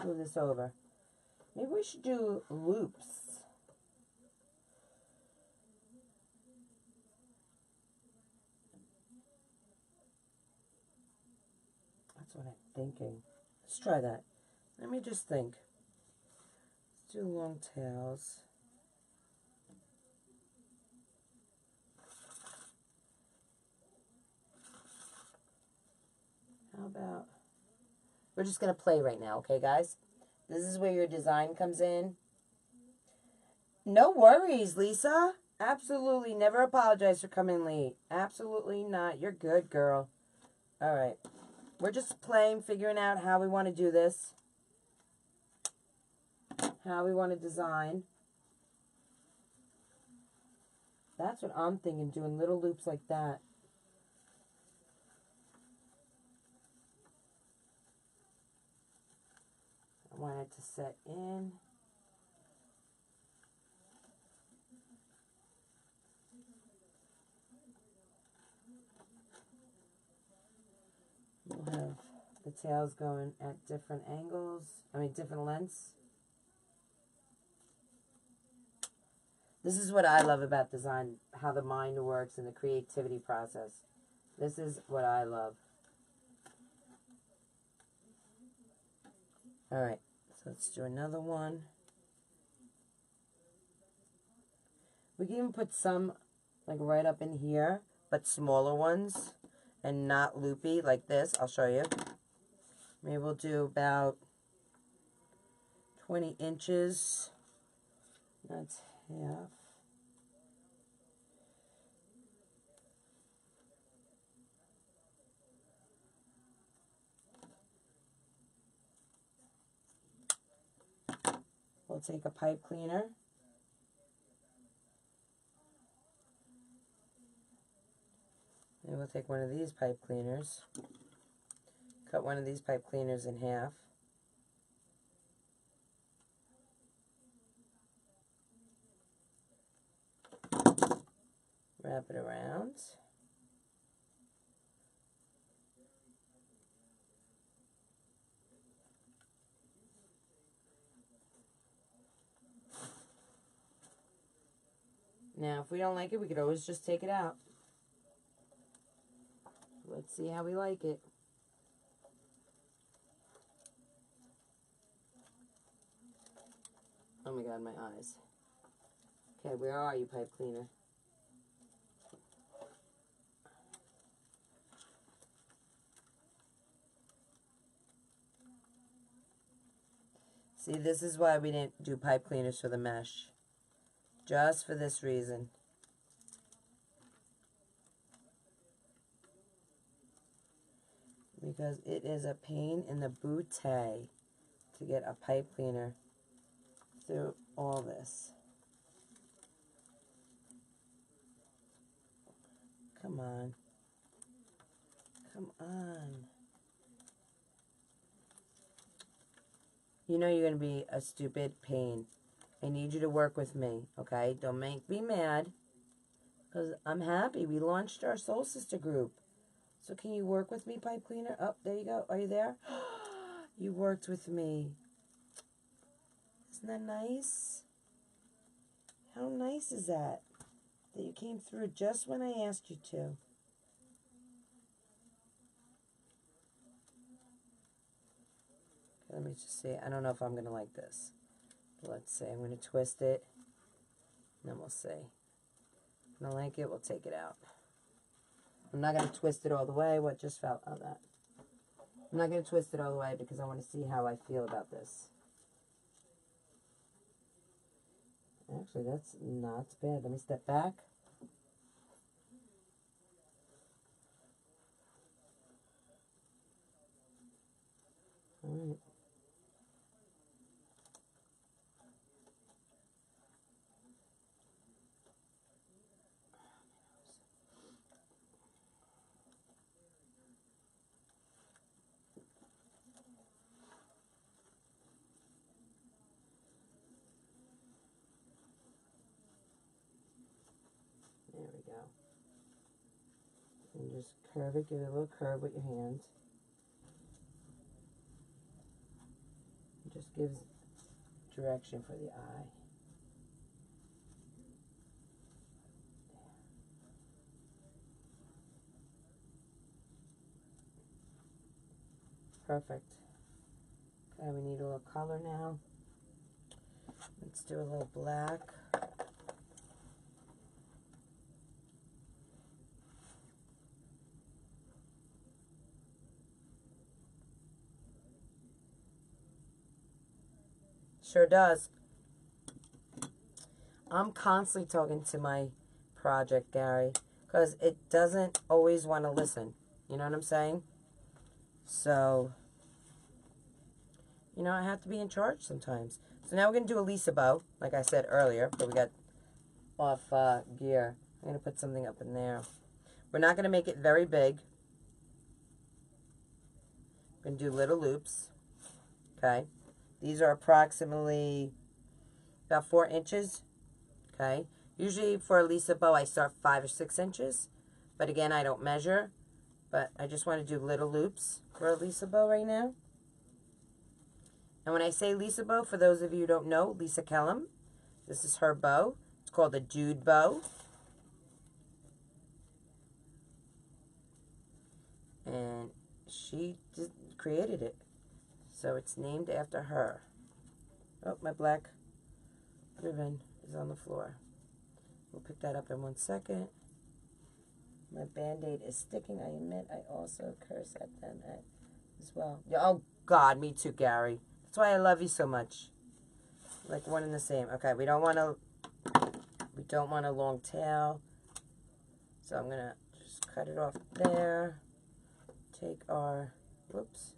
Move this over. Maybe we should do loops. That's what I'm thinking. Let's try that. Let me just think. Let's do long tails. How about... We're just going to play right now, okay, guys? This is where your design comes in. No worries, Lisa. Absolutely. Never apologize for coming late. Absolutely not. You're good, girl. All right. We're just playing, figuring out how we want to do this. How we want to design. That's what I'm thinking, doing little loops like that. I want it to set in. We'll have the tails going at different angles. I mean, different lengths. This is what I love about design, how the mind works and the creativity process. This is what I love. Alright, so let's do another one. We can even put some like right up in here, but smaller ones and not loopy like this. I'll show you. Maybe we'll do about 20 inches. That's half. We'll take a pipe cleaner. And we'll take one of these pipe cleaners. Cut one of these pipe cleaners in half. Wrap it around. Now, if we don't like it, we could always just take it out. Let's see how we like it. Oh my God, my eyes. Okay, where are you, pipe cleaner? See, this is why we didn't do pipe cleaners for the mesh. Just for this reason. Because it is a pain in the bootay to get a pipe cleaner through all this. Come on. Come on. You know you're going to be a stupid pain. I need you to work with me, okay? Don't make me mad. Because I'm happy. We launched our Soul Sister group. So can you work with me, pipe cleaner? Oh, there you go. Are you there? You worked with me. Isn't that nice? How nice is that? That you came through just when I asked you to. Okay, let me just see. I don't know if I'm going to like this. Let's see. I'm going to twist it. And then we'll see. If I don't like it, we'll take it out. I'm not going to twist it all the way. What just fell out of that? I'm not going to twist it all the way because I want to see how I feel about this. Actually, that's not bad. Let me step back. All right. There we go. And just curve it, give it a little curve with your hands. It just gives direction for the eye. Perfect. Okay, we need a little color now. Let's do a little black. Sure does. I'm constantly talking to my project, Gary, because it doesn't always want to listen. You know what I'm saying? So, you know, I have to be in charge sometimes. So now we're going to do a Lisa bow, like I said earlier, but we got off gear. I'm going to put something up in there. We're not going to make it very big. We're going to do little loops. Okay? These are approximately about 4 inches. Okay? Usually for a Lisa bow, I start 5 or 6 inches. But again, I don't measure. But I just want to do little loops for a Lisa bow right now. And when I say Lisa bow, for those of you who don't know, Lisa Kellum, this is her bow. It's called a Dude bow. And she created it. So it's named after her. Oh, my black ribbon is on the floor. We'll pick that up in 1 second. My Band-Aid is sticking. I admit I also curse at them as well. Oh, God, me too, Gary. That's why I love you so much. Like one and the same. Okay, we don't want a long tail. So I'm going to just cut it off there. Take our, whoops.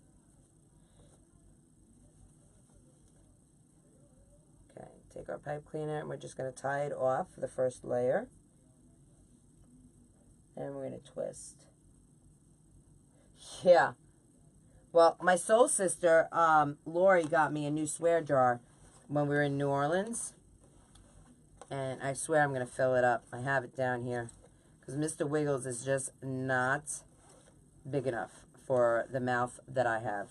Okay, take our pipe cleaner and we're just going to tie it off for the first layer. And we're going to twist. Yeah. Well, my soul sister, Lori, got me a new swear jar when we were in New Orleans. And I swear I'm going to fill it up. I have it down here. Because Mr. Wiggles is just not big enough for the mouth that I have.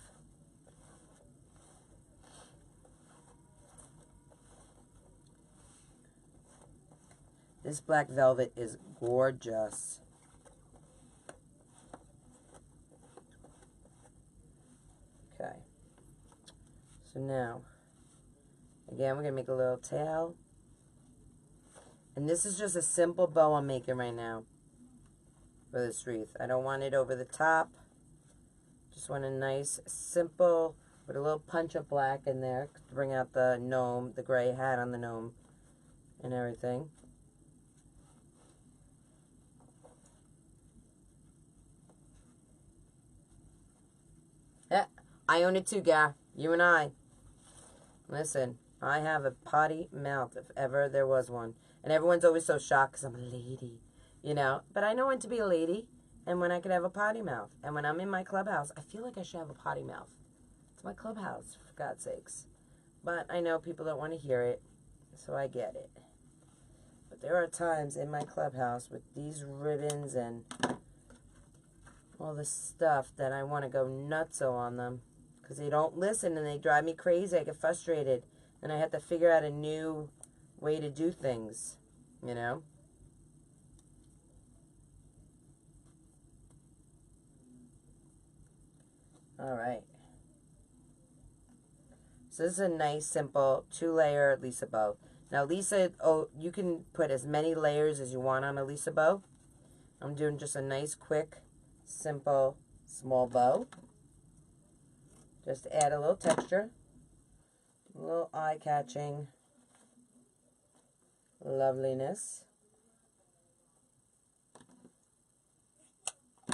This black velvet is gorgeous. Okay. So now, again, we're going to make a little tail. And this is just a simple bow I'm making right now for this wreath. I don't want it over the top. Just want a nice, simple, with a little punch of black in there to bring out the gnome, the gray hat on the gnome and everything. Yeah, I own it too, Gar. You and I. Listen, I have a potty mouth if ever there was one. And everyone's always so shocked because I'm a lady, you know. But I know when to be a lady and when I could have a potty mouth. And when I'm in my clubhouse, I feel like I should have a potty mouth. It's my clubhouse, for God's sakes. But I know people don't want to hear it, so I get it. But there are times in my clubhouse with these ribbons and all this stuff that I want to go nutso on them. Because they don't listen and they drive me crazy. I get frustrated. And I have to figure out a new way to do things, you know? Alright. So this is a nice, simple 2-layer Lisa bow. Now Lisa, oh, you can put as many layers as you want on a Lisa bow. I'm doing just a nice, quick, simple, small bow. Just to add a little texture. A little eye-catching loveliness.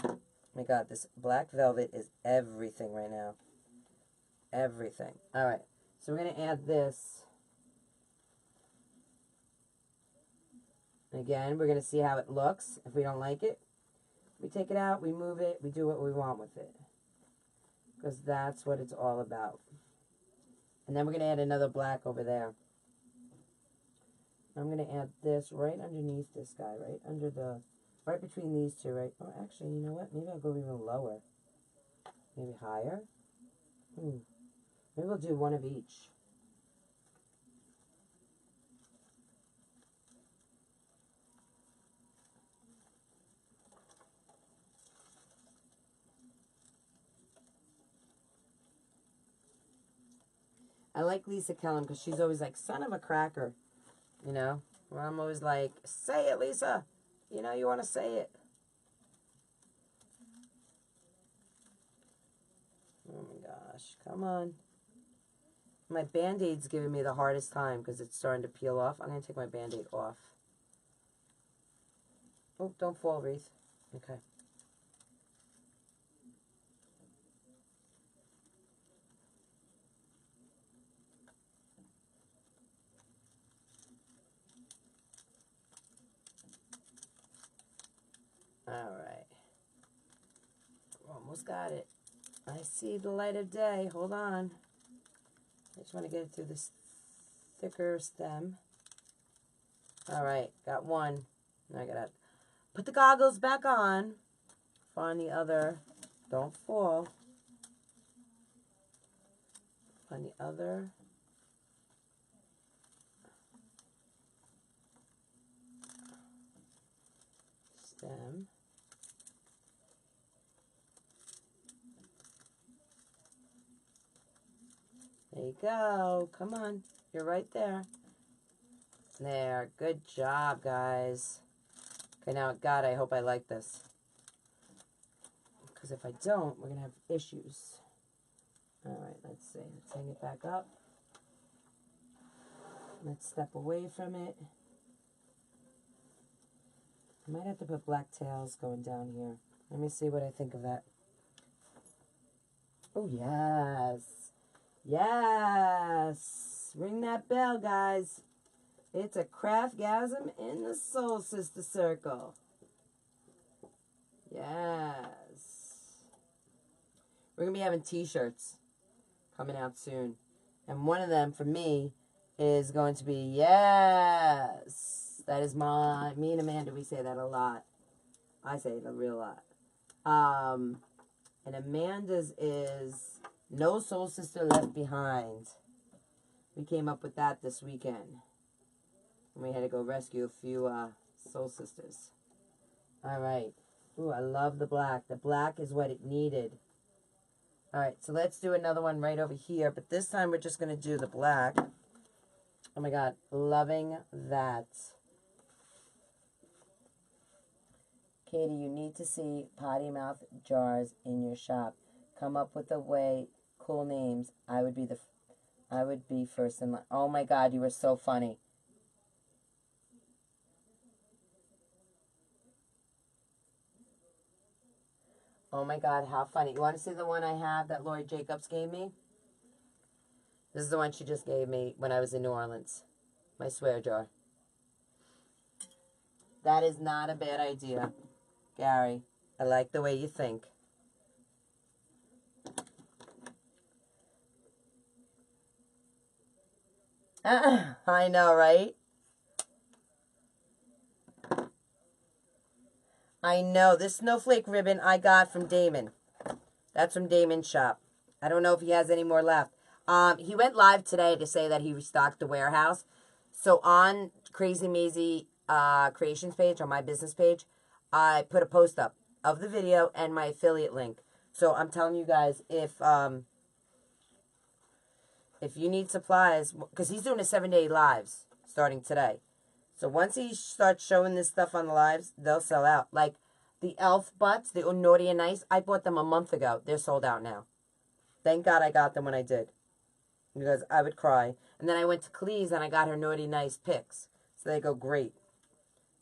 Oh my God, this black velvet is everything right now. Everything. Alright, so we're going to add this. Again, we're going to see how it looks. If we don't like it, we take it out, we move it, we do what we want with it. Because that's what it's all about. And then we're going to add another black over there. I'm going to add this right underneath this guy, right between these two, right? Oh, actually, you know what? Maybe I'll go even lower. Maybe higher. Maybe we'll do one of each. I like Lisa Kellum because she's always like, son of a cracker, you know? Well, I'm always like, say it, Lisa. You know you want to say it. Oh my gosh, come on. My Band-Aid's giving me the hardest time because it's starting to peel off. I'm going to take my Band-Aid off. Oh, don't fall, Wreath. Okay. Alright. Almost got it. I see the light of day. Hold on. I just want to get it through this thicker stem. Alright, got one. Now I gotta put the goggles back on. Find the other. Don't fall. Find the other. Stem. There you go. Come on. You're right there. There. Good job, guys. Okay, now, God, I hope I like this. Because if I don't, we're going to have issues. Alright, let's see. Let's hang it back up. Let's step away from it. I might have to put black tails going down here. Let me see what I think of that. Oh, yes. Yes. Ring that bell, guys. It's a craftgasm in the Soul Sister Circle. Yes. We're going to be having t-shirts coming out soon. And one of them, for me, is going to be, yes. That is me and Amanda, we say that a lot. I say it a real lot. And Amanda's is No Soul Sister Left Behind. We came up with that this weekend. And we had to go rescue a few Soul Sisters. All right. Ooh, I love the black. The black is what it needed. All right, so let's do another one right over here. But this time we're just going to do the black. Oh, my God. Loving that. Katie, you need to see potty mouth jars in your shop. Come up with a way, cool names. I would be first in line. Oh my God, you were so funny. Oh my God, how funny. You want to see the one I have that Lori Jacobs gave me? This is the one she just gave me when I was in New Orleans. My swear jar. That is not a bad idea, Gary. I like the way you think. I know, right? I know. This snowflake ribbon I got from Damon. That's from Damon's shop. I don't know if he has any more left. He went live today to say that he restocked the warehouse. So on Krazy Mazie Kreations page, on my business page, I put a post up of the video and my affiliate link. So I'm telling you guys, if you need supplies, because he's doing a 7-day lives starting today. So once he starts showing this stuff on the lives, they'll sell out. Like the elf butts, the Naughty and Nice, I bought them a month ago. They're sold out now. Thank God I got them when I did. Because I would cry. And then I went to Cleese and I got her Naughty Nice picks. So they go great.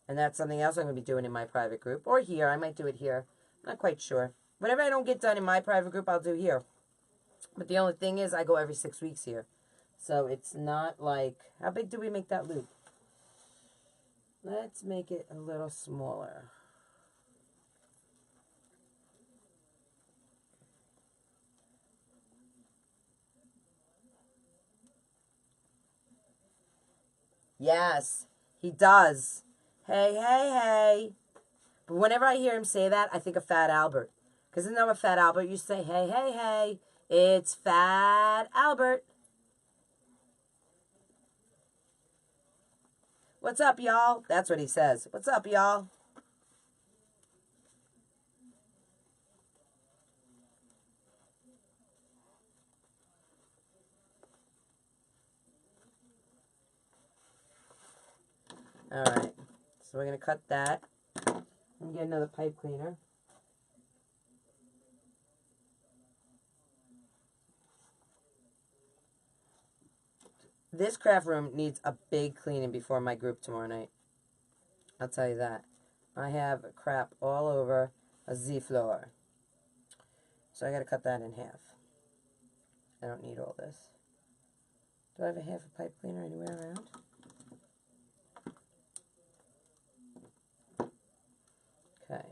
And that's something else I'm going to be doing in my private group. Or here. I might do it here. I'm not quite sure. Whatever I don't get done in my private group, I'll do here. But the only thing is I go every 6 weeks here. So it's not like... How big do we make that loop? Let's make it a little smaller. Yes, he does. Hey, hey, hey. But whenever I hear him say that, I think of Fat Albert. Because isn't that what Fat Albert used to say? Hey, hey, hey. It's Fat Albert. What's up, y'all? That's what he says. What's up, y'all? All right. So we're going to cut that. And get another pipe cleaner. This craft room needs a big cleaning before my group tomorrow night. I'll tell you that. I have crap all over a Z floor. So I got to cut that in half. I don't need all this. Do I have a half a pipe cleaner anywhere around? Okay.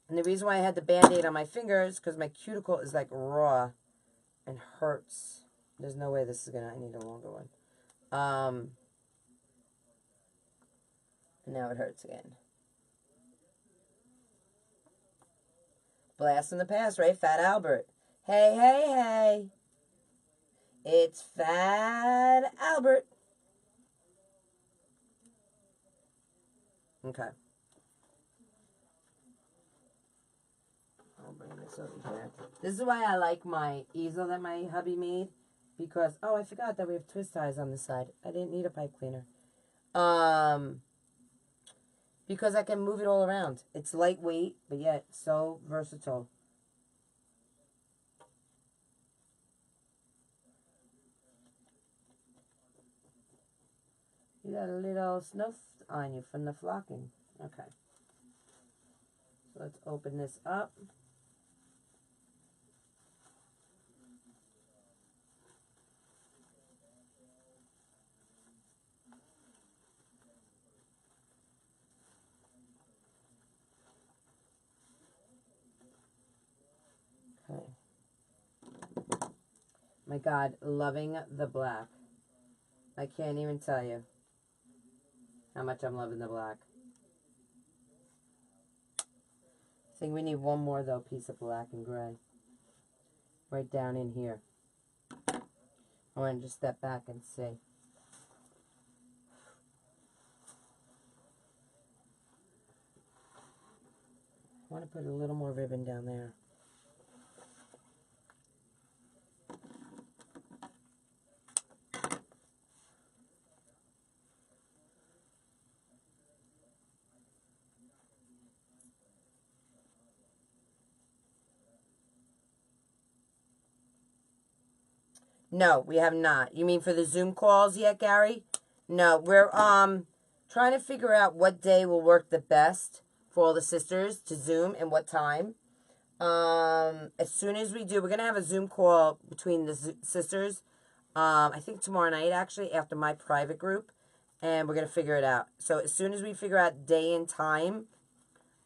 And the reason why I had the Band-Aid on my fingers because my cuticle is like raw and hurts. There's no way this is gonna... I need a longer one. And now it hurts again. Blast from the past, right? Fat Albert. Hey, hey, hey. It's Fat Albert. Okay. I'll bring this over here. This is why I like my easel that my hubby made. Because, oh, I forgot that we have twist ties on the side. I didn't need a pipe cleaner. Because I can move it all around. It's lightweight, but yet so versatile. You got a little snuff on you from the flocking. Okay. So let's open this up. Okay. My God, loving the black. I can't even tell you how much I'm loving the black. I think we need one more, though, piece of black and gray. Right down in here. I want to just step back and see. want to put a little more ribbon down there. No, we have not. You mean for the Zoom calls yet, Gary? No, we're trying to figure out what day will work the best for all the sisters to Zoom and what time. As soon as we do, we're gonna have a Zoom call between the sisters. I think tomorrow night, actually, after my private group, and we're gonna figure it out. So as soon as we figure out day and time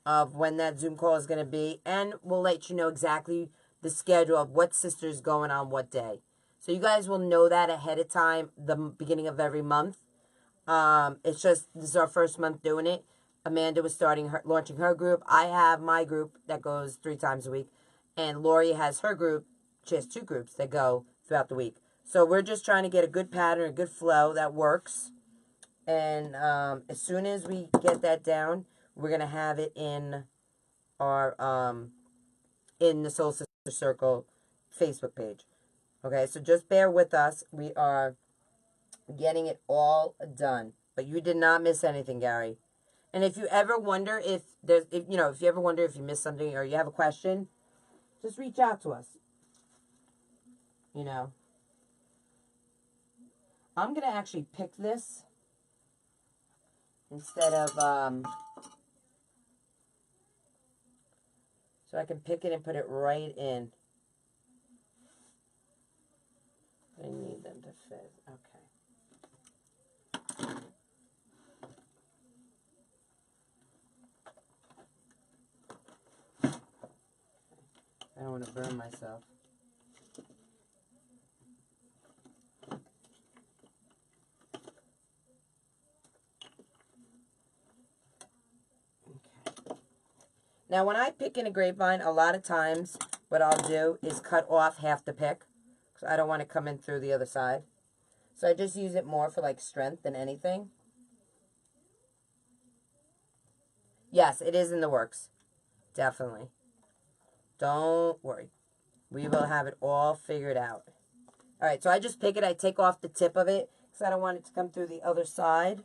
of when that Zoom call is gonna be, and we'll let you know exactly the schedule of what sister's going on what day. So you guys will know that ahead of time, the beginning of every month. It's just, this is our first month doing it. Amanda was launching her group. I have my group that goes 3 times a week. And Lori has her group. She has 2 groups that go throughout the week. So we're just trying to get a good pattern, a good flow that works. And as soon as we get that down, we're going to have it in our, in the Soul Sister Circle Facebook page. Okay, so just bear with us. We are getting it all done. But you did not miss anything, Gary. And if you ever wonder if you ever wonder if you missed something or you have a question, just reach out to us. You know. I'm going to actually pick this instead of, so I can pick it and put it right in. I need them to fit. Okay. I don't want to burn myself. Okay. Now, when I pick in a grapevine, a lot of times what I'll do is cut off half the pick. Because I don't want to come in through the other side. So I just use it more for like strength than anything. Yes, it is in the works. Definitely. Don't worry. We will have it all figured out. All right, so I just pick it. I take off the tip of it because I don't want it to come through the other side.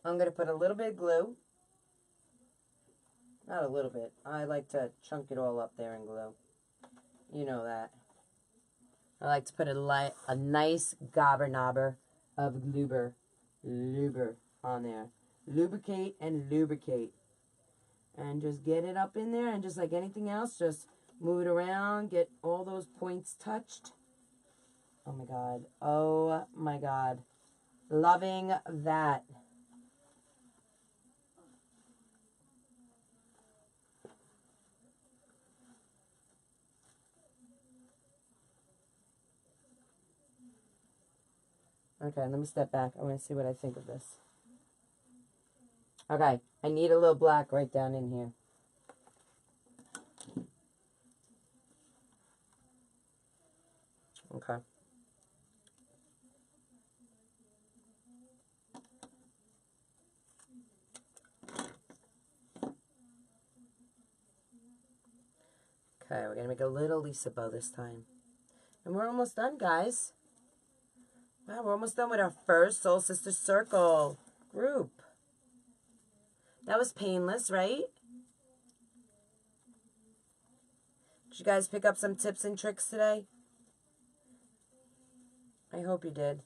I'm going to put a little bit of glue. Not a little bit. I like to chunk it all up there in glue. You know that. I like to put a nice gobber knobber of luber on there. Lubricate and lubricate. And just get it up in there, and just like anything else, just move it around, get all those points touched. Oh my God. Oh my God. Loving that. Okay, let me step back. I want to see what I think of this. Okay, I need a little black right down in here. Okay. Okay, we're going to make a little Lisa bow this time. And we're almost done, guys. Wow, we're almost done with our first Soul Sister Circle group. That was painless, right? Did you guys pick up some tips and tricks today? I hope you did.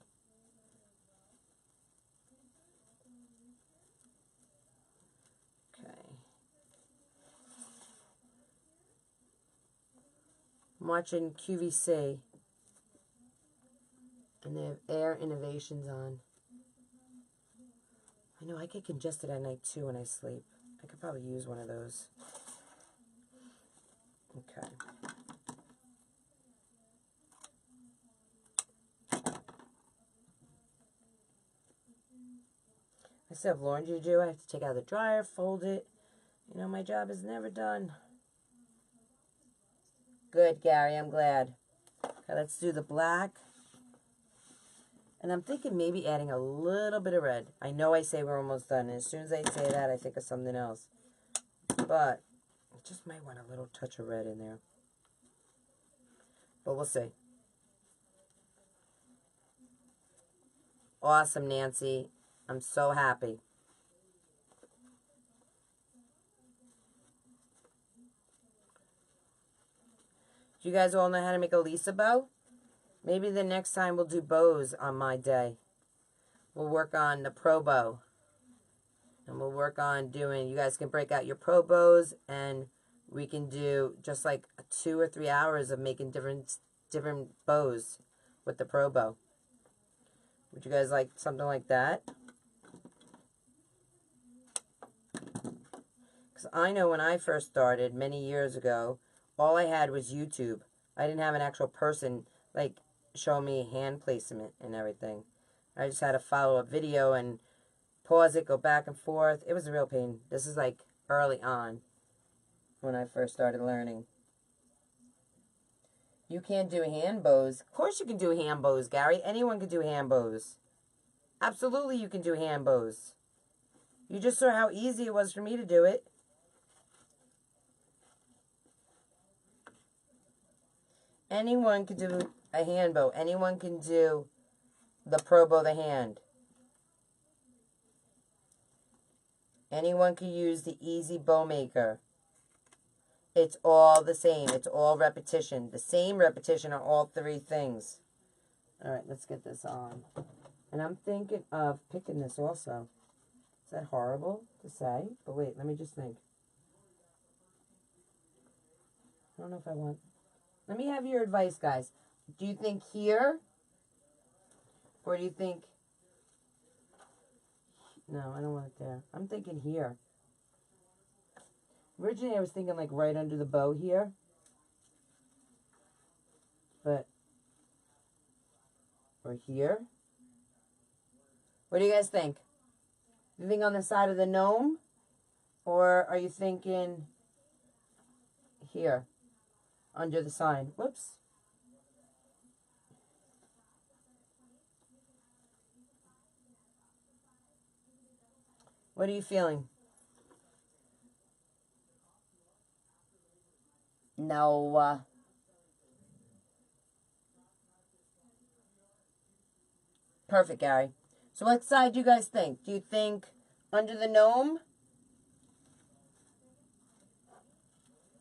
Okay. I'm watching QVC. And they have Air Innovations on. I know, I get congested at night too when I sleep. I could probably use one of those. Okay. I still have laundry to do. I have to take out the dryer, fold it. You know, my job is never done. Good, Gary. I'm glad. Okay, let's do the black. And I'm thinking maybe adding a little bit of red. I know I say we're almost done. And as soon as I say that, I think of something else. But, just might want a little touch of red in there. But we'll see. Awesome, Nancy. I'm so happy. Do you guys all know how to make a Lisa bow? Maybe the next time we'll do bows on my day. We'll work on the pro bow. And we'll work on doing, you guys can break out your pro bows, and we can do just like 2 or 3 hours of making different bows with the pro bow. Would you guys like something like that? Because I know when I first started many years ago, all I had was YouTube. I didn't have an actual person like show me hand placement and everything. I just had to follow a video and pause it, go back and forth. It was a real pain. This is like early on when I first started learning. You can't do hand bows. Of course you can do hand bows, Gary. Anyone can do hand bows. Absolutely you can do hand bows. You just saw how easy it was for me to do it. Anyone can do a hand bow. Anyone can do the pro bow the hand. Anyone can use the easy bow maker. It's all the same. It's all repetition. The same repetition on all 3 things. All right, let's get this on. And I'm thinking of picking this also. Is that horrible to say? But wait, let me just think. I don't know if I want... Let me have your advice, guys. Do you think here? Or do you think... No, I don't want it there. I'm thinking here. Originally, I was thinking like right under the bow here. But... Or here. What do you guys think? You think on the side of the gnome? Or are you thinking here? Under the sign. Whoops. What are you feeling? No. Perfect, Gary. So what side do you guys think? Do you think under the gnome?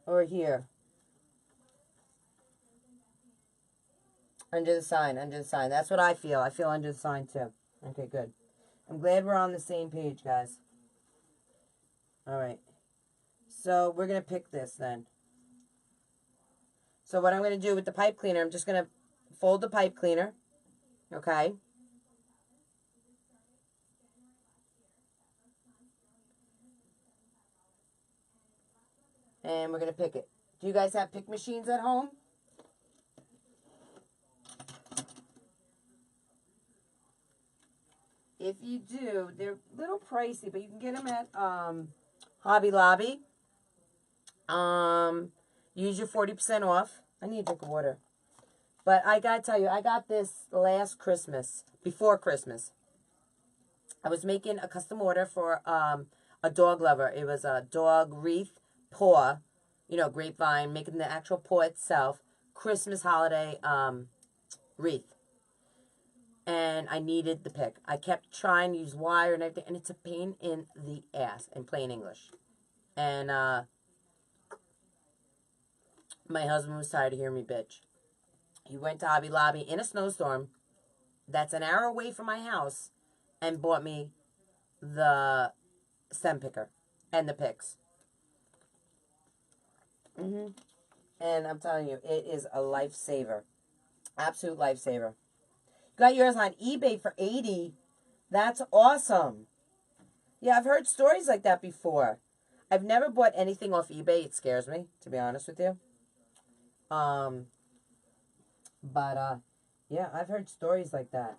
Or here? Under the sign, under the sign. That's what I feel. I feel under the sign too. Okay, good. I'm glad we're on the same page, guys. All right. So we're going to pick this then. So what I'm going to do with the pipe cleaner, I'm just going to fold the pipe cleaner. Okay. And we're going to pick it. Do you guys have pick machines at home? If you do, they're a little pricey, but you can get them at Hobby Lobby. Use your 40% off. I need a drink of water. But I got to tell you, I got this last Christmas, before Christmas. I was making a custom order for a dog lover. It was a dog wreath paw, you know, grapevine, making the actual paw itself, Christmas holiday wreath. And I needed the pick. I kept trying to use wire and everything, and it's a pain in the ass in plain English. And my husband was tired of hearing me bitch. He went to Hobby Lobby in a snowstorm that's an hour away from my house and bought me the stem picker and the picks. And I'm telling you, it is a lifesaver. Absolute lifesaver. Got yours on eBay for $80. That's awesome. Yeah, I've heard stories like that before. I've never bought anything off eBay. It scares me, to be honest with you. Yeah, I've heard stories like that.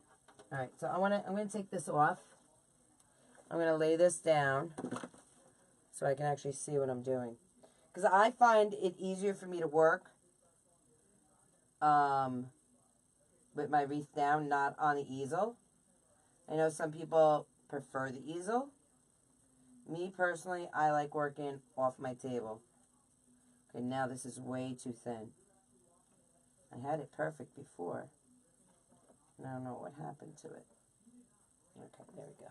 All right, so I'm gonna take this off. I'm gonna lay this down so I can actually see what I'm doing, because I find it easier for me to work with my wreath down, not on the easel. I know some people prefer the easel. Me personally, I like working off my table. Okay, now this is way too thin. I had it perfect before. And I don't know what happened to it. Okay, there we go.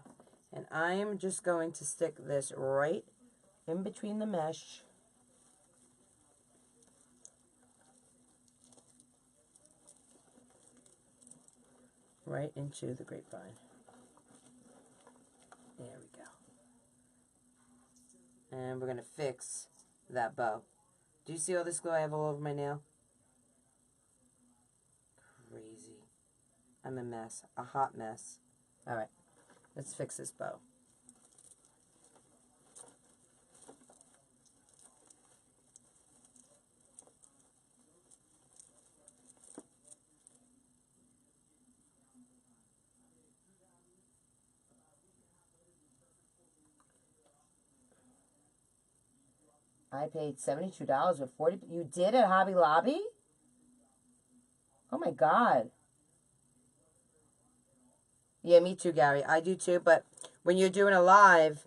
And I am just going to stick this right in between the mesh. Right into the grapevine. There we go. And we're going to fix that bow. Do you see all this glue I have all over my nail? Crazy. I'm a mess. A hot mess. Alright. Let's fix this bow. I paid $72 with 40. You did at Hobby Lobby? Oh my God. Yeah, me too, Gary. I do too, but when you're doing a live,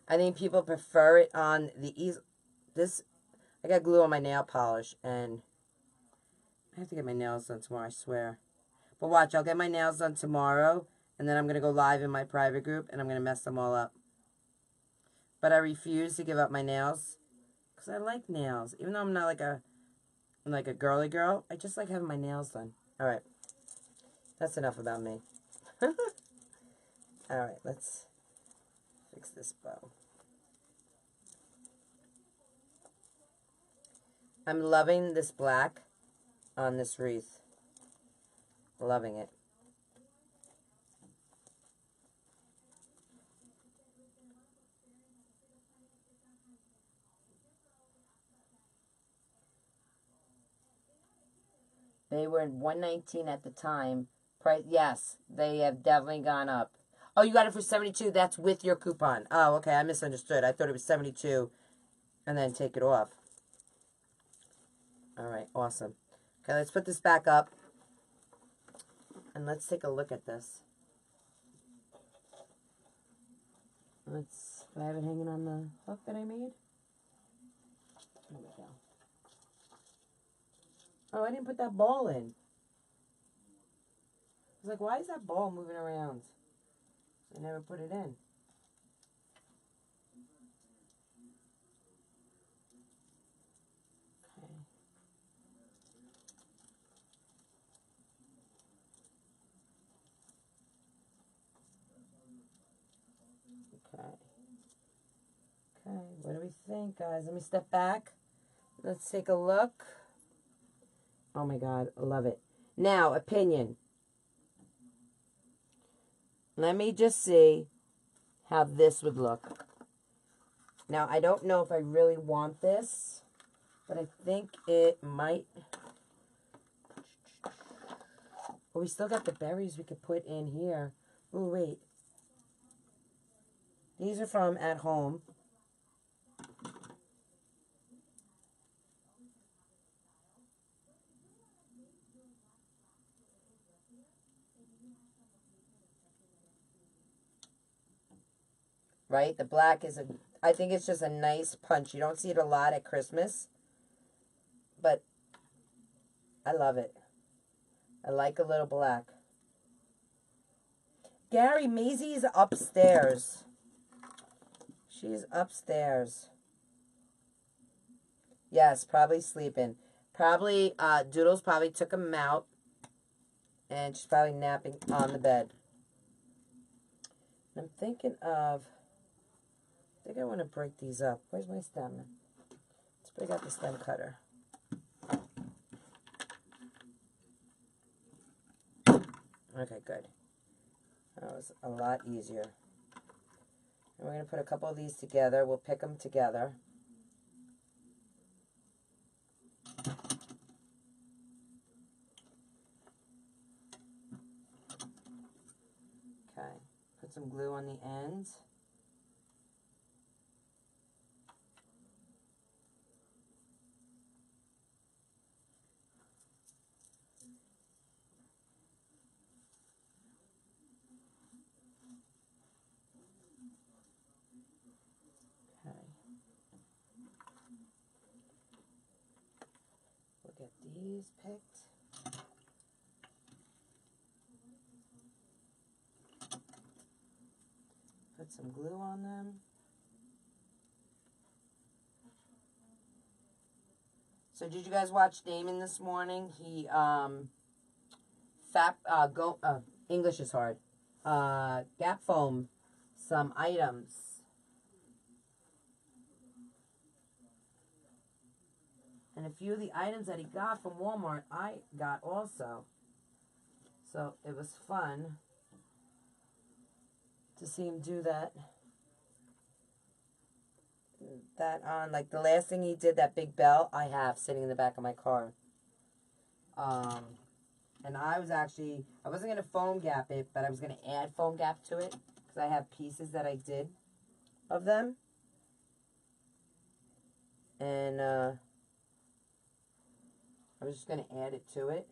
I think people prefer it on the easel. This, I got glue on my nail polish, and I have to get my nails done tomorrow, I swear. But watch, I'll get my nails done tomorrow, and then I'm going to go live in my private group, and I'm going to mess them all up. But I refuse to give up my nails, because I like nails. Even though I'm not like a girly girl, I just like having my nails done. Alright, that's enough about me. Alright, let's fix this bow. I'm loving this black on this wreath. Loving it. They were $119 at the time. Price, yes, they have definitely gone up. Oh, you got it for $72. That's with your coupon. Oh, okay, I misunderstood. I thought it was $72 and then take it off. All right, awesome. Okay, let's put this back up. And let's take a look at this. Do I have it hanging on the hook that I made? There we go. Oh, I didn't put that ball in. I was like, why is that ball moving around? I never put it in. Okay. Okay, what do we think, guys? Let me step back. Let's take a look. Oh my God, I love it. Now, opinion. Let me just see how this would look. Now, I don't know if I really want this, but I think it might. Well, we still got the berries we could put in here. Oh, wait. These are from At Home. Right? The black is I think it's just a nice punch. You don't see it a lot at Christmas. But I love it. I like a little black. Gary, Maisie's upstairs. She's upstairs. Yes, probably sleeping. Probably, Doodles probably took him out. And she's probably napping on the bed. I'm thinking of... I think I want to break these up. Where's my stem? Let's break out the stem cutter. Okay, good. That was a lot easier. And we're going to put a couple of these together. We'll pick them together. Okay. Put some glue on the ends. get these picked. Put some glue on them. So did you guys watch Damon this morning? He English is hard. Gap foam some items. And a few of the items that he got from Walmart, I got also. So it was fun to see him do that. That on, like the last thing he did, that big bell, I have sitting in the back of my car. And I wasn't going to foam gap it, but I was going to add foam gap to it because I have pieces that I did of them. And I was just going to add it to it.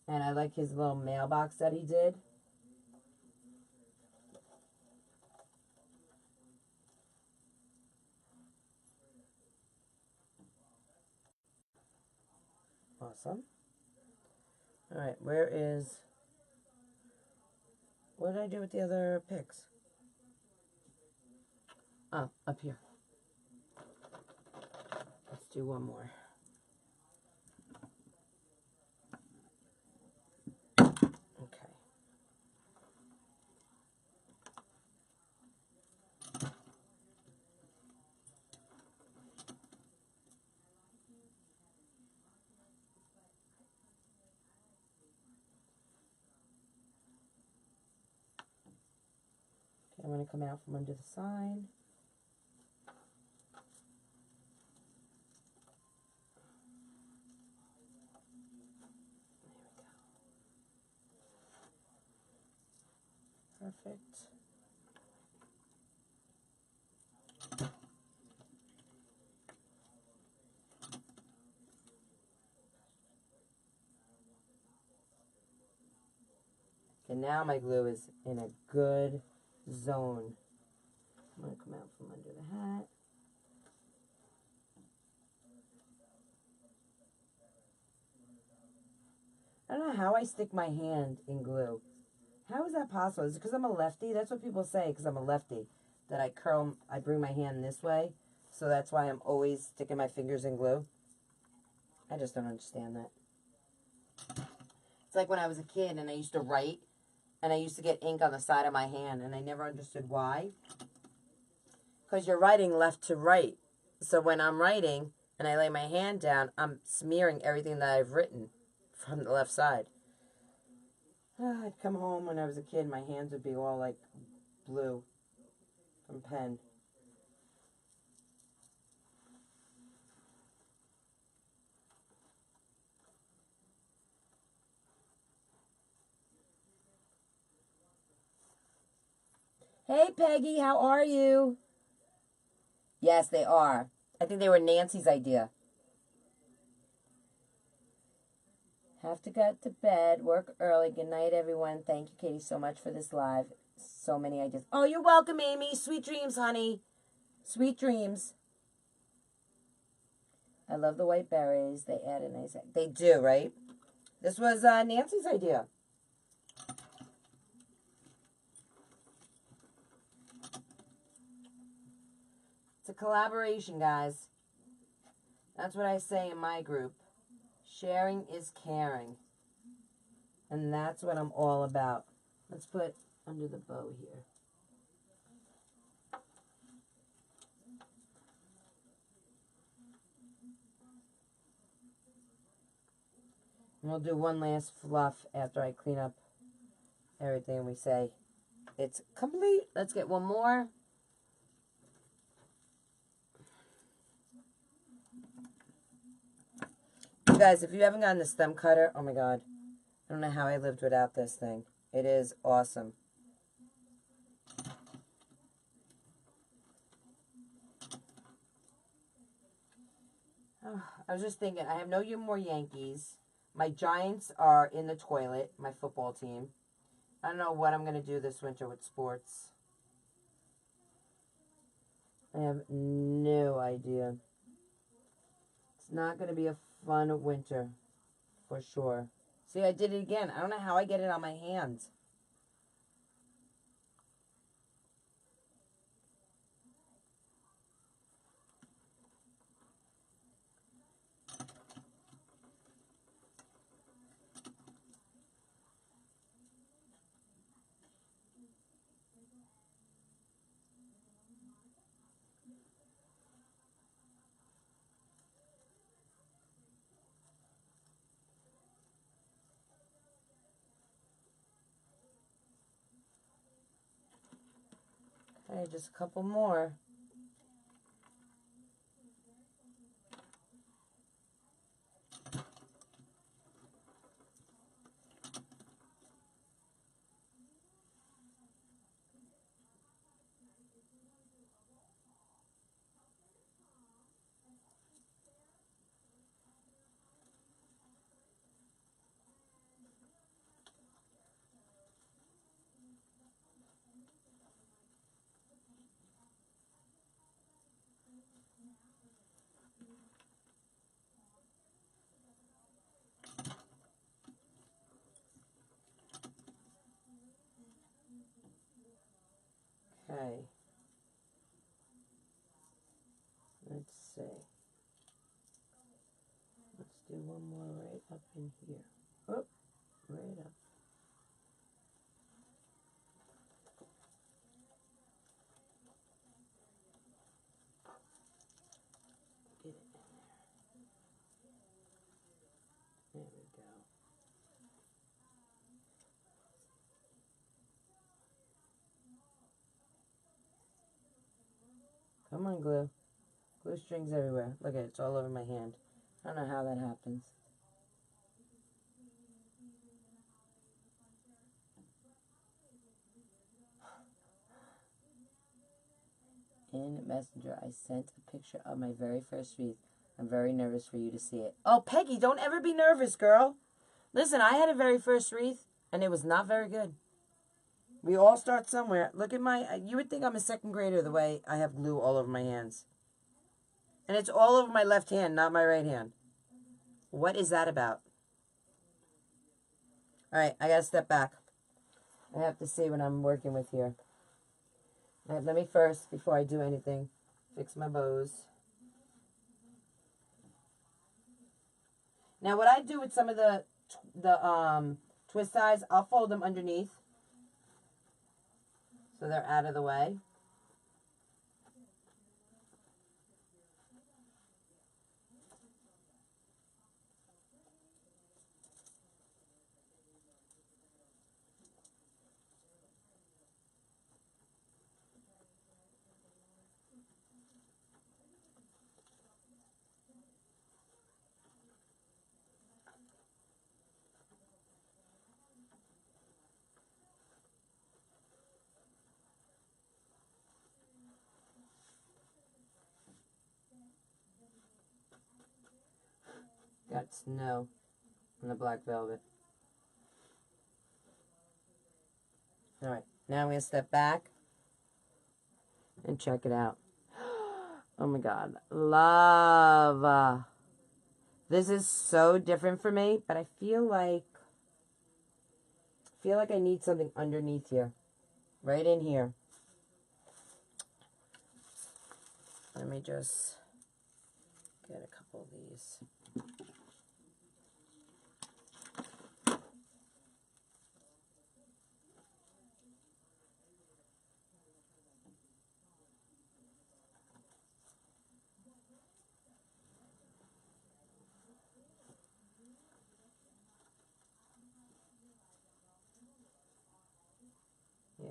And I like his little mailbox that he did. Awesome. Alright, what did I do with the other picks? Oh, up here. Let's do one more. Okay. I'm going to come out from under the sign. There we go. Perfect. Okay, now my glue is in a good zone. I'm going to come out from under the hat. I don't know how I stick my hand in glue. How is that possible? Is it because I'm a lefty? That's what people say, because I'm a lefty. That I bring my hand this way. So that's why I'm always sticking my fingers in glue. I just don't understand that. It's like when I was a kid and I used to write. And I used to get ink on the side of my hand. And I never understood why. Because you're writing left to right. So when I'm writing and I lay my hand down, I'm smearing everything that I've written from the left side. I'd come home when I was a kid, my hands would be all like blue from pen. Hey Peggy, how are you? Yes, they are. I think they were Nancy's idea. Have to get to bed, work early. Good night, everyone. Thank you, Katie, so much for this live. So many ideas. Oh, you're welcome, Amy. Sweet dreams, honey. Sweet dreams. I love the white berries. They add a nice... They do, right? This was Nancy's idea. It's a collaboration, guys. That's what I say in my group. Sharing is caring. And that's what I'm all about. Let's put under the bow here. And we'll do one last fluff after I clean up everything and we say it's complete. Let's get one more. You guys, if you haven't gotten the stem cutter, oh my god. I don't know how I lived without this thing. It is awesome. Oh, I was just thinking, I have no more Yankees. My Giants are in the toilet, my football team. I don't know what I'm going to do this winter with sports. I have no idea. It's not going to be a fun winter, for sure. See, I did it again. I don't know how I get it on my hands. Okay, just a couple more. Okay. Let's see. Let's do one more right up in here. Oh, right up. Get it in there. There we go. Come on, glue. Glue strings everywhere. Look at it, it's all over my hand. I don't know how that happens. In Messenger, I sent a picture of my very first wreath. I'm very nervous for you to see it. Oh, Peggy, don't ever be nervous, girl. Listen, I had a very first wreath, and it was not very good. We all start somewhere. Look at my... You would think I'm a second grader the way I have glue all over my hands. And it's all over my left hand, not my right hand. What is that about? All right, I got to step back. I have to see what I'm working with here. All right, let me first, before I do anything, fix my bows. Now, what I do with some of the twist ties, I'll fold them underneath so they're out of the way. Got snow on the black velvet. Alright, now I'm going to step back and check it out. Oh my god. Love. This is so different for me, but I feel like I need something underneath here. Right in here. Let me just get a couple of these. Yeah.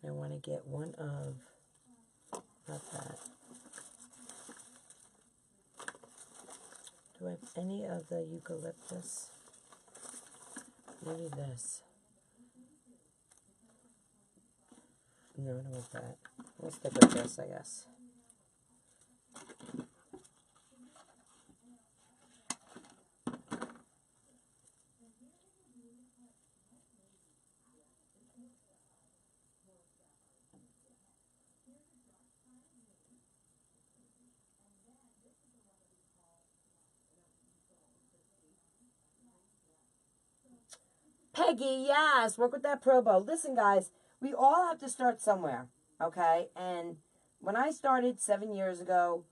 I want to get one of, not that. Do I have any of the eucalyptus? Maybe this. No, I don't want that. We'll stick with this, I guess. Peggy, yes, work with that Pro Bow. Listen, guys, we all have to start somewhere, okay? And when I started 7 years ago,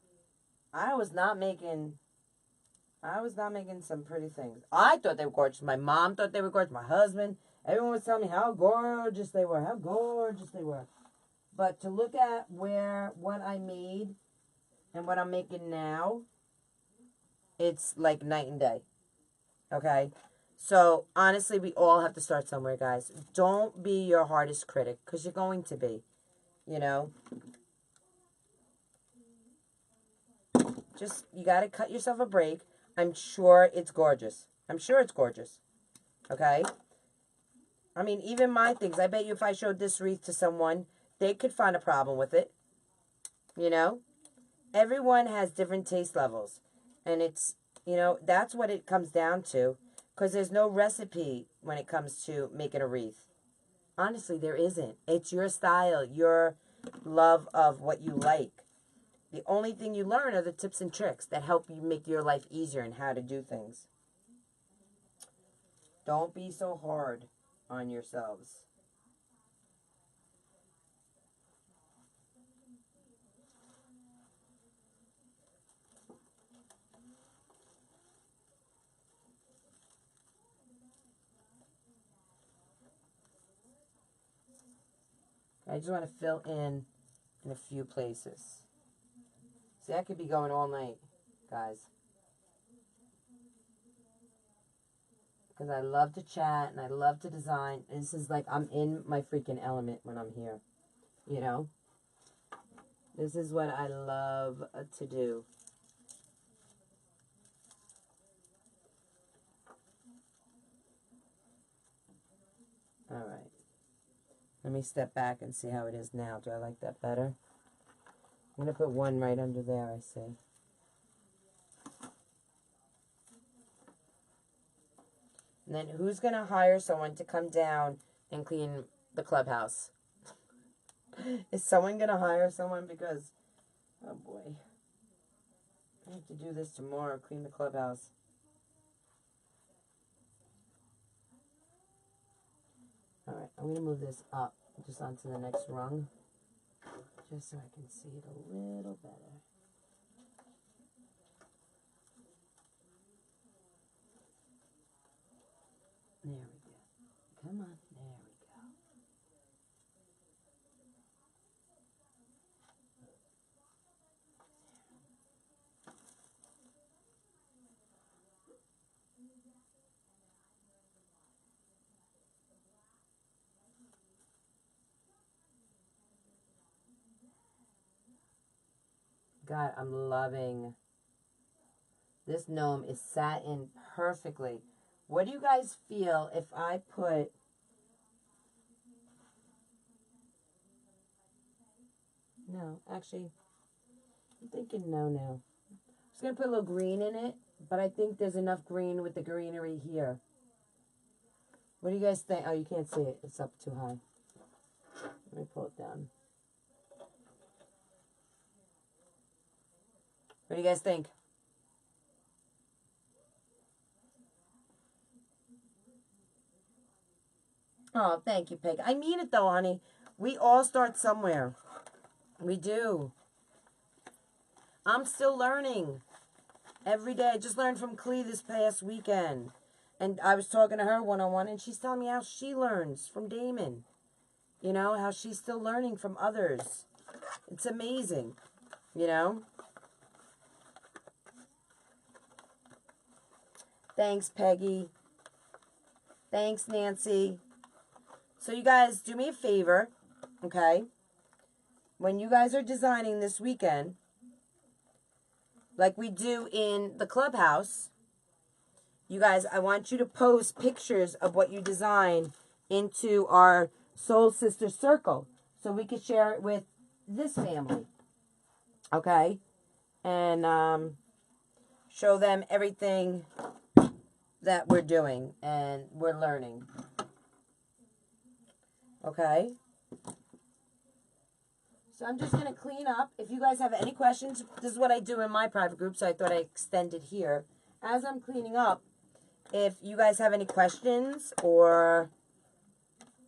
I was not making some pretty things. I thought they were gorgeous. My mom thought they were gorgeous. My husband, everyone was telling me how gorgeous they were, But to look at what I made and what I'm making now, it's like night and day, okay? So, honestly, we all have to start somewhere, guys. Don't be your hardest critic, because you're going to be, you know? Just, you got to cut yourself a break. I'm sure it's gorgeous. Okay? I mean, even my things, I bet you if I showed this wreath to someone, they could find a problem with it. You know? Everyone has different taste levels. And it's, you know, that's what it comes down to. Because there's no recipe when it comes to making a wreath. Honestly, there isn't. It's your style, your love of what you like. The only thing you learn are the tips and tricks that help you make your life easier and how to do things. Don't be so hard on yourselves. I just want to fill in a few places. See, I could be going all night, guys. Because I love to chat and I love to design. And this is like I'm in my freaking element when I'm here. You know? This is what I love to do. Alright. Let me step back and see how it is now. Do I like that better? I'm going to put one right under there, I see. And then who's going to hire someone to come down and clean the clubhouse? Is someone going to hire someone? Because, oh boy, I have to do this tomorrow, clean the clubhouse. Alright, I'm going to move this up just onto the next rung, just so I can see it a little better. There we go. Come on, there we go. God, I'm loving this gnome. Is sat in perfectly. What do you guys feel if I put no, actually I'm thinking no now. I'm just gonna put a little green in it, but I think there's enough green with the greenery here. What do you guys think? Oh, you can't see it. It's up too high. Let me pull it down. What do you guys think? Oh, thank you, Peg. I mean it, though, honey. We all start somewhere. We do. I'm still learning. Every day. I just learned from Clee this past weekend. And I was talking to her one-on-one, and she's telling me how she learns from Damon. You know, how she's still learning from others. It's amazing. You know? Thanks, Peggy. Thanks, Nancy. So you guys, do me a favor, okay? When you guys are designing this weekend, like we do in the clubhouse, you guys, I want you to post pictures of what you design into our Soul Sister Circle so we can share it with this family, okay? And show them everything that we're doing and we're learning. Okay? So I'm just going to clean up. If you guys have any questions, this is what I do in my private group, so I thought I extended here. As I'm cleaning up, if you guys have any questions or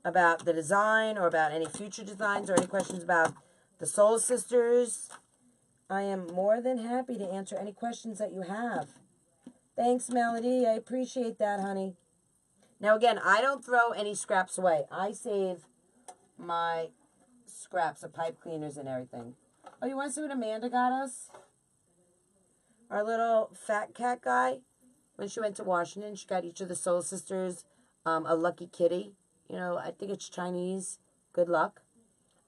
about the design or about any future designs or any questions about the Soul Sisters, I am more than happy to answer any questions that you have. Thanks, Melody. I appreciate that, honey. Now, again, I don't throw any scraps away. I save my scraps of pipe cleaners and everything. Oh, you want to see what Amanda got us? Our little fat cat guy. When she went to Washington, she got each of the Soul Sisters a lucky kitty. You know, I think it's Chinese. Good luck.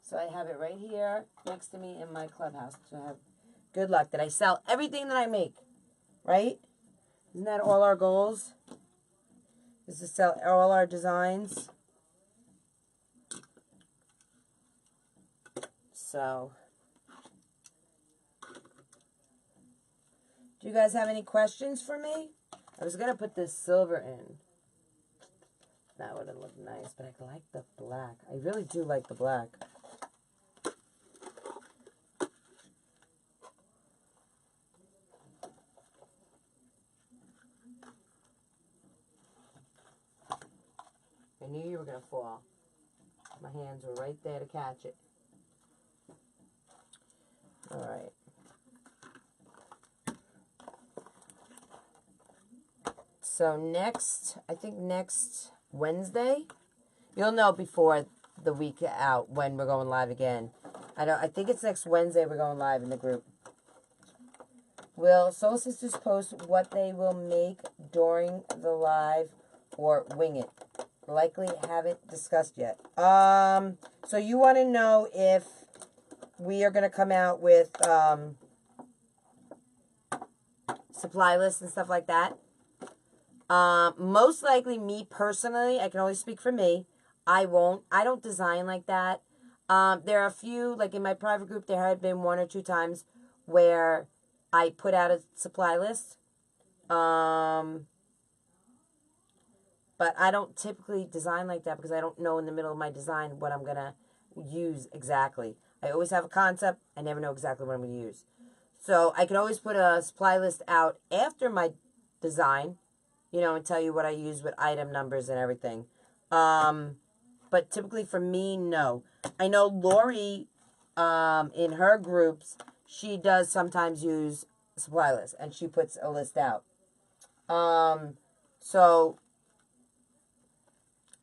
So I have it right here next to me in my clubhouse. So I have good luck that I sell everything that I make. Right? Isn't that all our goals? Is to sell all our designs. So, do you guys have any questions for me? I was going to put this silver in. That would have looked nice, but I like the black. I really do like the black. I knew you were going to fall. My hands were right there to catch it. All right. So next, I think next Wednesday, you'll know before the week out when we're going live again. I think it's next Wednesday we're going live in the group. Will Soul Sisters post what they will make during the live or wing it? Likely haven't discussed yet. So you want to know if we are going to come out with supply lists and stuff like that. Most likely, me personally, I can only speak for me. I don't design like that. There are a few, like in my private group, there have been 1 or 2 times where I put out a supply list. But I don't typically design like that because I don't know in the middle of my design what I'm going to use exactly. I always have a concept. I never know exactly what I'm going to use. So I can always put a supply list out after my design, you know, and tell you what I use with item numbers and everything. But typically for me, no. I know Lori, in her groups, she does sometimes use supply lists, and she puts a list out. So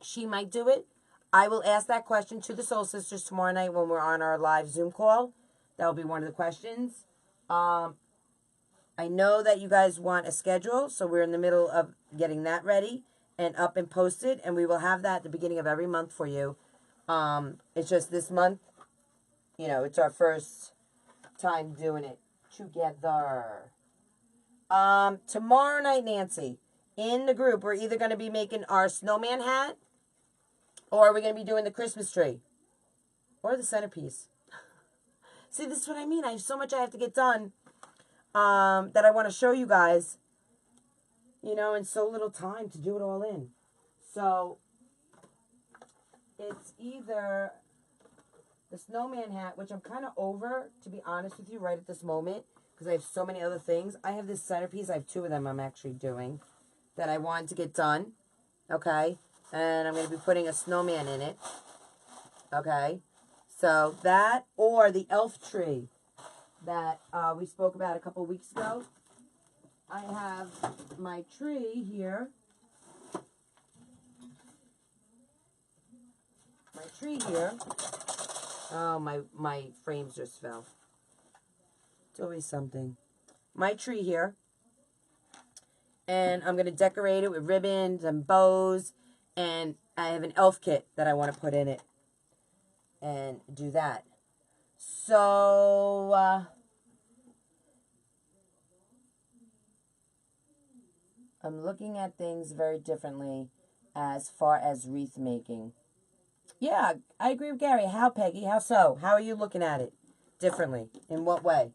she might do it. I will ask that question to the Soul Sisters tomorrow night when we're on our live Zoom call. That will be one of the questions. I know that you guys want a schedule, so we're in the middle of getting that ready and up and posted, and we will have that at the beginning of every month for you. It's just this month, you know, it's our first time doing it together. Tomorrow night, Nancy, in the group, we're either going to be making our snowman hat, or we're going to be doing the Christmas tree, or the centerpiece. See, this is what I mean. I have so much I have to get done that I want to show you guys, you know, in so little time to do it all in. So, it's either the snowman hat, which I'm kind of over, to be honest with you, right at this moment, because I have so many other things. I have this centerpiece. I have 2 of them I'm actually doing that I want to get done, okay? And I'm going to be putting a snowman in it, okay? So that, or the elf tree that we spoke about a couple weeks ago. I have my tree here. My tree here. Oh, my frames just fell. It's always something. My tree here. And I'm going to decorate it with ribbons and bows. And I have an elf kit that I want to put in it. And do that. So, I'm looking at things very differently as far as wreath making. Yeah, I agree with Gary. How, Peggy? How so? How are you looking at it differently? In what way?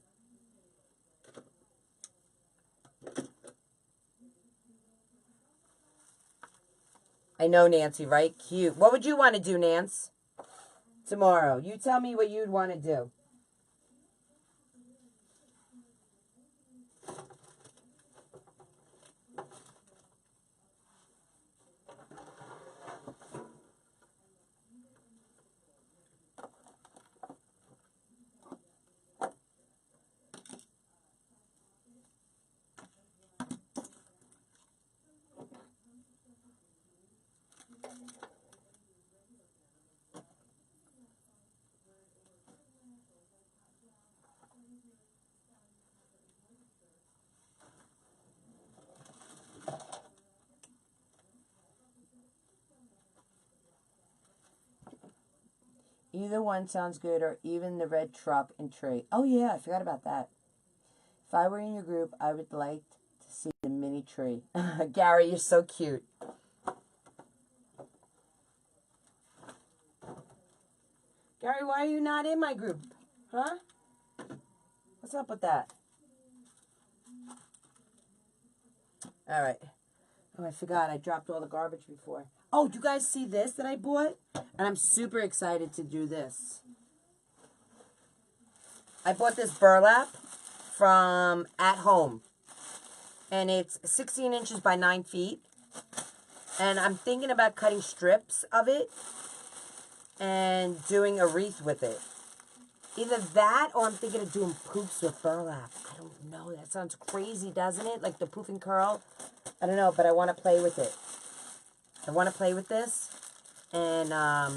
I know, Nancy, right? Cute. What would you want to do, Nance? Tomorrow. You tell me what you'd want to do. Either one sounds good, or even the red truck and tree. Oh, yeah, I forgot about that. If I were in your group, I would like to see the mini tree. Gary, you're so cute. Gary, why are you not in my group? Huh? What's up with that? All right. Oh, I forgot. I dropped all the garbage before. Oh, do you guys see this that I bought? And I'm super excited to do this. I bought this burlap from At Home. And it's 16 inches by 9 feet. And I'm thinking about cutting strips of it and doing a wreath with it. Either that, or I'm thinking of doing poofs with burlap. I don't know. That sounds crazy, doesn't it? Like the poof and curl. I don't know, but I want to play with it. I want to play with this. And I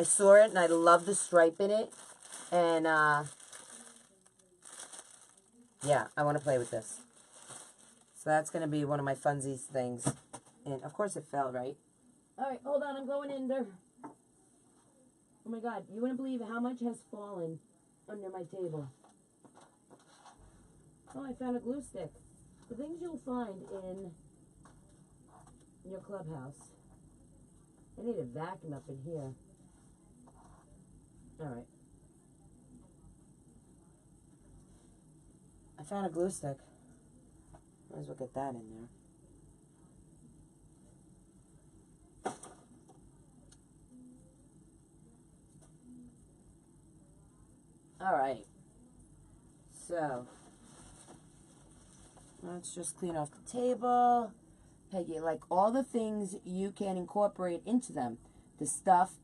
saw it, and I love the stripe in it. And yeah, I want to play with this. So that's going to be one of my funsies things. And of course it fell, right? All right, hold on. I'm going in there. Oh my God, you wouldn't believe how much has fallen under my table. Oh, I found a glue stick. The things you'll find in your clubhouse. I need a vacuum up in here. All right. I found a glue stick. Might as well get that in there. All right, so let's just clean off the table. Peggy, like all the things you can incorporate into them. The stuffed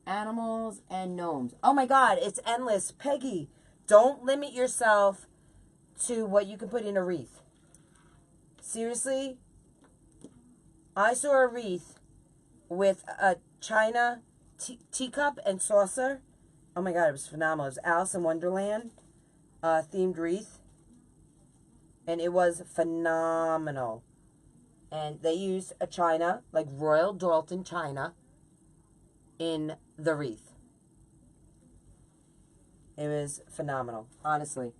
animals and gnomes. Oh my God, it's endless. Peggy, don't limit yourself to what you can put in a wreath. Seriously, I saw a wreath with a china teacup and saucer. Oh my God, it was phenomenal. It was Alice in Wonderland themed wreath. And it was phenomenal. And they used a china, like Royal Doulton china, in the wreath. It was phenomenal, honestly.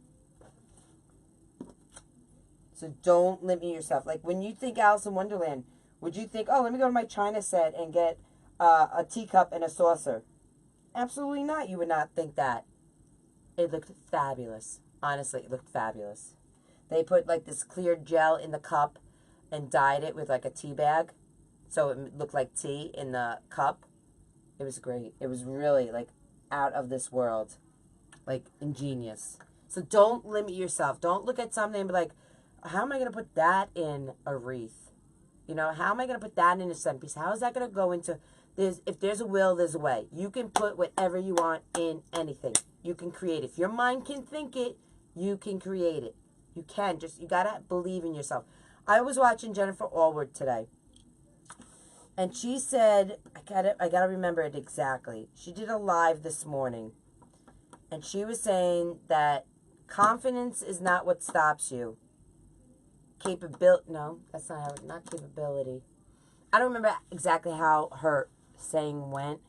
So don't limit yourself. Like when you think Alice in Wonderland, would you think, oh, let me go to my china set and get a teacup and a saucer? Absolutely not. You would not think that. It looked fabulous. Honestly, it looked fabulous. They put like this clear gel in the cup and dyed it with like a tea bag. So it looked like tea in the cup. It was great. It was really like out of this world. Like ingenious. So don't limit yourself. Don't look at something and be like, how am I going to put that in a wreath? You know, how am I going to put that in a centerpiece? How is that going to go into... If there's a will, there's a way. You can put whatever you want in anything. You can create it. If your mind can think it, you can create it. You can. You got to believe in yourself. I was watching Jennifer Allward today. And she said, I got to remember it exactly. She did a live this morning. And she was saying that confidence is not what stops you. No, that's not how, not capability. I don't remember exactly how her saying went,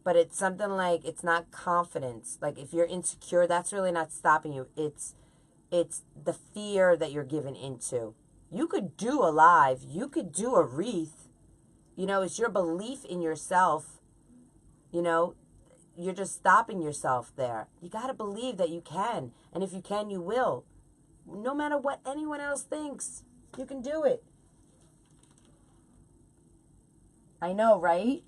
but it's something like it's not confidence. Like if you're insecure, that's really not stopping you. It's the fear that you're given into. You could do a live, you could do a wreath. You know, it's your belief in yourself. You know, you're just stopping yourself there. You got to believe that you can, and if you can, you will. No matter what anyone else thinks, you can do it. I know, right?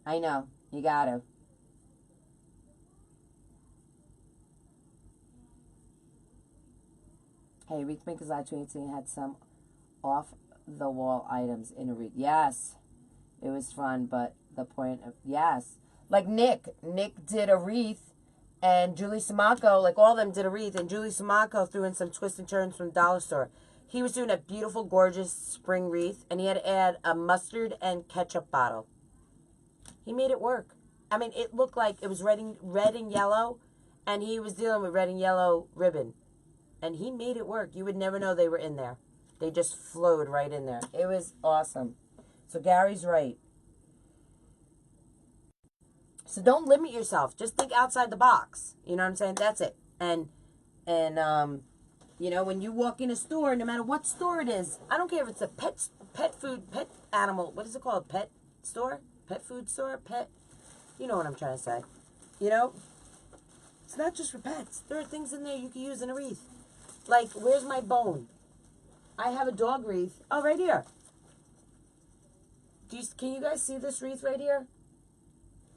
I know. You gotta. Hey, Wreath Makers Live 2018 had some off-the-wall items in a wreath. Yes, it was fun, but the point of... Yes. Like Nick. Nick did a wreath, and Julie Samako, like all of them did a wreath, and Julie Samako threw in some twists and turns from the dollar store. He was doing a beautiful, gorgeous spring wreath, and he had to add a mustard and ketchup bottle. He made it work. I mean, it looked like it was red and yellow, and he was dealing with red and yellow ribbon. And he made it work. You would never know they were in there. They just flowed right in there. It was awesome. So Gary's right. So don't limit yourself. Just think outside the box. You know what I'm saying? That's it. And you know, when you walk in a store, no matter what store it is, I don't care if it's a pet food, pet animal, what is it called? Pet store? Pet food store? Pet, you know what I'm trying to say. You know, it's not just for pets. There are things in there you can use in a wreath. Like, where's my bone? I have a dog wreath. Oh, right here. Can you guys see this wreath right here?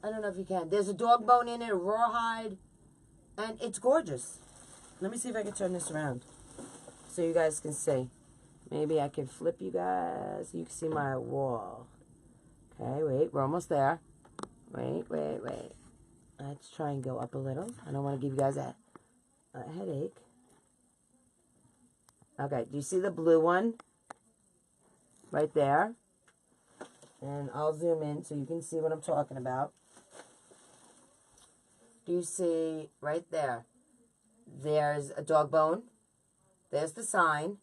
I don't know if you can. There's a dog bone in it, a rawhide, and it's gorgeous. Let me see if I can turn this around so you guys can see. Maybe I can flip you guys so you can see my wall. Okay, wait, we're almost there. Wait. Let's try and go up a little. I don't want to give you guys a headache. Okay, do you see the blue one? Right there. And I'll zoom in so you can see what I'm talking about. Do you see right there? There's a dog bone. There's the sign.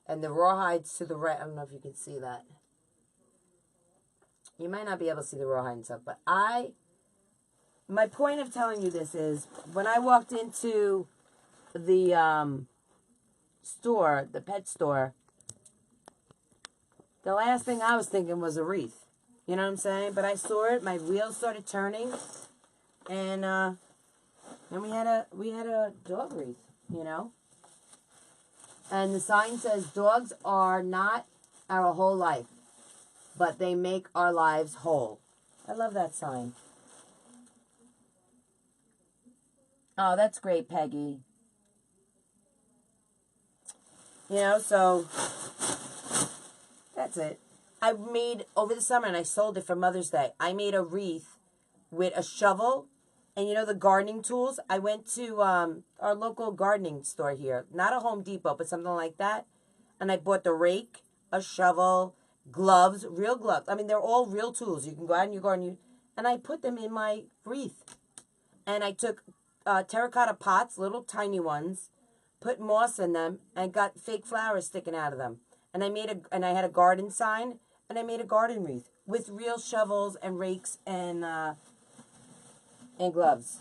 And the rawhides to the right. I don't know if you can see that. You might not be able to see the rawhide and stuff. But my point of telling you this is, when I walked into the store, the pet store, the last thing I was thinking was a wreath. You know what I'm saying? But I saw it. My wheels started turning. And we had a dog wreath, you know. And the sign says, dogs are not our whole life, but they make our lives whole. I love that sign. Oh, that's great, Peggy. You know, so that's it. I made, over the summer, and I sold it for Mother's Day, I made a wreath with a shovel. And you know the gardening tools? I went to our local gardening store here. Not a Home Depot, but something like that. And I bought the rake, a shovel, gloves, real gloves. I mean, they're all real tools. You can go out in your garden. And I put them in my wreath. And I took terracotta pots, little tiny ones, put moss in them, and got fake flowers sticking out of them. And I had a garden sign, and I made a garden wreath with real shovels and rakes and gloves.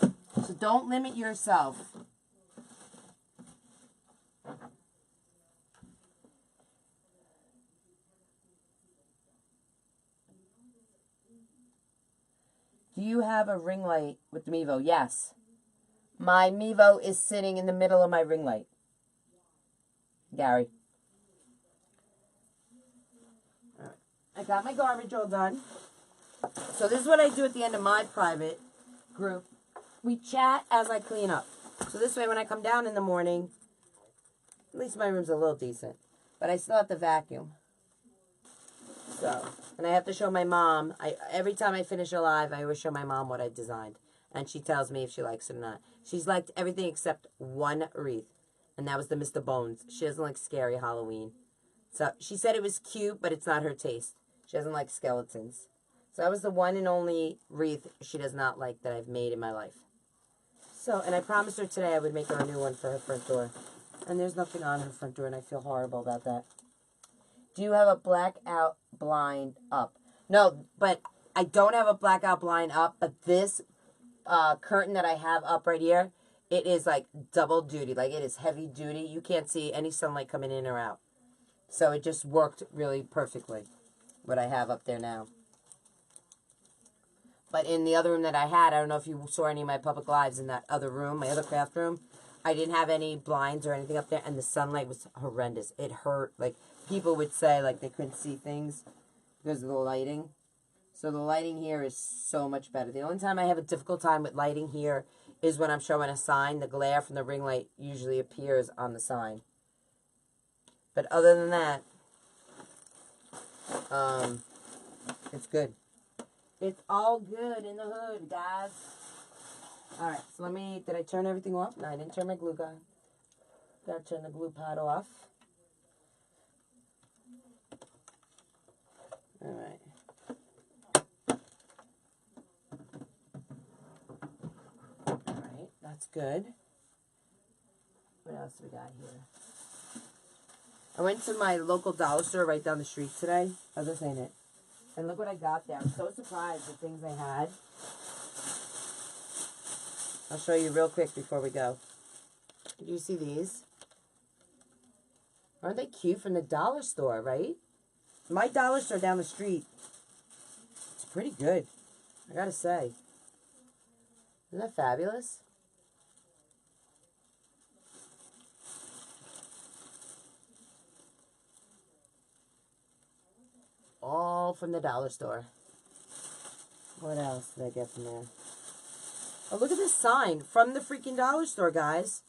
So don't limit yourself. Do you have a ring light with the Mevo? Yes. My Mevo is sitting in the middle of my ring light. Gary. All right. I got my garbage all done. So this is what I do at the end of my private group. We chat as I clean up. So this way when I come down in the morning, at least my room's a little decent. But I still have to vacuum. So, and I have to show my mom. Every time I finish a live, I always show my mom what I designed. And she tells me if she likes it or not. She's liked everything except one wreath. And that was the Mr. Bones. She doesn't like scary Halloween. So she said it was cute, but it's not her taste. She doesn't like skeletons. So that was the one and only wreath she does not like that I've made in my life. So, and I promised her today I would make her a new one for her front door. And there's nothing on her front door, and I feel horrible about that. Do you have a blackout blind up? No, but I don't have a blackout blind up, but this curtain that I have up right here, it is like double duty. Like, it is heavy duty. You can't see any sunlight coming in or out. So it just worked really perfectly, what I have up there now. But in the other room that I had, I don't know if you saw any of my public lives in that other room, my other craft room. I didn't have any blinds or anything up there, and the sunlight was horrendous. It hurt. Like, people would say, like, they couldn't see things because of the lighting. So the lighting here is so much better. The only time I have a difficult time with lighting here is when I'm showing a sign. The glare from the ring light usually appears on the sign. But other than that, it's good. It's all good in the hood, guys. Alright, so did I turn everything off? No, I didn't turn my glue gun. Gotta turn the glue pot off. Alright. Alright, that's good. else we got here? I went to my local dollar store right down the street today. Oh, this ain't it. And look what I got there. I'm so surprised with things I had. I'll show you real quick before we go. Did you see these? Aren't they cute from the dollar store, right? My dollar store down the street. It's pretty good, I gotta say. Isn't that fabulous? All from the dollar store. What else did I get from there? Oh, look at this sign from the freaking dollar store, guys.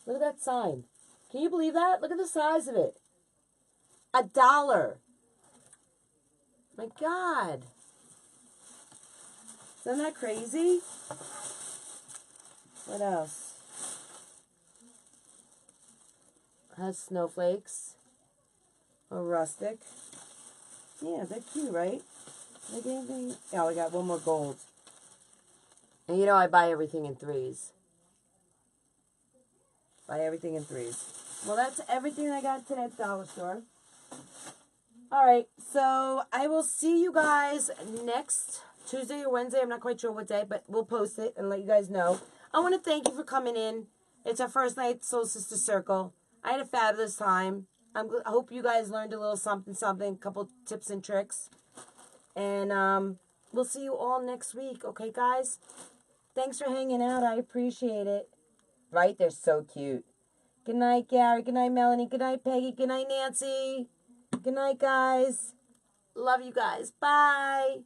Look at that sign. Can you believe that? Look at the size of it. $1. My God. Isn't that crazy? What else? Has snowflakes. Or rustic. Yeah, they're cute, right? Like anything? Oh, we got one more gold. And you know I buy everything in threes. Buy everything in threes. Well, that's everything I got today at the dollar store. Alright, so I will see you guys next Tuesday or Wednesday. I'm not quite sure what day, but we'll post it and let you guys know. I want to thank you for coming in. It's our first night at Soul Sister Circle. I had a fabulous time. I hope you guys learned a little something, a couple tips and tricks. And we'll see you all next week, okay, guys? Thanks for hanging out. I appreciate it. Right? They're so cute. Good night, Gary. Good night, Melanie. Good night, Peggy. Good night, Nancy. Good night, guys. Love you guys. Bye.